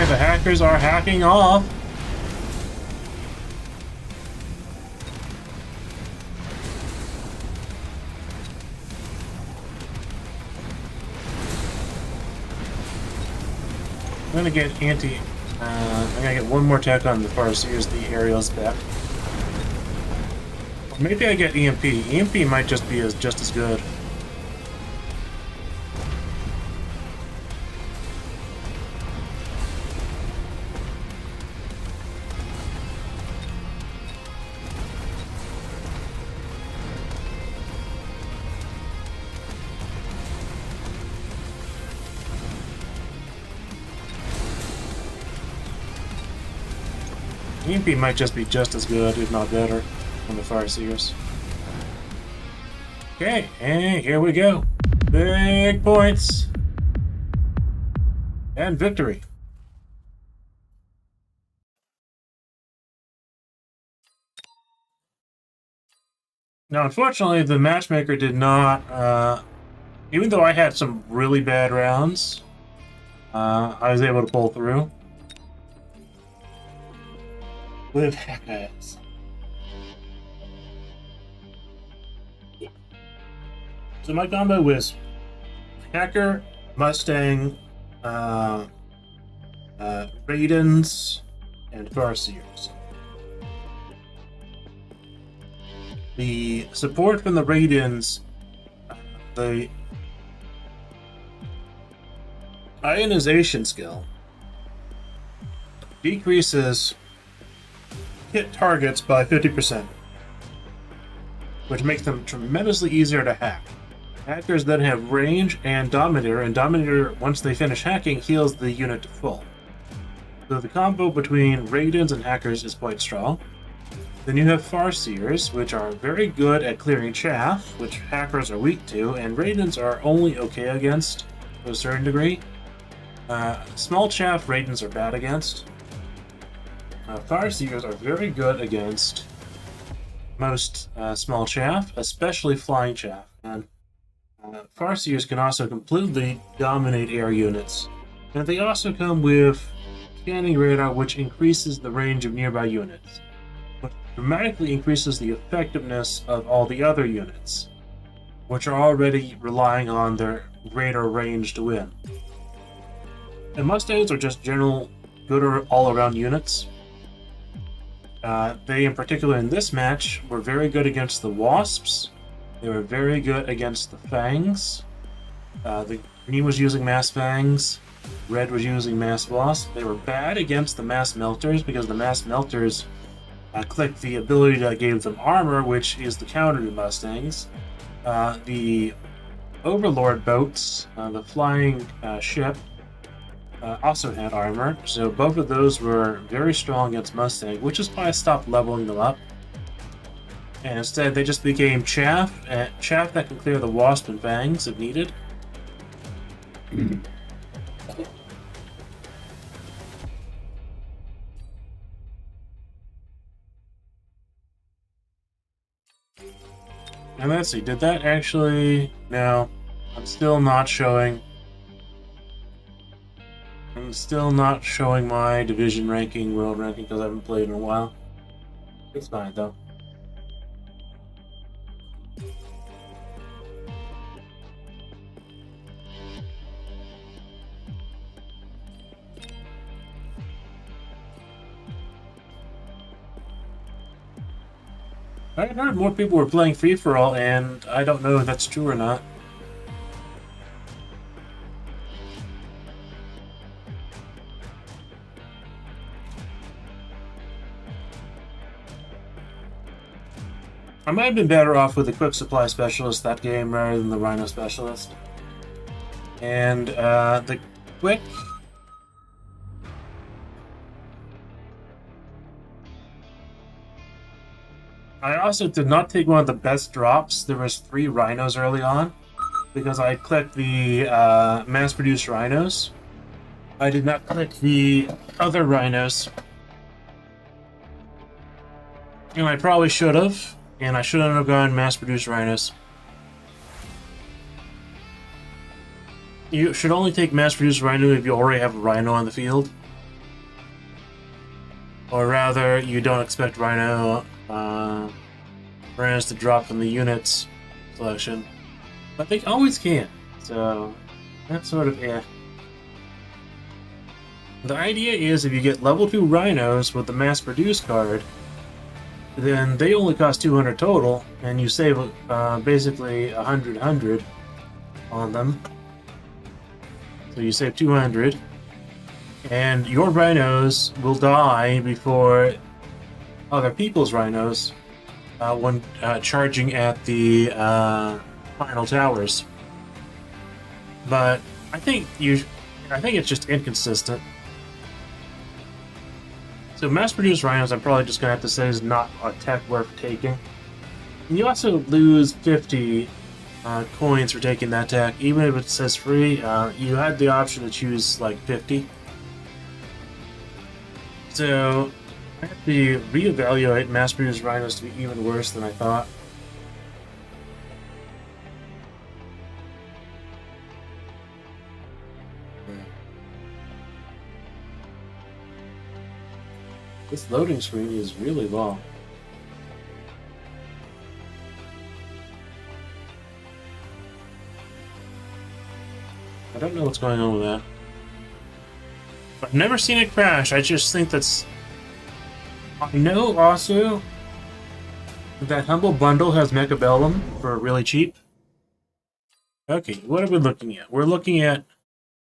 Okay, the hackers are hacking off. I'm gonna get I'm gonna get one more attack on the Farseers, the aerial spec. Or maybe I get EMP. EMP might just be just as good. EMP might just be just as good, if not better, on the Farseers. Okay, and here we go. Big points. And victory. Now, unfortunately, the matchmaker did not, even though I had some really bad rounds, I was able to pull through. With hackers. So my combo was Hacker, Mustang, Raidens, and Farseers. The support from the Raidens, the ionization skill decreases hit targets by 50%, which makes them tremendously easier to hack. Hackers then have range and Dominator, once they finish hacking, heals the unit to full. So the combo between Raidens and Hackers is quite strong. Then you have Farseers, which are very good at clearing chaff, which Hackers are weak to, and Raidens are only okay against, to a certain degree. Small chaff, Raidens are bad against. Farseers are very good against most small chaff, especially flying chaff. And Farseers can also completely dominate air units. And they also come with scanning radar, which increases the range of nearby units, but dramatically increases the effectiveness of all the other units, which are already relying on their radar range to win. And Mustangs are just general good all-around units. They, in particular in this match, were very good against the Wasps. They were very good against the Fangs. The green was using Mass Fangs. Red was using Mass Wasp. They were bad against the Mass Melters because the Mass Melters clicked the ability that gave them armor, which is the counter to Mustangs. The Overlord boats, the flying ship, also had armor, so both of those were very strong against Mustang, which is why I stopped leveling them up. And instead, they just became chaff that can clear the Wasp and Fangs if needed. And let's see, did that actually... No, I'm still not showing my division ranking, world ranking, because I haven't played in a while. It's fine, though. I heard more people were playing free-for-all, and I don't know if that's true or not. I might have been better off with the Quick Supply Specialist that game rather than the Rhino Specialist. And the Quick... I also did not take one of the best drops. There was 3 Rhinos early on, because I clicked the mass-produced Rhinos. I did not click the other Rhinos. And I probably should have. And I shouldn't have gone mass-produced Rhinos. You should only take mass-produced Rhino if you already have a Rhino on the field. Or rather, you don't expect Rhino brands to drop from the units selection. But they always can. So that's sort of The idea is if you get level 2 Rhinos with the mass-produced card, then they only cost 200 total, and you save basically 100 on them. So you save 200, and your Rhinos will die before other people's Rhinos when charging at the final towers. But I think it's just inconsistent. So mass-produced Rhinos, I'm probably just going to have to say is not a tech worth taking. And you also lose 50 coins for taking that tech, even if it says free. You had the option to choose like 50. So I have to reevaluate mass-produced Rhinos to be even worse than I thought. This loading screen is really long. I don't know what's going on with that. I've never seen it crash. I just think that's... I know also that Humble Bundle has Mechabellum for really cheap. Okay, what are we looking at? We're looking at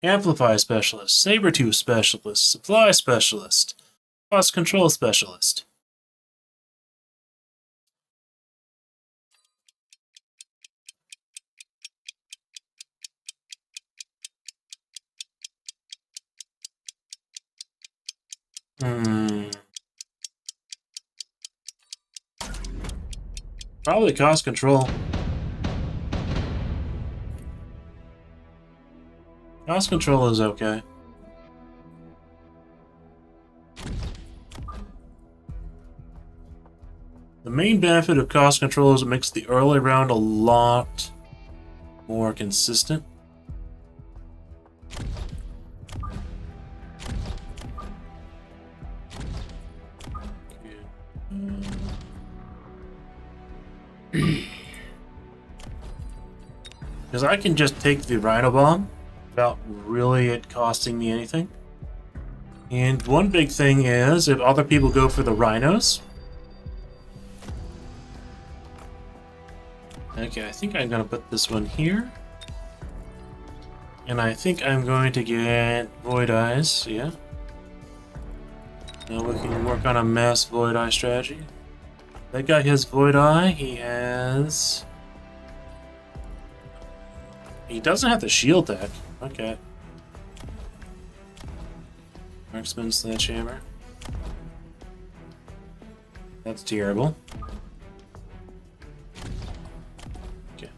Amplify Specialist, Sabertooth Specialist, Supply Specialist, Cost Control Specialist. Probably Cost Control. Cost Control is okay. The main benefit of Cost Control is it makes the early round a lot more consistent. Because I can just take the Rhino Bomb without really it costing me anything. And one big thing is if other people go for the Rhinos. Okay, I think I'm going to put this one here. And I think I'm going to get Void Eyes, yeah. Now we can work on a mass Void Eye strategy. That guy has Void Eye, he has... He doesn't have the shield tech. Okay. Marksman Sledgehammer. That's terrible. Okay.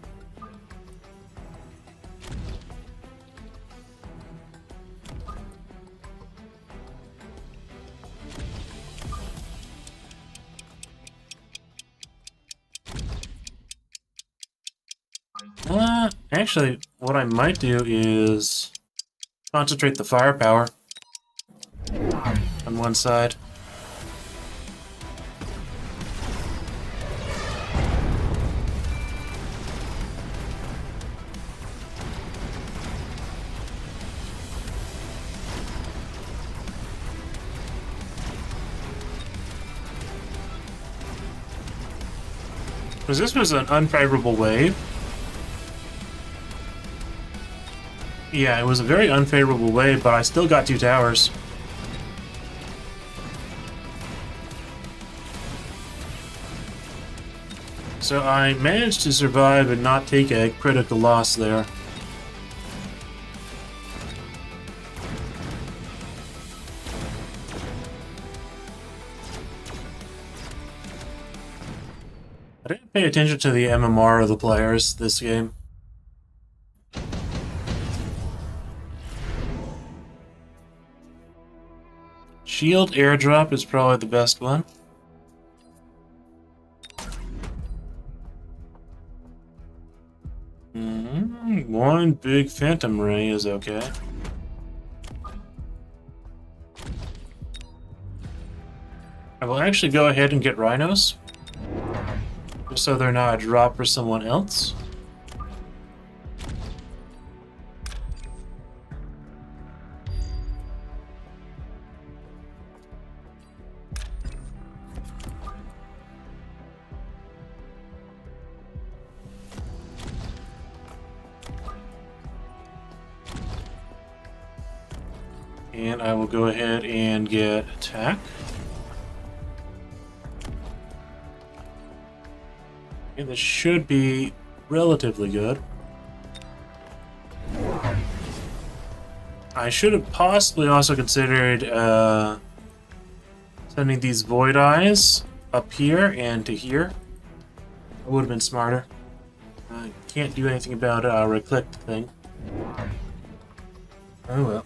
Actually, what I might do is concentrate the firepower on one side. Because this was an unfavorable wave. Yeah, it was a very unfavorable wave, but I still got 2 towers. So I managed to survive and not take a critical loss there. I didn't pay attention to the MMR of the players this game. Shield airdrop is probably the best one. One big Phantom Ray is okay. I will actually go ahead and get rhinos, just so they're not a drop for someone else. And I will go ahead and get attack. And this should be relatively good. I should have possibly also considered sending these void eyes up here and to here. That would have been smarter. I can't do anything about our clicked thing. Oh well.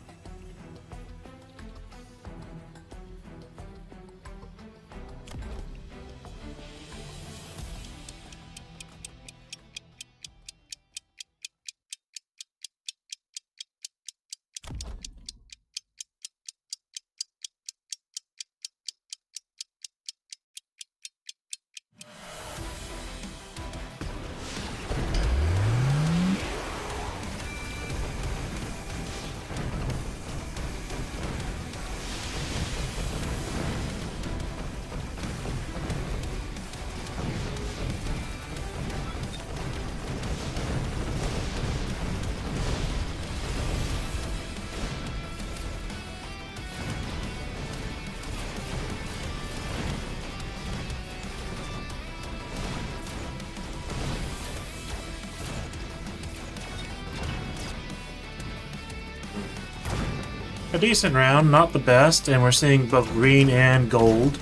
A decent round, not the best, and we're seeing both green and gold.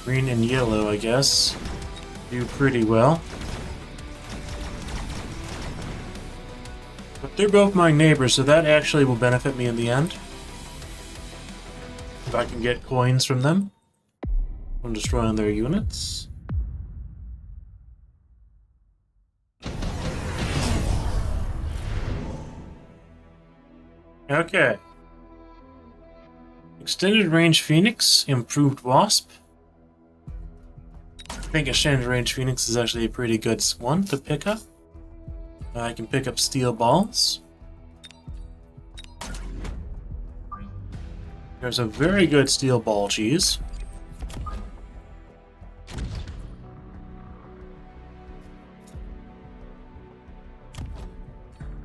Green and yellow, I guess, do pretty well. But they're both my neighbors, so that actually will benefit me in the end. If I can get coins from them from destroying their units. Okay. Extended range Phoenix, improved Wasp. I think extended range Phoenix is actually a pretty good one to pick up. I can pick up steel balls. There's a very good steel ball cheese.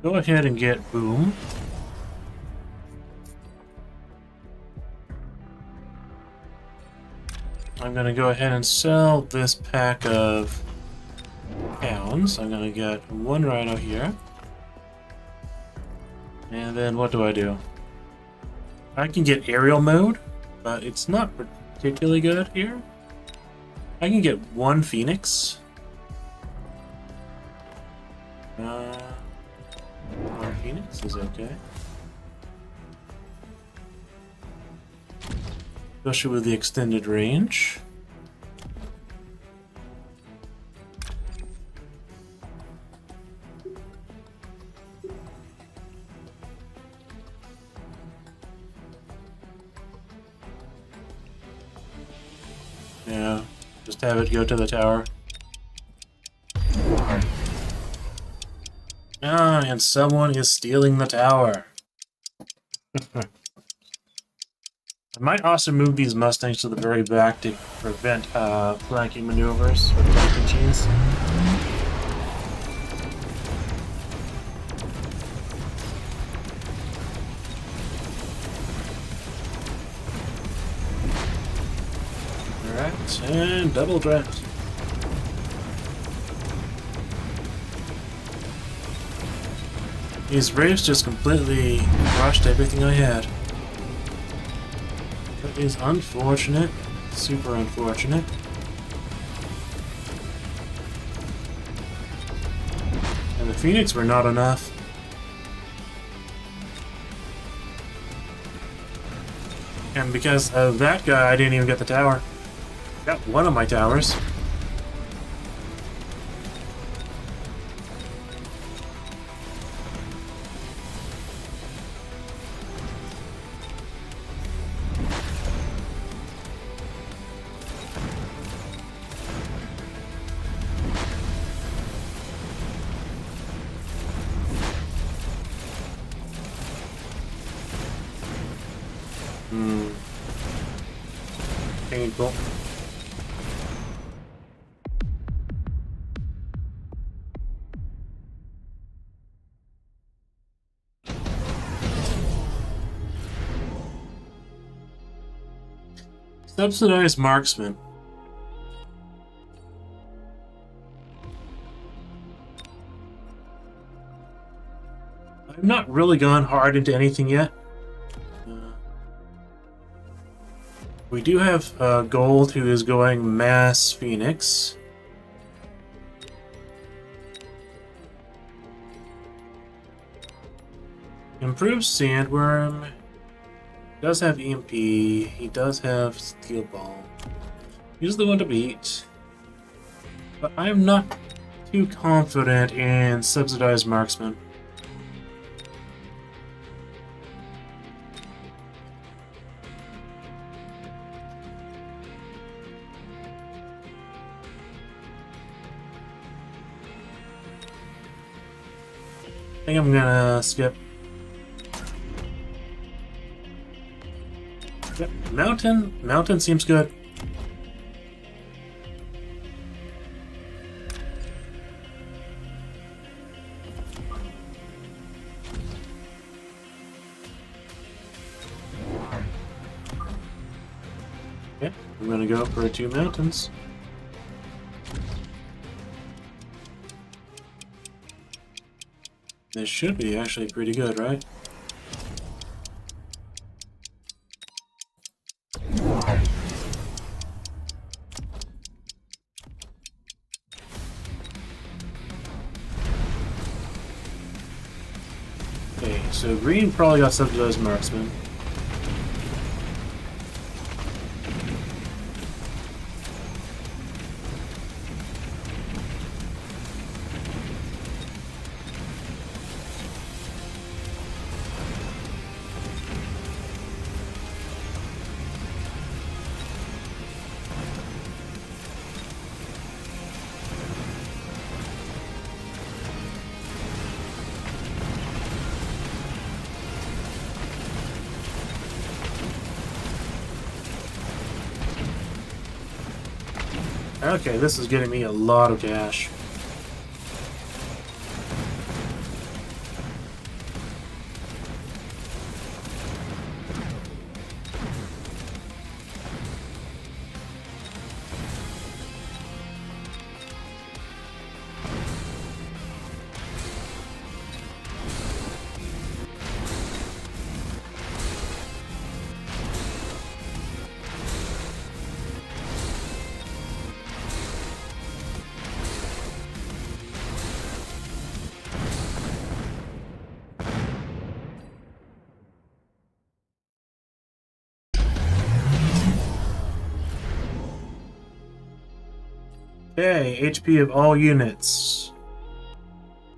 Go ahead and get boom. I'm going to go ahead and sell this pack of pounds. I'm going to get one rhino here. And then what do? I can get aerial mode, but it's not particularly good here. I can get one phoenix. One phoenix is okay. Especially with the extended range. Yeah, just have it go to the tower. Ah, and someone is stealing the tower. I might also move these Mustangs to the very back to prevent flanking maneuvers or flanking cheese. Alright, and double draft. These Wraiths just completely crushed everything I had. That is unfortunate. Super unfortunate. And the Phoenix were not enough. And because of that guy, I didn't even get the tower. Got one of my towers. painful. Subsidized marksman. I've not really gone hard into anything yet. We do have Gold, who is going Mass Phoenix. Improved Sandworm. He does have EMP. He does have Steel Ball. He's the one to beat. But I'm not too confident in Subsidized Marksman. I think I'm gonna skip. Yep, Mountain. Mountain seems good. Okay, I'm gonna go for 2 mountains. This should be actually pretty good, right? Okay, so green probably got subsidized marksman. Okay, this is getting me a lot of cash. Okay, HP of all units.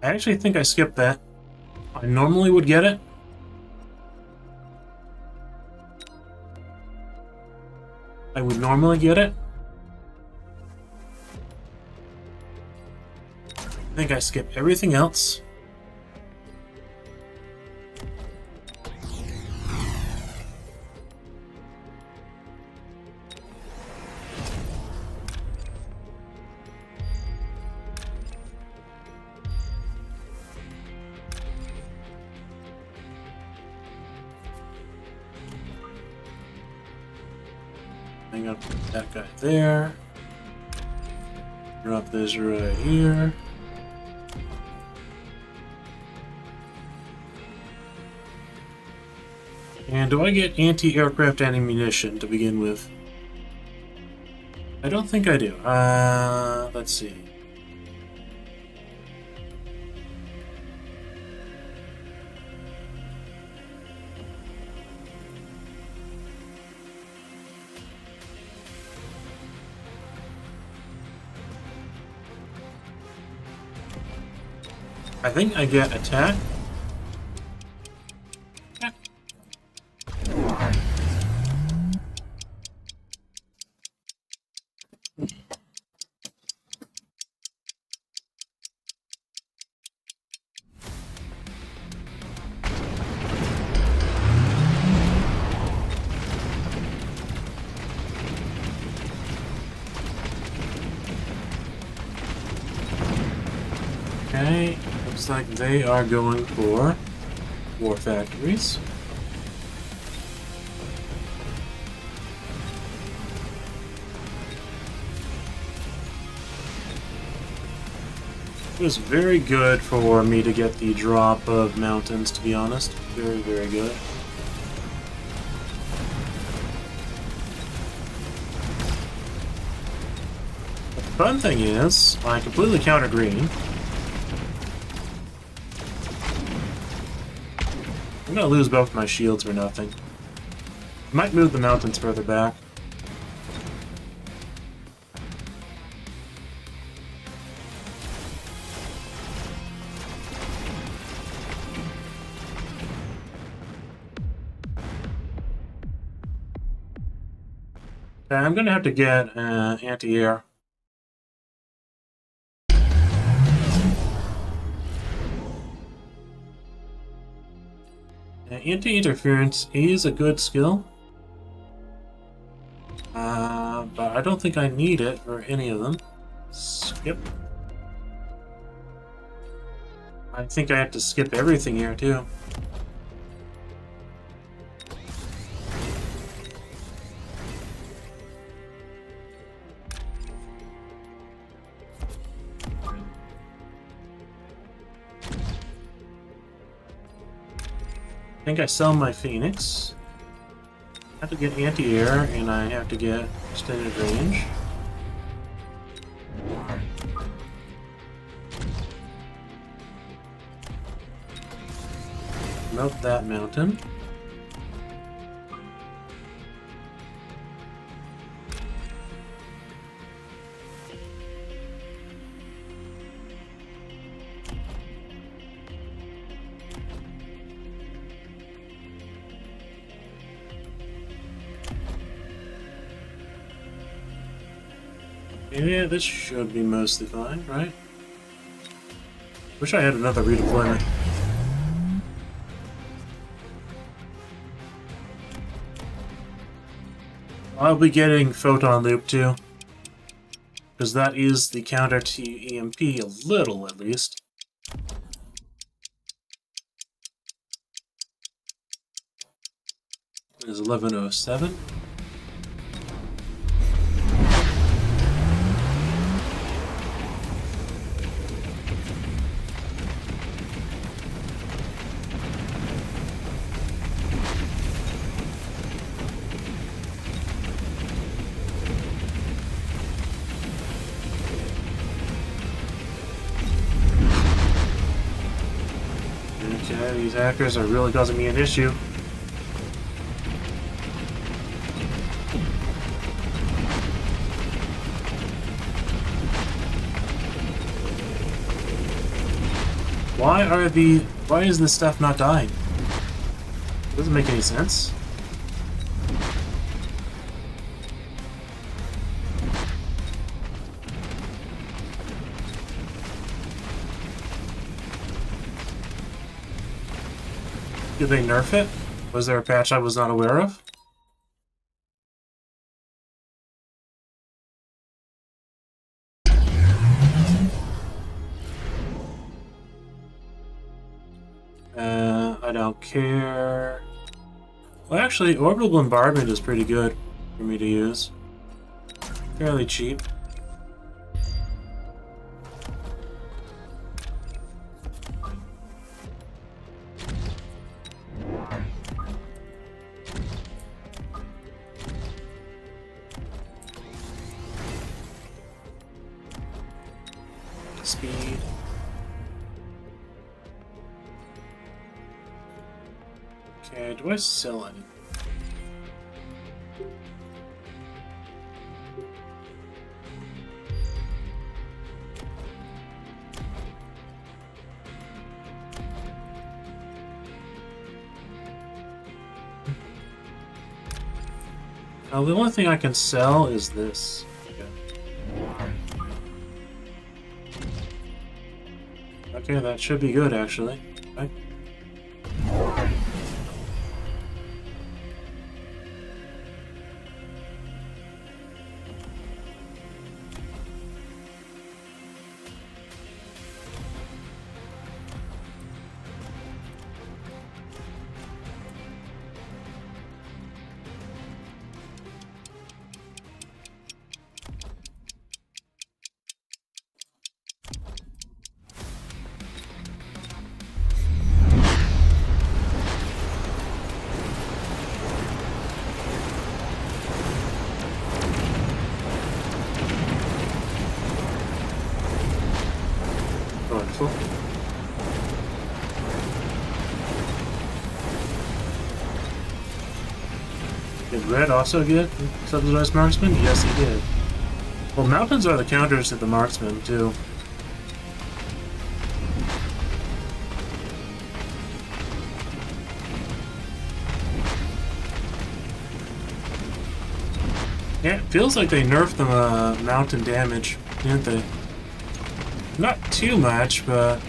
I actually think I skipped that. I normally would get it. I would normally get it. I think I skipped everything else. I'm gonna put that guy there. Drop this right here. And do I get anti-aircraft ammunition to begin with? I don't think I do. Let's see. I think I get attack. Yeah. Okay, looks like they are going for war factories. It was very good for me to get the drop of mountains, to be honest. Very, very good. But the fun thing is, I completely counter green. I'm gonna lose both my shields for nothing. Might move the mountains further back. Okay, I'm gonna have to get anti-air. Anti-interference is a good skill. But I don't think I need it for any of them. Skip. I think I have to skip everything here, too. I think I sell my Phoenix. I have to get anti-air, and I have to get extended range. Melt that mountain. Yeah, this should be mostly fine, right? Wish I had another redeployment. I'll be getting Photon Loop too, because that is the counter to EMP a little, at least. It is 11:07. Okay, these hackers are really causing me an issue. Why is this stuff not dying? Doesn't make any sense. Did they nerf it? Was there a patch I was not aware of? I don't care. Well, actually, orbital bombardment is pretty good for me to use. Fairly cheap. Speed. Okay, do I sell any? Now, the only thing I can sell is this. Okay, that should be good, actually. Okay. useful. Did Red also get subsidized marksman? Yes, he did. Well, mountains are the counters to the marksman, too. Yeah, it feels like they nerfed the mountain damage, didn't they? Not too much, but...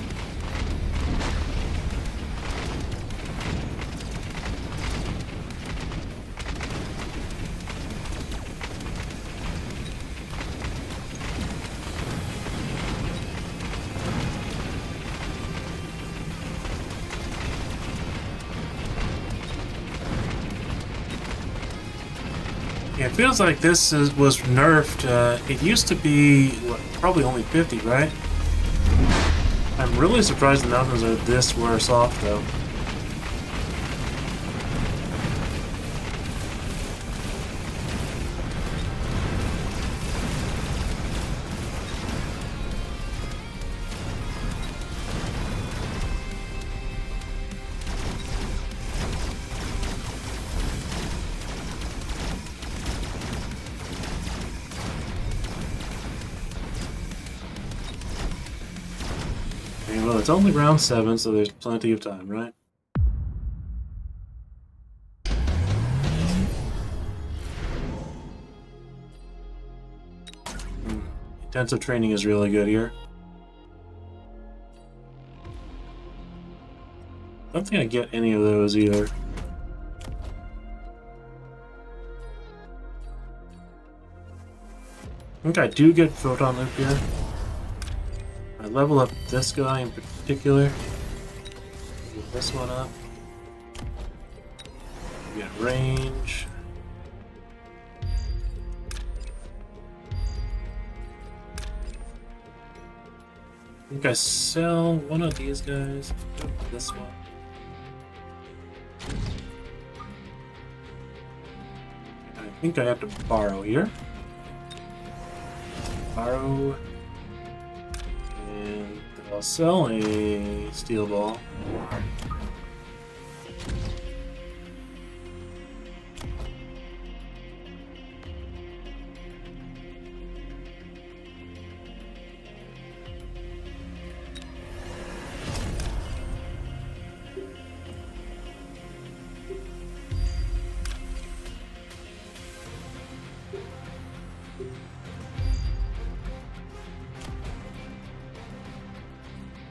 yeah, it feels like this was nerfed. It used to be, what, probably only 50, right? I'm really surprised the mountains are this worse off, though. Well, it's only round 7, so there's plenty of time, right? Intensive training is really good here. I don't think I get any of those either. I think I do get Photon Loop here. I level up this guy in particular. Get this one up. Get range. I think I sell one of these guys. This one. I think I have to borrow here. Borrow. And I'll sell a steel ball.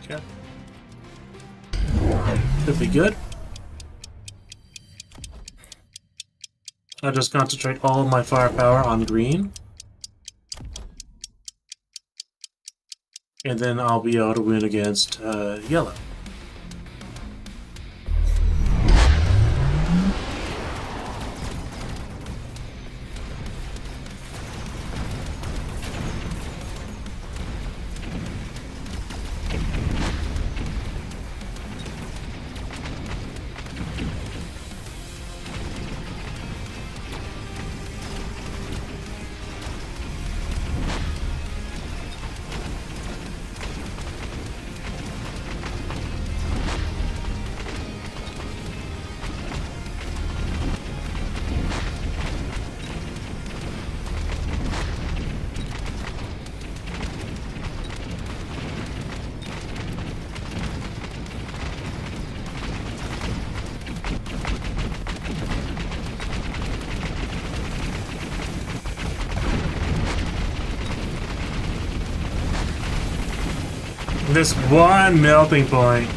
Okay. Should be good. I'll just concentrate all of my firepower on green. And then I'll be able to win against yellow. This one melting point.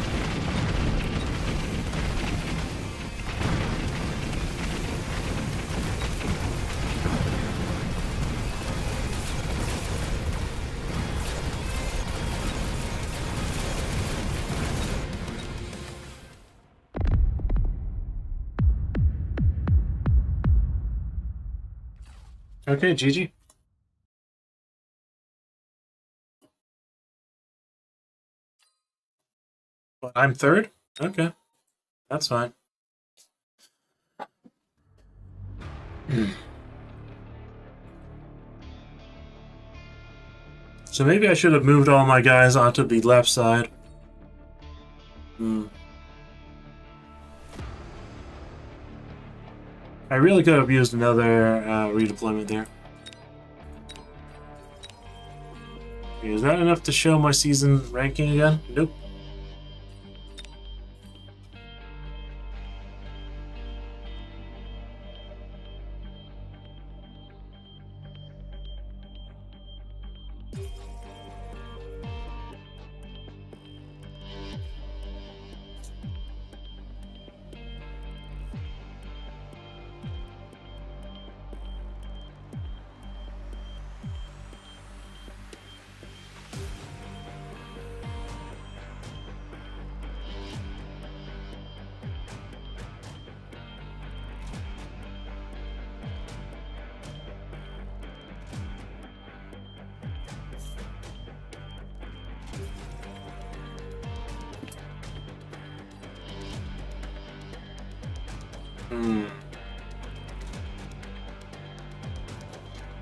Okay, GG. I'm third? Okay. That's fine. So So maybe I should have moved all my guys onto the left side. I really could have used another redeployment there. Okay, is that enough to show my season ranking again? Nope.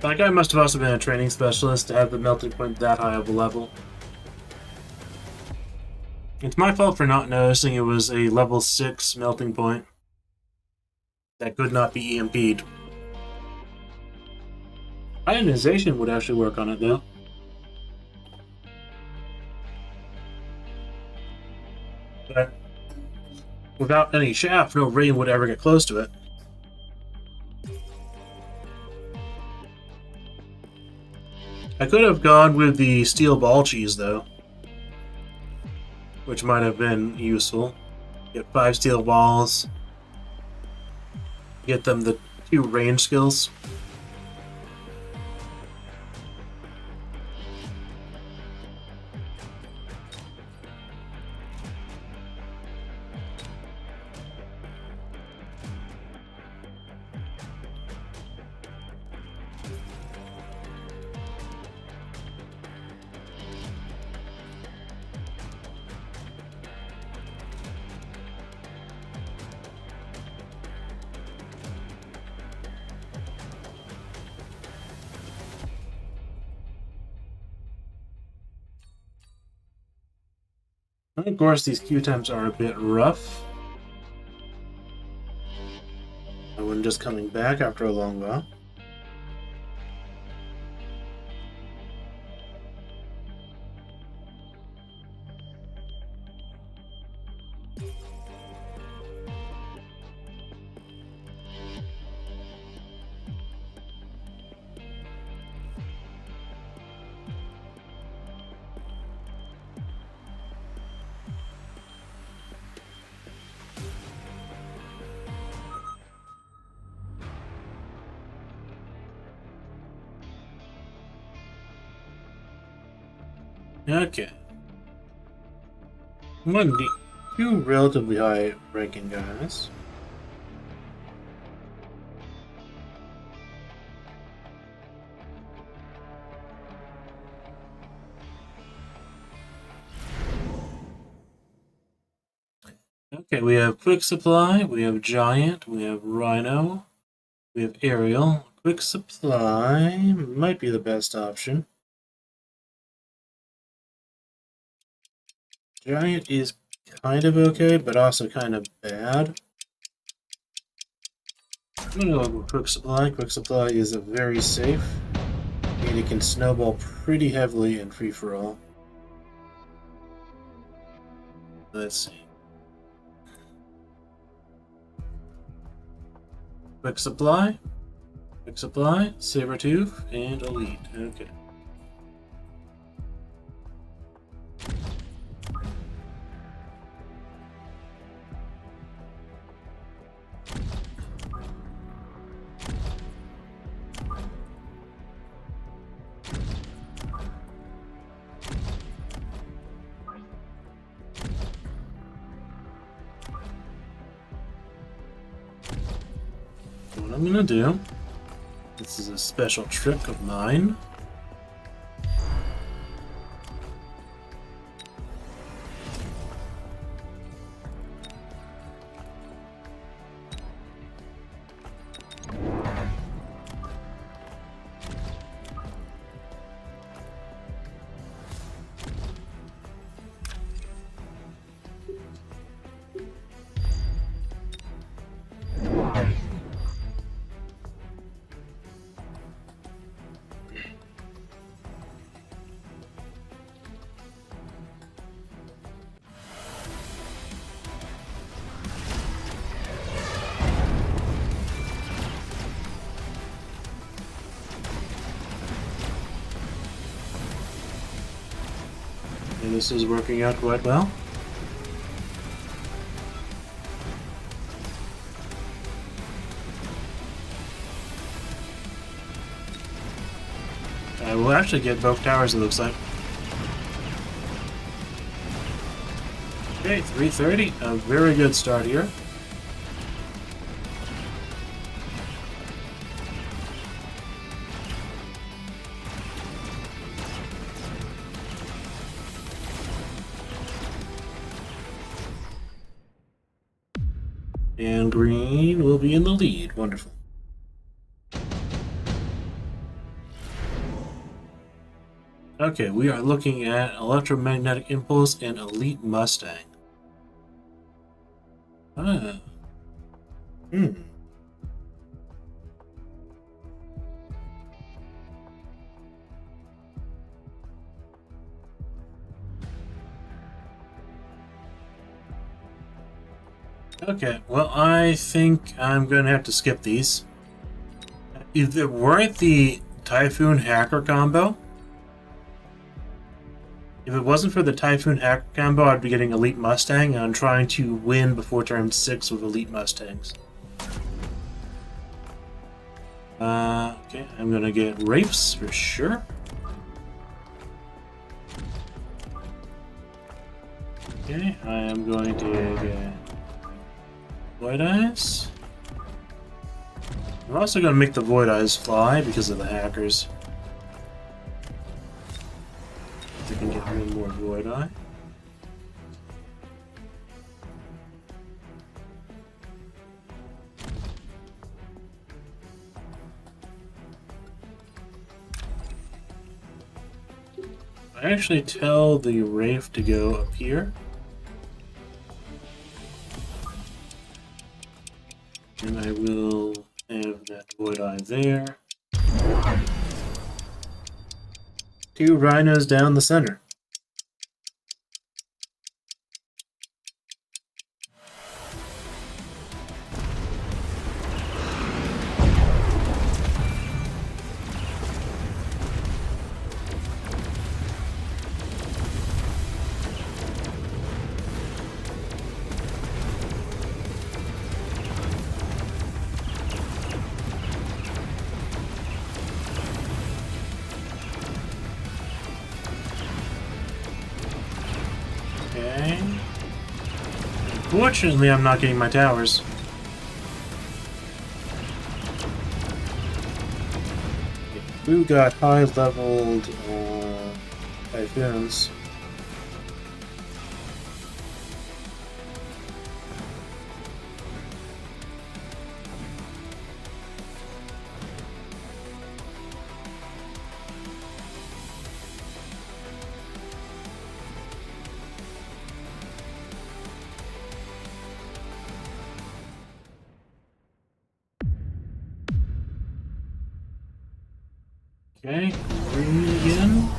That guy must have also been a training specialist to have the melting point that high of a level. It's my fault for not noticing it was a level 6 melting point that could not be EMP'd. Ionization would actually work on it though. But without any shaft, no rain would ever get close to it. I could have gone with the steel ball cheese though, which might have been useful. Get 5 steel balls, get them the 2 range skills. Of course, these queue times are a bit rough. I wasn't just coming back after a long while. Okay. One, 2 relatively high ranking guys. Okay, we have Quick Supply, we have Giant, we have Rhino, we have Aerial. Quick Supply might be the best option. Giant is kind of okay, but also kind of bad. I'm gonna go with Quick Supply. Quick Supply is a very safe, and it can snowball pretty heavily in free-for-all. Let's see. Quick Supply, Sabertooth, and Elite. Okay. What I'm gonna do, this is a special trick of mine. And this is working out quite well. We'll actually get both towers, it looks like. Okay, 330. A very good start here. And green will be in the lead. Wonderful. Okay, we are looking at Electromagnetic Impulse and Elite Mustang. Ah. Okay, well, I think I'm going to have to skip these. If it weren't the Typhoon Hacker combo, if it wasn't for the Typhoon Hacker combo, I'd be getting Elite Mustang, and I'm trying to win before turn 6 with Elite Mustangs. Okay, I'm going to get Wraiths for sure. Okay, I am going to get Void Eyes. I'm also going to make the Void Eyes fly because of the hackers. They can get one more Void Eye. I actually tell the Wraith to go up here. And I will have that Void Eye there. 2 rhinos down the center. Okay. Unfortunately, I'm not getting my towers. We've got high-leveled Typhoons. Okay, green again.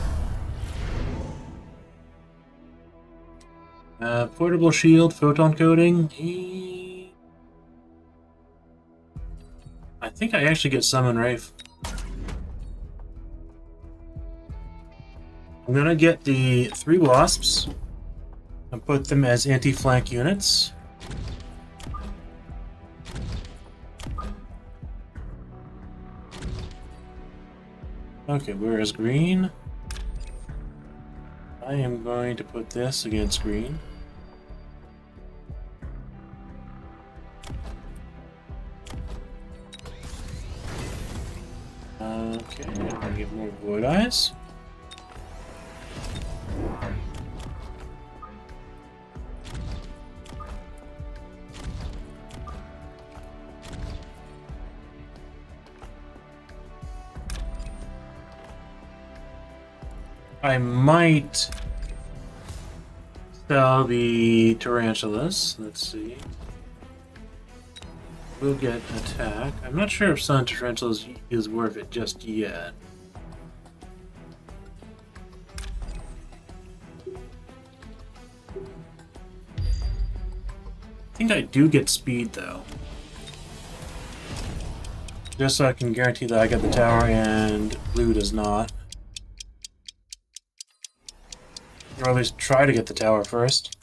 Portable shield, photon coating. I think I actually get Summon Wraith. I'm gonna get the 3 Wasps and put them as anti-flank units. Okay, where is green? I am going to put this against green. Okay, I'm gonna get more Void Eyes. I might sell the Tarantulas. Let's see. We'll get attack. I'm not sure if Sun Tarantulas is worth it just yet. I think I do get speed though. Just so I can guarantee that I get the tower and blue does not. Or at least try to get the tower first.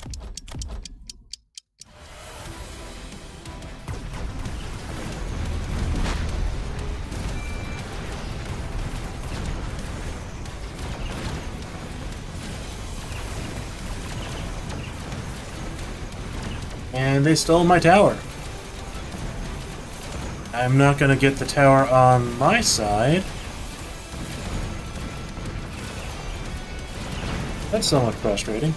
And they stole my tower. I'm not gonna get the tower on my side. That's somewhat frustrating.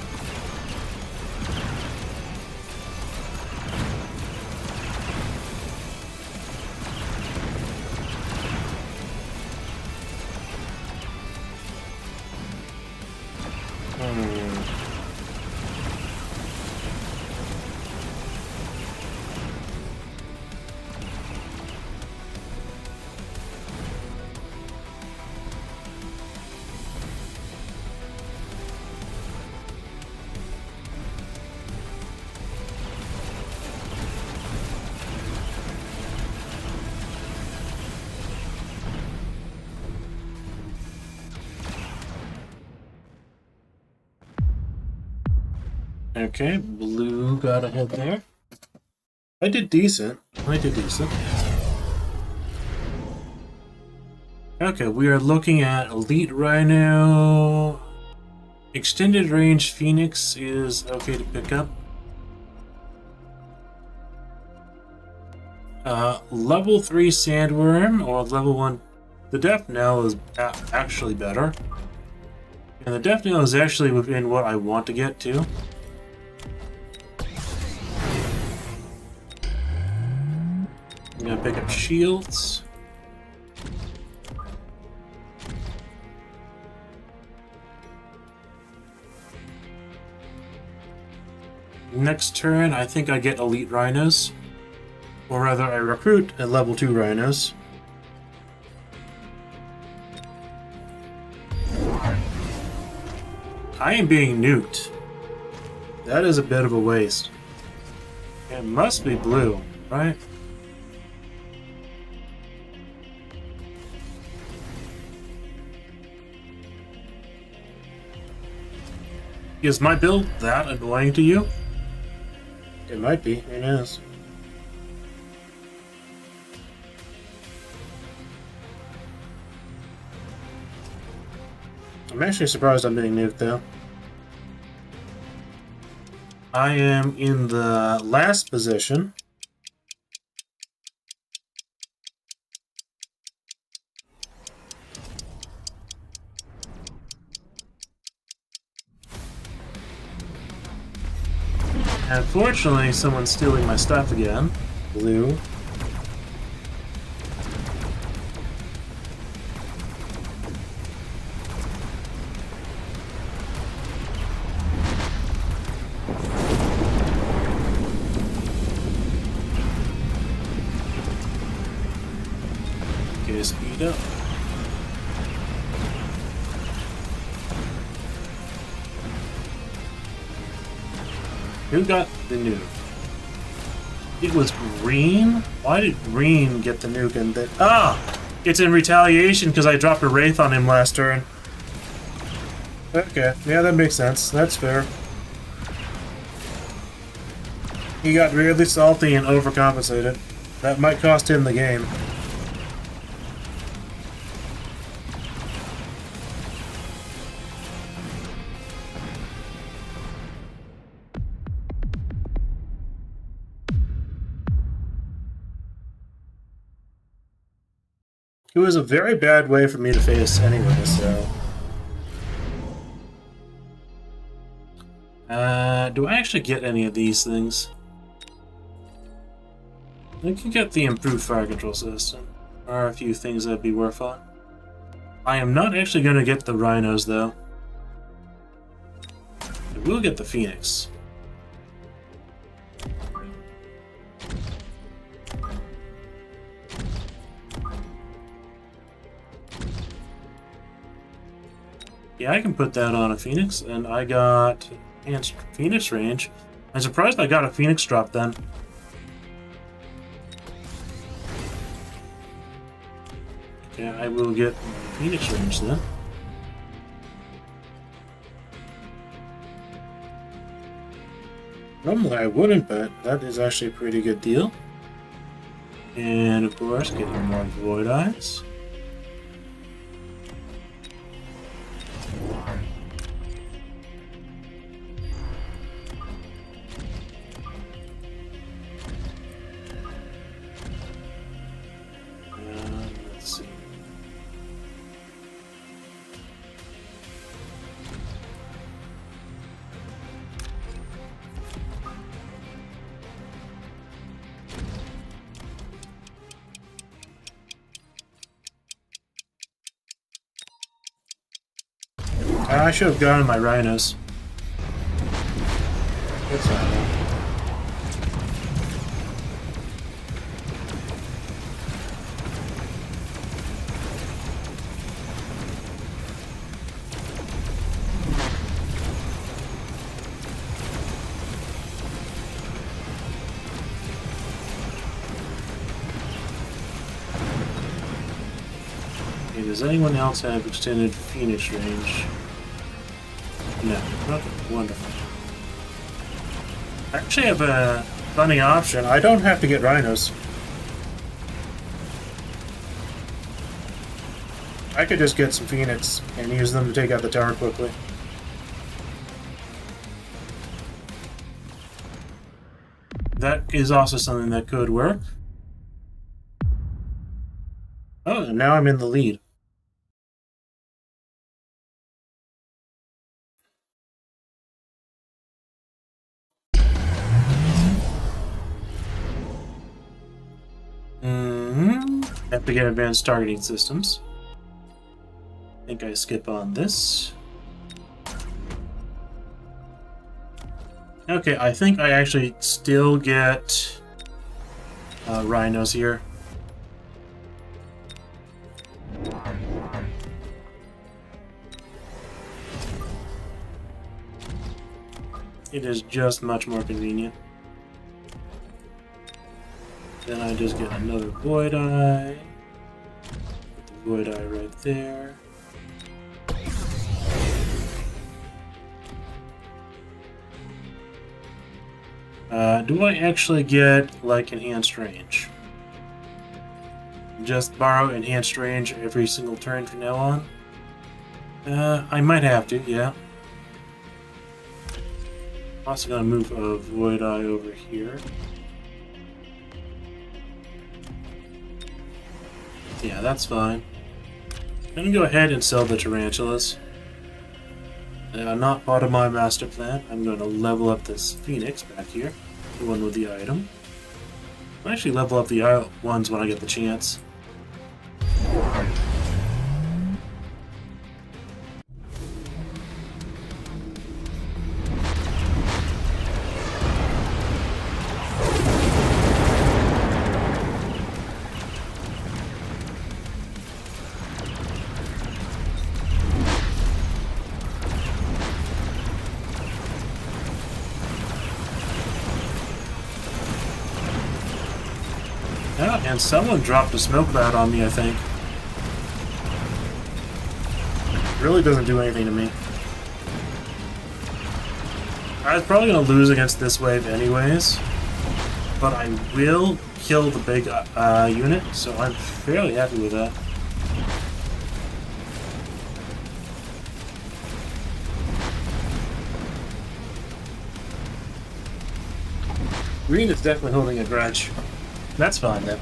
Okay, blue got ahead there. I did decent. Okay, we are looking at Elite Rhino. Extended range Phoenix is okay to pick up. Level 3 Sandworm or level 1. The Death Knell is actually better. And the Death Knell is actually within what I want to get to. I'm gonna pick up shields. Next turn, I think I get Elite Rhinos. Or rather, I recruit a level 2 Rhinos. I am being nuked. That is a bit of a waste. It must be blue, right? Is my build that annoying to you? It might be, who knows? I'm actually surprised I'm being nuked though. I am in the last position. Unfortunately, someone's stealing my stuff again. Blue. Okay, speed up. Who got the nuke? It was green? Why did green get the nuke and then... Ah! It's in retaliation because I dropped a Wraith on him last turn. Okay, yeah, that makes sense. That's fair. He got really salty and overcompensated. That might cost him the game. It was a very bad way for me to face anyway, so... do I actually get any of these things? I can get the improved fire control system. There are a few things that'd be worth on. I am not actually going to get the Rhinos, though. I will get the Phoenix. Yeah, I can put that on a Phoenix, and I got enhanced Phoenix range. I'm surprised I got a Phoenix drop then. Okay, I will get Phoenix range then. Normally I wouldn't, but that is actually a pretty good deal. And of course, getting more Void Eyes. Let's see. I should have gotten my rhinos. That's all right. Okay, does anyone else have extended Phoenix range? No. Okay, wonderful. I actually have a funny option. I don't have to get rhinos. I could just get some Phoenix and use them to take out the tower quickly. That is also something that could work. Oh, and now I'm in the lead. Have to get advanced targeting systems. I think I skip on this. Okay, I think I actually still get rhinos here. It is just much more convenient. Then I just get another Void Eye. Put the Void Eye right there. Do I actually get, like, enhanced range? Just borrow enhanced range every single turn from now on? I might have to, yeah. Also gonna move a Void Eye over here. Yeah, that's fine. I'm gonna go ahead and sell the tarantulas. Not part of my master plan. I'm going to level up this Phoenix back here, the one with the item. I'll actually level up the ones when I get the chance. And someone dropped a smoke cloud on me, I think. It really doesn't do anything to me. I was probably going to lose against this wave anyways, but I will kill the big unit, so I'm fairly happy with that. Green is definitely holding a grudge. That's fine, then.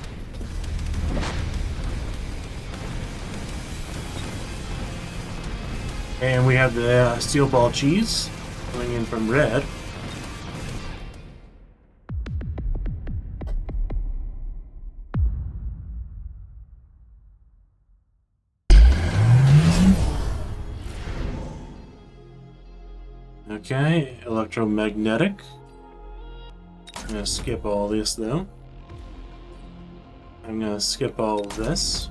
And we have the steel ball cheese coming in from red. Okay, electromagnetic. I'm gonna skip all this though. I'm gonna skip all of this.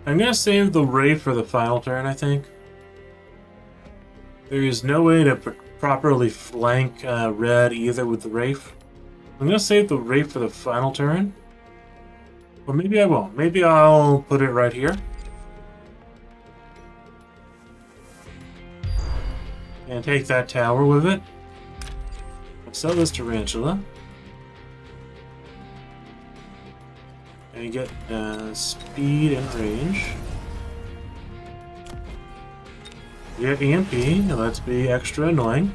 I'm gonna save the Wraith for the final turn, I think. There is no way to properly flank red either with the Wraith. I'm gonna save the Wraith for the final turn. Or maybe I won't. Maybe I'll put it right here. And take that tower with it. Sell this tarantula. And get speed and range. Get EMP, let's be extra annoying.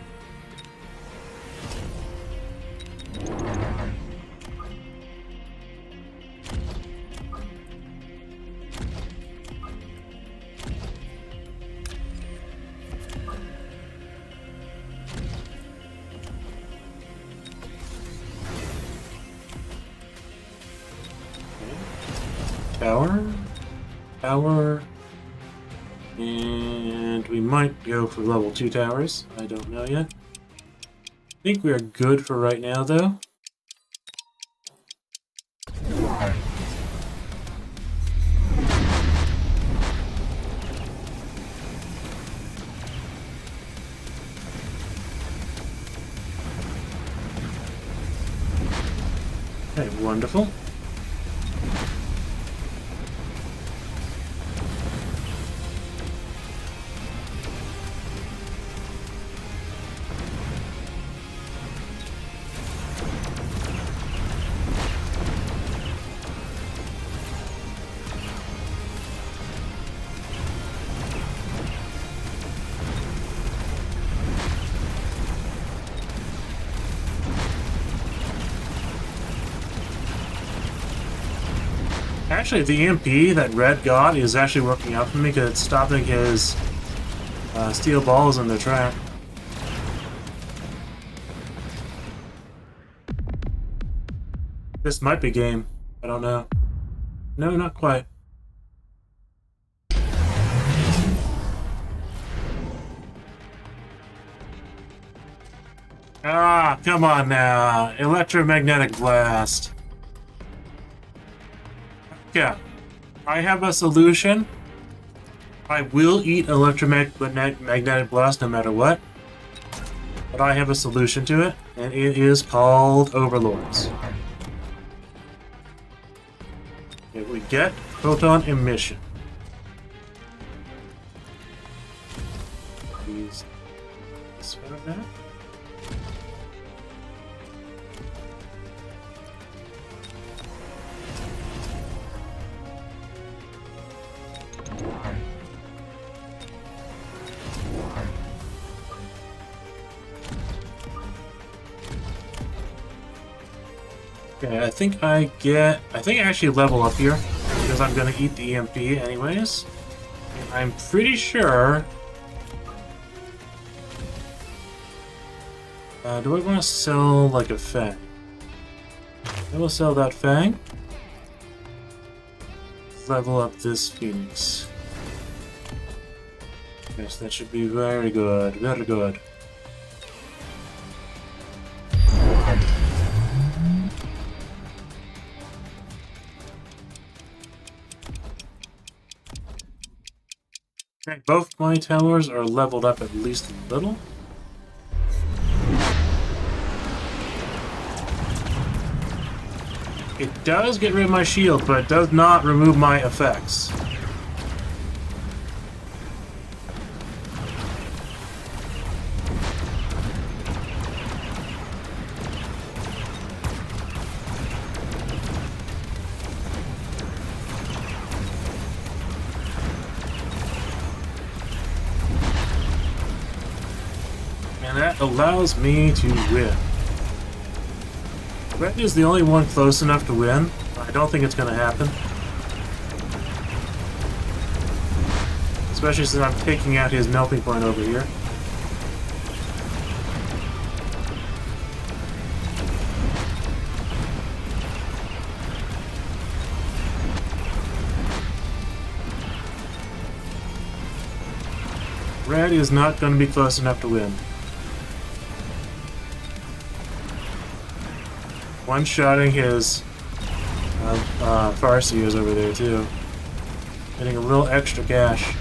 Tower, and we might go for level 2 towers. I don't know yet. I think we are good for right now, though. Okay, wonderful. Actually, the EMP that Red got is actually working out for me because it's stopping his steel balls in their track. This might be game. I don't know. No, not quite. Ah, come on now. Electromagnetic blast. Yeah, I have a solution. I will eat electromagnetic blast no matter what. But I have a solution to it, and it is called Overlords. If we get photon emission. Please spell that. Okay, I think I actually level up here because I'm gonna eat the EMP anyways. I'm pretty sure. Do I want to sell like a fang? I will sell that fang. Level up this phoenix. Yes, that should be very good, very good. Okay, both my towers are leveled up at least a little. It does get rid of my shield, but it does not remove my effects. And that allows me to win. Red is the only one close enough to win. I don't think it's going to happen. Especially since I'm taking out his melting point over here. Red is not going to be close enough to win. One-shotting his Farseers over there, too. Getting a little extra cash.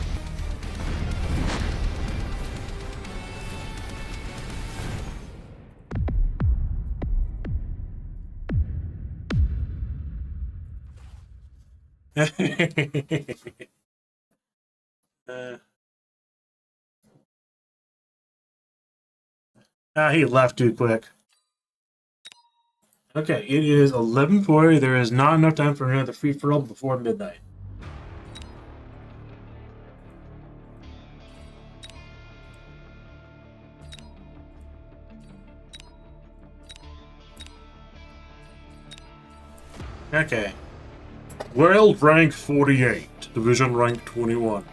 Ah, he left too quick. Okay, it is 11:40. There is not enough time for another free-for-all before midnight. Okay. World rank 48. Division rank 21.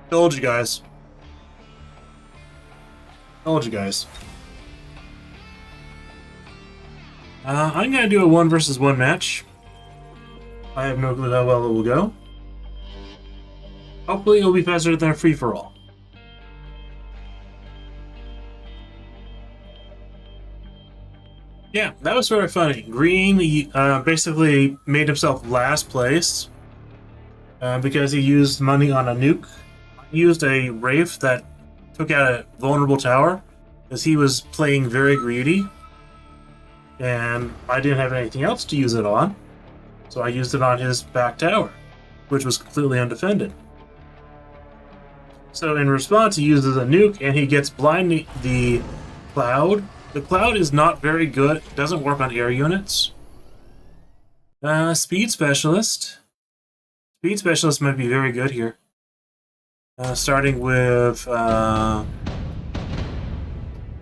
Told you guys. Told you guys. I'm gonna do a 1 versus 1 match. I have no clue how well it will go. Hopefully it'll be faster than a free-for-all. Yeah, that was sort of funny. Green basically made himself last place because he used money on a nuke. He used a Wraith that took out a vulnerable tower because he was playing very greedy. And I didn't have anything else to use it on, so I used it on his back tower, which was completely undefended. So in response, he uses a nuke, and he gets blind the Cloud. The Cloud is not very good. It doesn't work on air units. Speed Specialist. Speed Specialist might be very good here. Starting with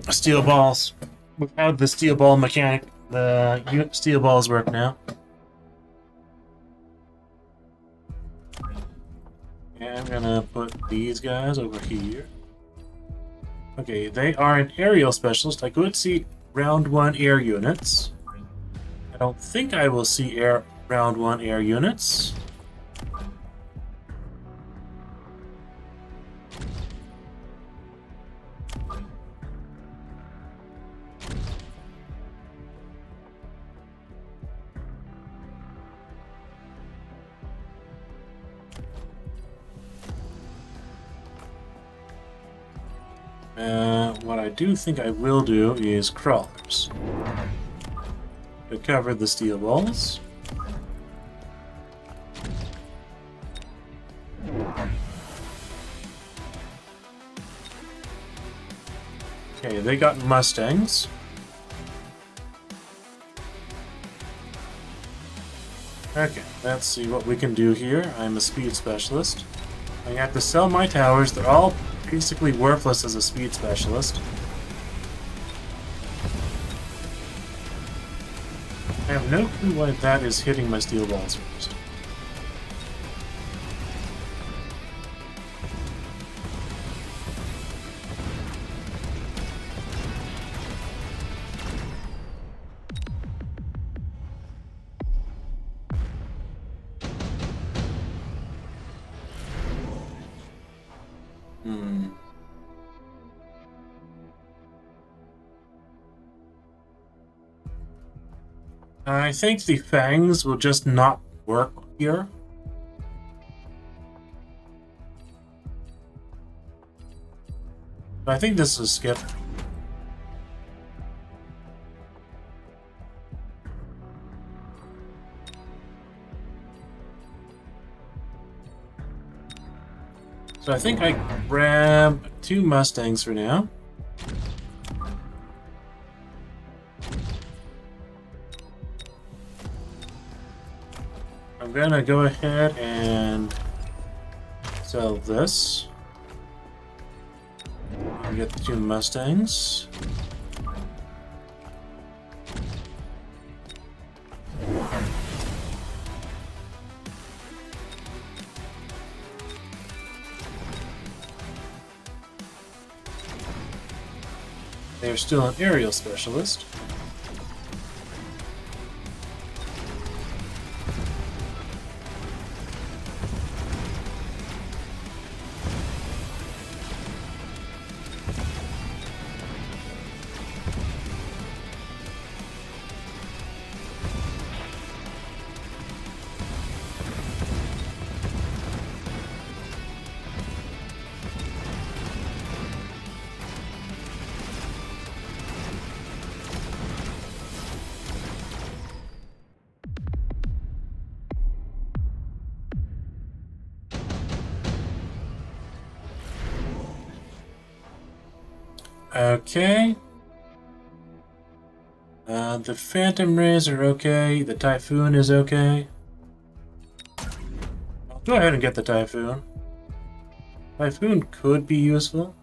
Steel Balls. We've had the steel ball mechanic. The steel balls work now. And I'm gonna put these guys over here. Okay, they are an aerial specialist. I could see round 1 air units. I don't think I will see round 1 air units. What I do think I will do is crawlers to cover the steel balls. Okay, they got Mustangs. Okay, let's see what we can do here. I'm a speed specialist. I have to sell my towers. They're all basically worthless as a speed specialist. I have no clue why that is hitting my steel balls first. I think the fangs will just not work here. But I think this is skip. So I think I grab 2 Mustangs for now. I'm gonna go ahead and sell this. And get the 2 Mustangs. They're still an aerial specialist. Okay. The Phantom Rays are okay. The Typhoon is okay. I'll go ahead and get the Typhoon. Typhoon could be useful.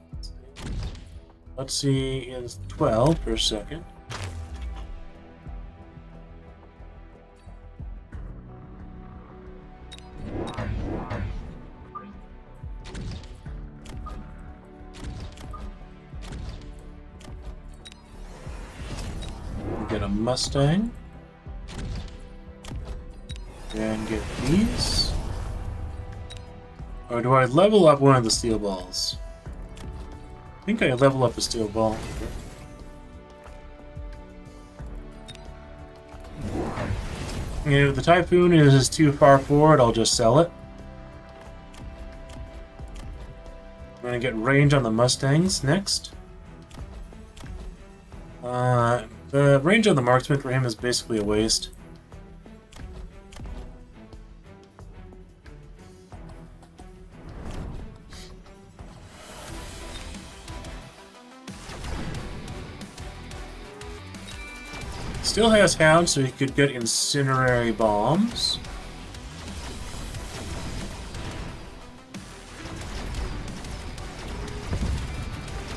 Let's see, it's 12 per second. Get a Mustang. And get these. Or do I level up one of the steel balls? I think I level up a steel ball. And if the Typhoon is too far forward, I'll just sell it. I'm going to get range on the Mustangs next. The range on the Marksman for him is basically a waste. Still has Hound, so he could get Incinerary Bombs.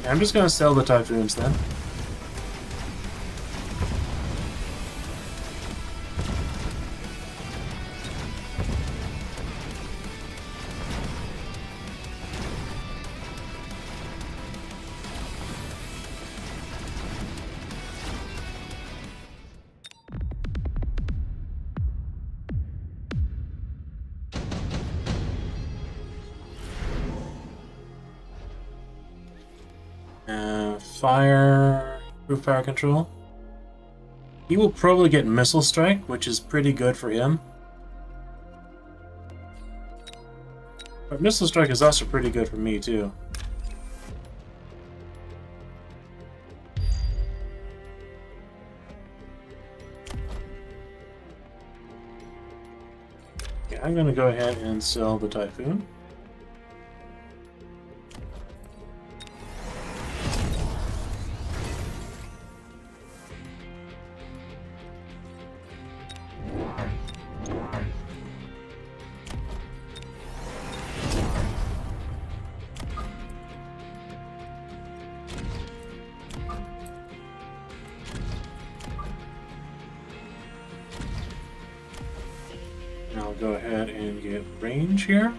I'm just gonna sell the Typhoons then. Fire, improved fire control. He will probably get Missile Strike, which is pretty good for him. But Missile Strike is also pretty good for me, too. Okay, I'm going to go ahead and sell the Typhoon. I'll go ahead and get range here.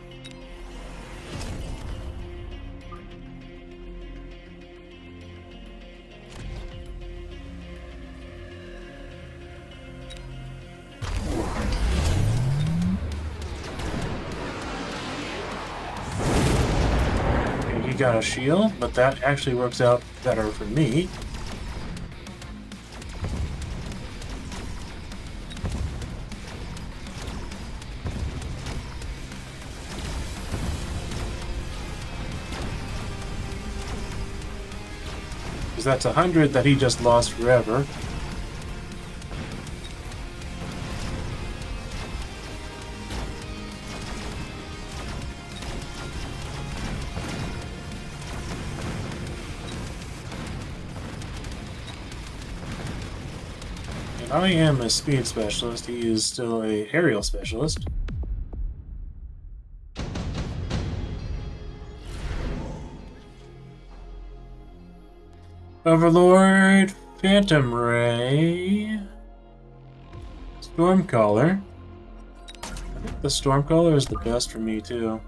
Okay, he got a shield, but that actually works out better for me. Because that's 100 that he just lost forever. And I am a speed specialist, he is still a aerial specialist. Overlord, Phantom Ray, Stormcaller. I think the Stormcaller is the best for me too.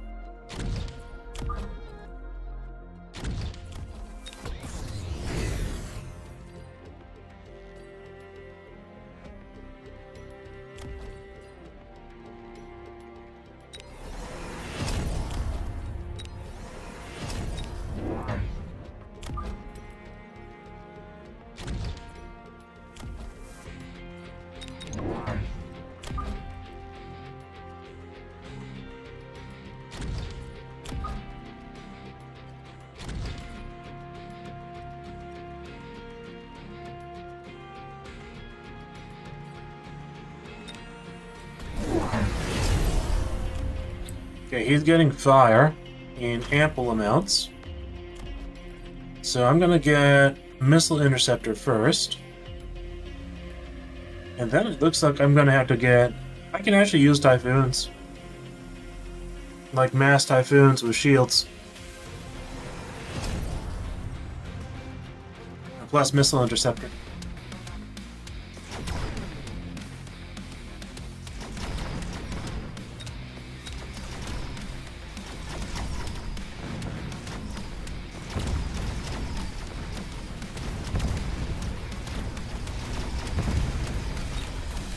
Okay, he's getting fire in ample amounts. So I'm gonna get Missile Interceptor first. And then it looks like I'm gonna have to get... I can actually use Typhoons. Like mass Typhoons with shields. Plus Missile Interceptor.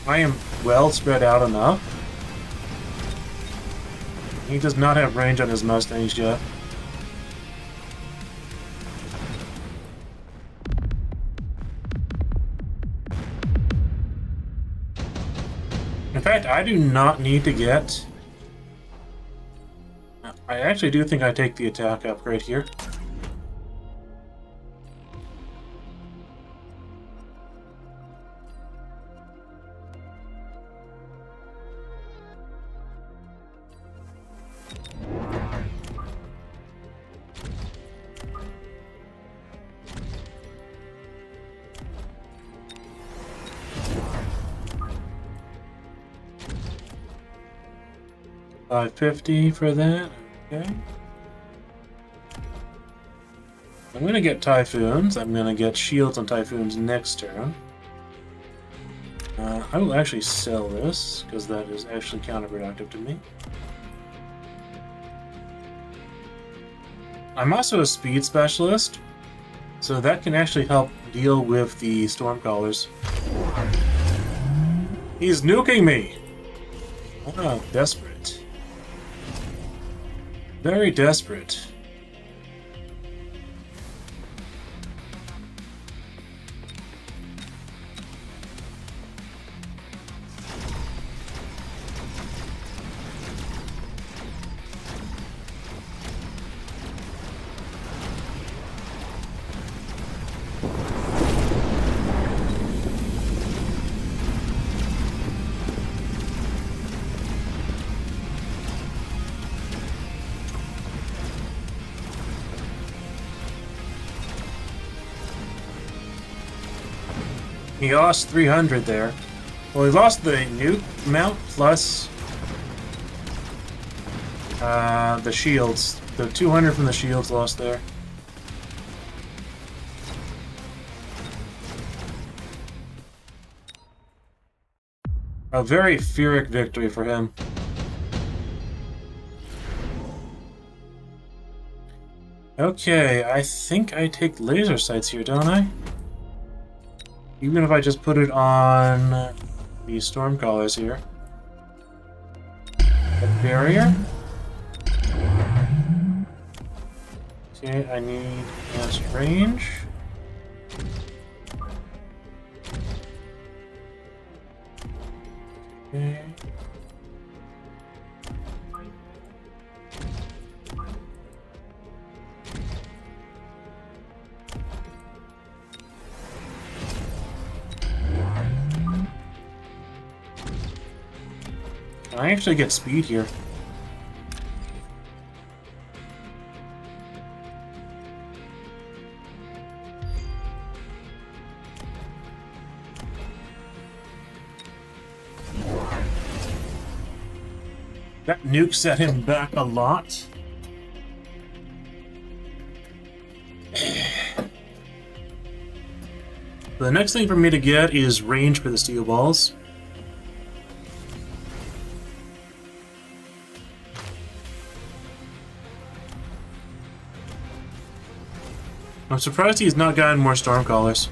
I am well spread out enough. He does not have range on his Mustangs yet. In fact, I do not need to get... I actually do think I take the attack upgrade here. $550 for that. Okay. I'm going to get Typhoons. I'm going to get Shields on Typhoons next turn. I will actually sell this, because that is actually counterproductive to me. I'm also a speed specialist, so that can actually help deal with the Stormcallers. He's nuking me! Oh, desperate. Very desperate. He lost 300 there. Well, he lost the nuke mount plus the shields. The 200 from the shields lost there. A very Pyrrhic victory for him. Okay, I think I take laser sights here, don't I? Even if I just put it on the Stormcallers here. A barrier? Okay, I need enhanced range. Okay. I actually get speed here. That nuke set him back a lot. The next thing for me to get is range for the steel balls. I'm surprised he's not gotten more Stormcallers.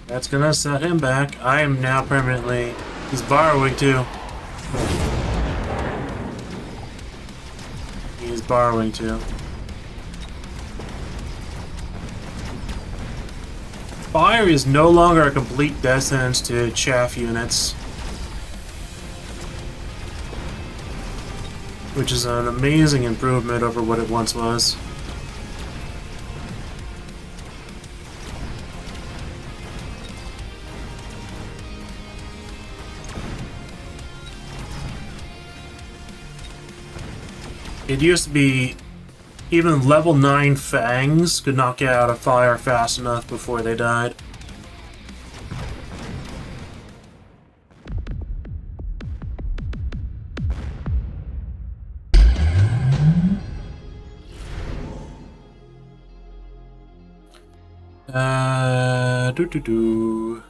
That's gonna set him back. I am now permanently... He's borrowing too. He's borrowing too. Fire is no longer a complete death sentence to chaff units, which is an amazing improvement over what it once was. It used to be even level 9 fangs could not get out of fire fast enough before they died. Doo-doo-doo.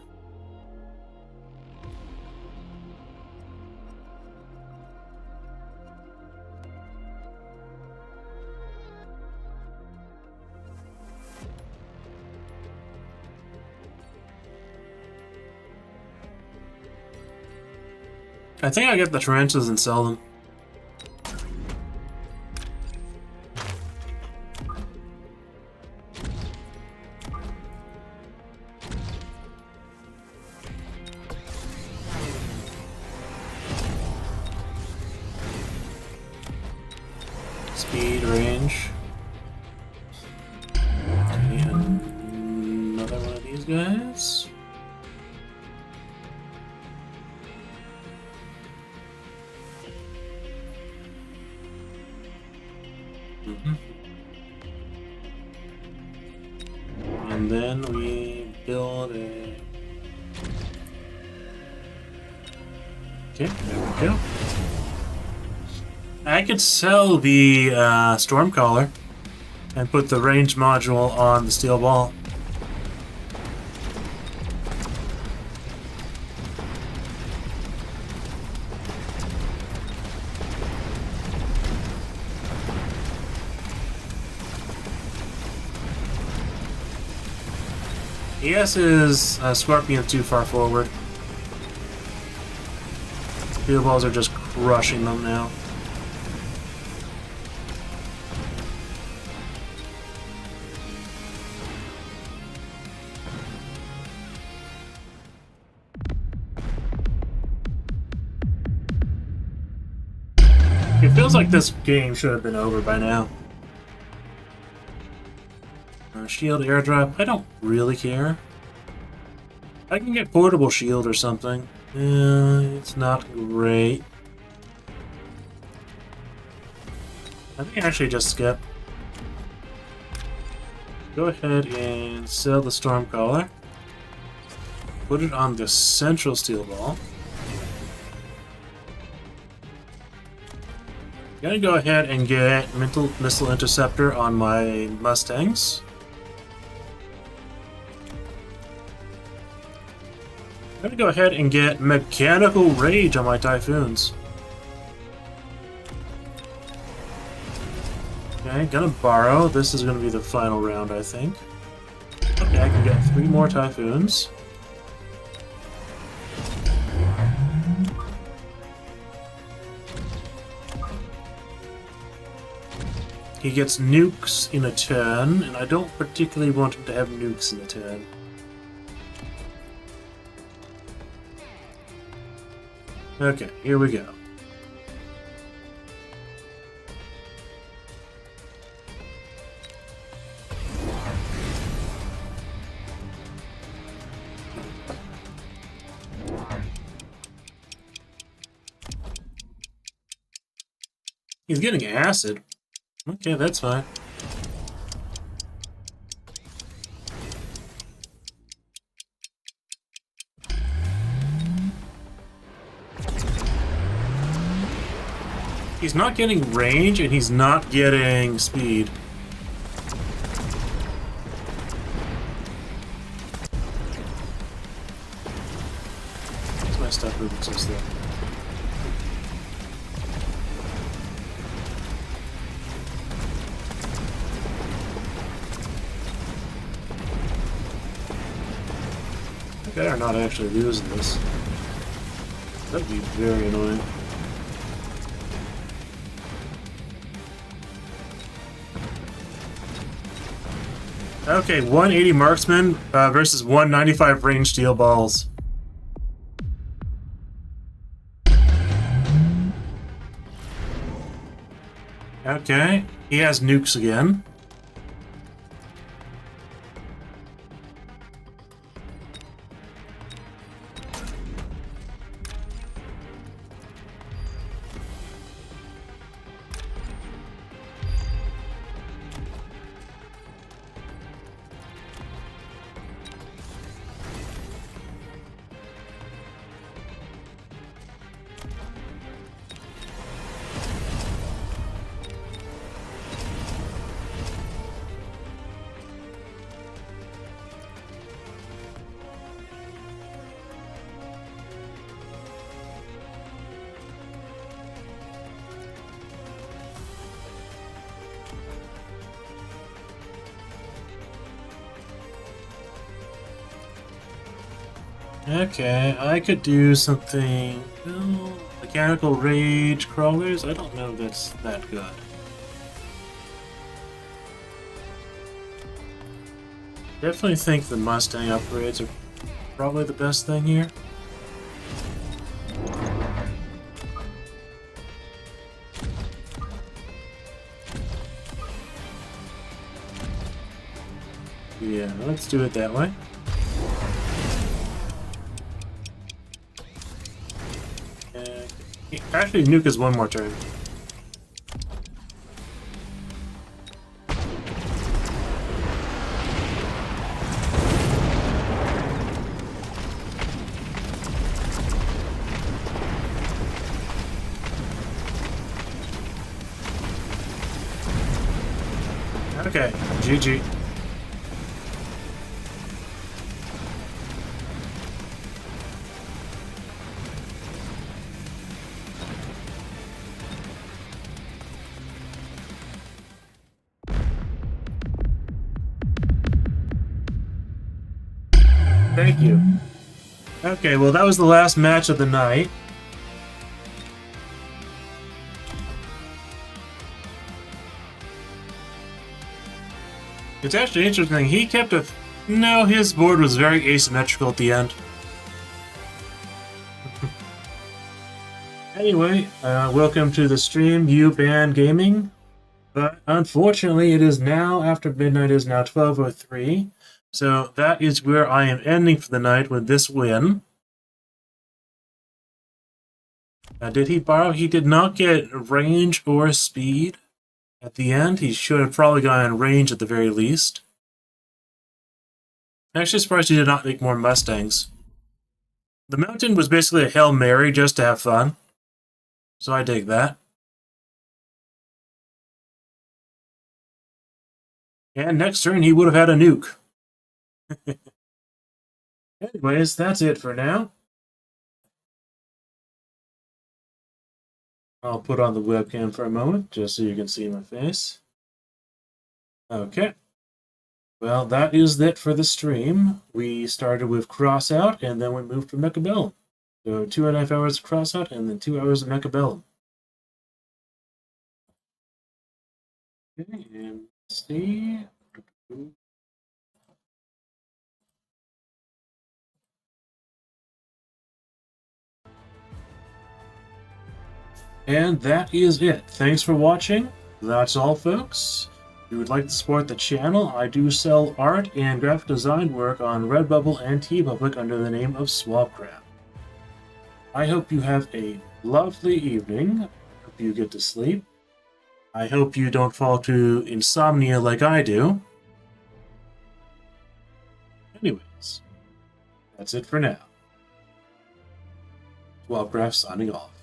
I think I get the tarantulas and sell them. Speed, range. And another one of these guys. And then we build a... Okay, there we go. I could sell the Stormcaller and put the range module on the steel ball. He has his Scorpion too far forward. Steel balls are just crushing them now. It feels like this game should have been over by now. Shield airdrop, I don't really care. I can get portable shield or something. It's not great. I think I actually just skip. Go ahead and sell the Stormcaller. Put it on the central steel ball. Gonna go ahead and get Missile Interceptor on my Mustangs. I'm gonna go ahead and get Mechanical Rage on my Typhoons. Okay, gonna borrow. This is gonna be the final round, I think. Okay, I can get 3 more Typhoons. He gets nukes in a turn, and I don't particularly want him to have nukes in a turn. Okay, here we go. He's getting acid. Okay, that's fine. He's not getting range, and he's not getting speed. What's my stuff moving so slow? I better not actually lose this. That'd be very annoying. Okay, 180 marksman versus 195 range steel balls. Okay, he has nukes again. Okay, I could do something... Well, mechanical rage crawlers? I don't know if that's that good. Definitely think the Mustang upgrades are probably the best thing here. Yeah, let's do it that way. Actually, nuke is one more turn. Okay, GG. Thank you. Okay, well that was the last match of the night. It's actually interesting. He kept a... No, his board was very asymmetrical at the end. Anyway, welcome to the stream, Uban Gaming. But unfortunately, it is now, after midnight, it is now 12:03. So that is where I am ending for the night with this win. Did he borrow? He did not get range or speed at the end. He should have probably gotten range at the very least. I'm actually surprised he did not make more Mustangs. The mountain was basically a Hail Mary just to have fun. So I dig that. And next turn he would have had a nuke. Anyways, that's it for now. I'll put on the webcam for a moment, just so you can see my face. Okay. Well, that is it for the stream. We started with Crossout, and then we moved to Mechabellum. So 2.5 hours of Crossout, and then 2 hours of Mechabellum. Okay, and let's see. And that is it. Thanks for watching. That's all, folks. If you would like to support the channel, I do sell art and graphic design work on Redbubble and TeePublic under the name of Swabcraft. I hope you have a lovely evening. I hope you get to sleep. I hope you don't fall to insomnia like I do. Anyways, that's it for now. Swabcraft signing off.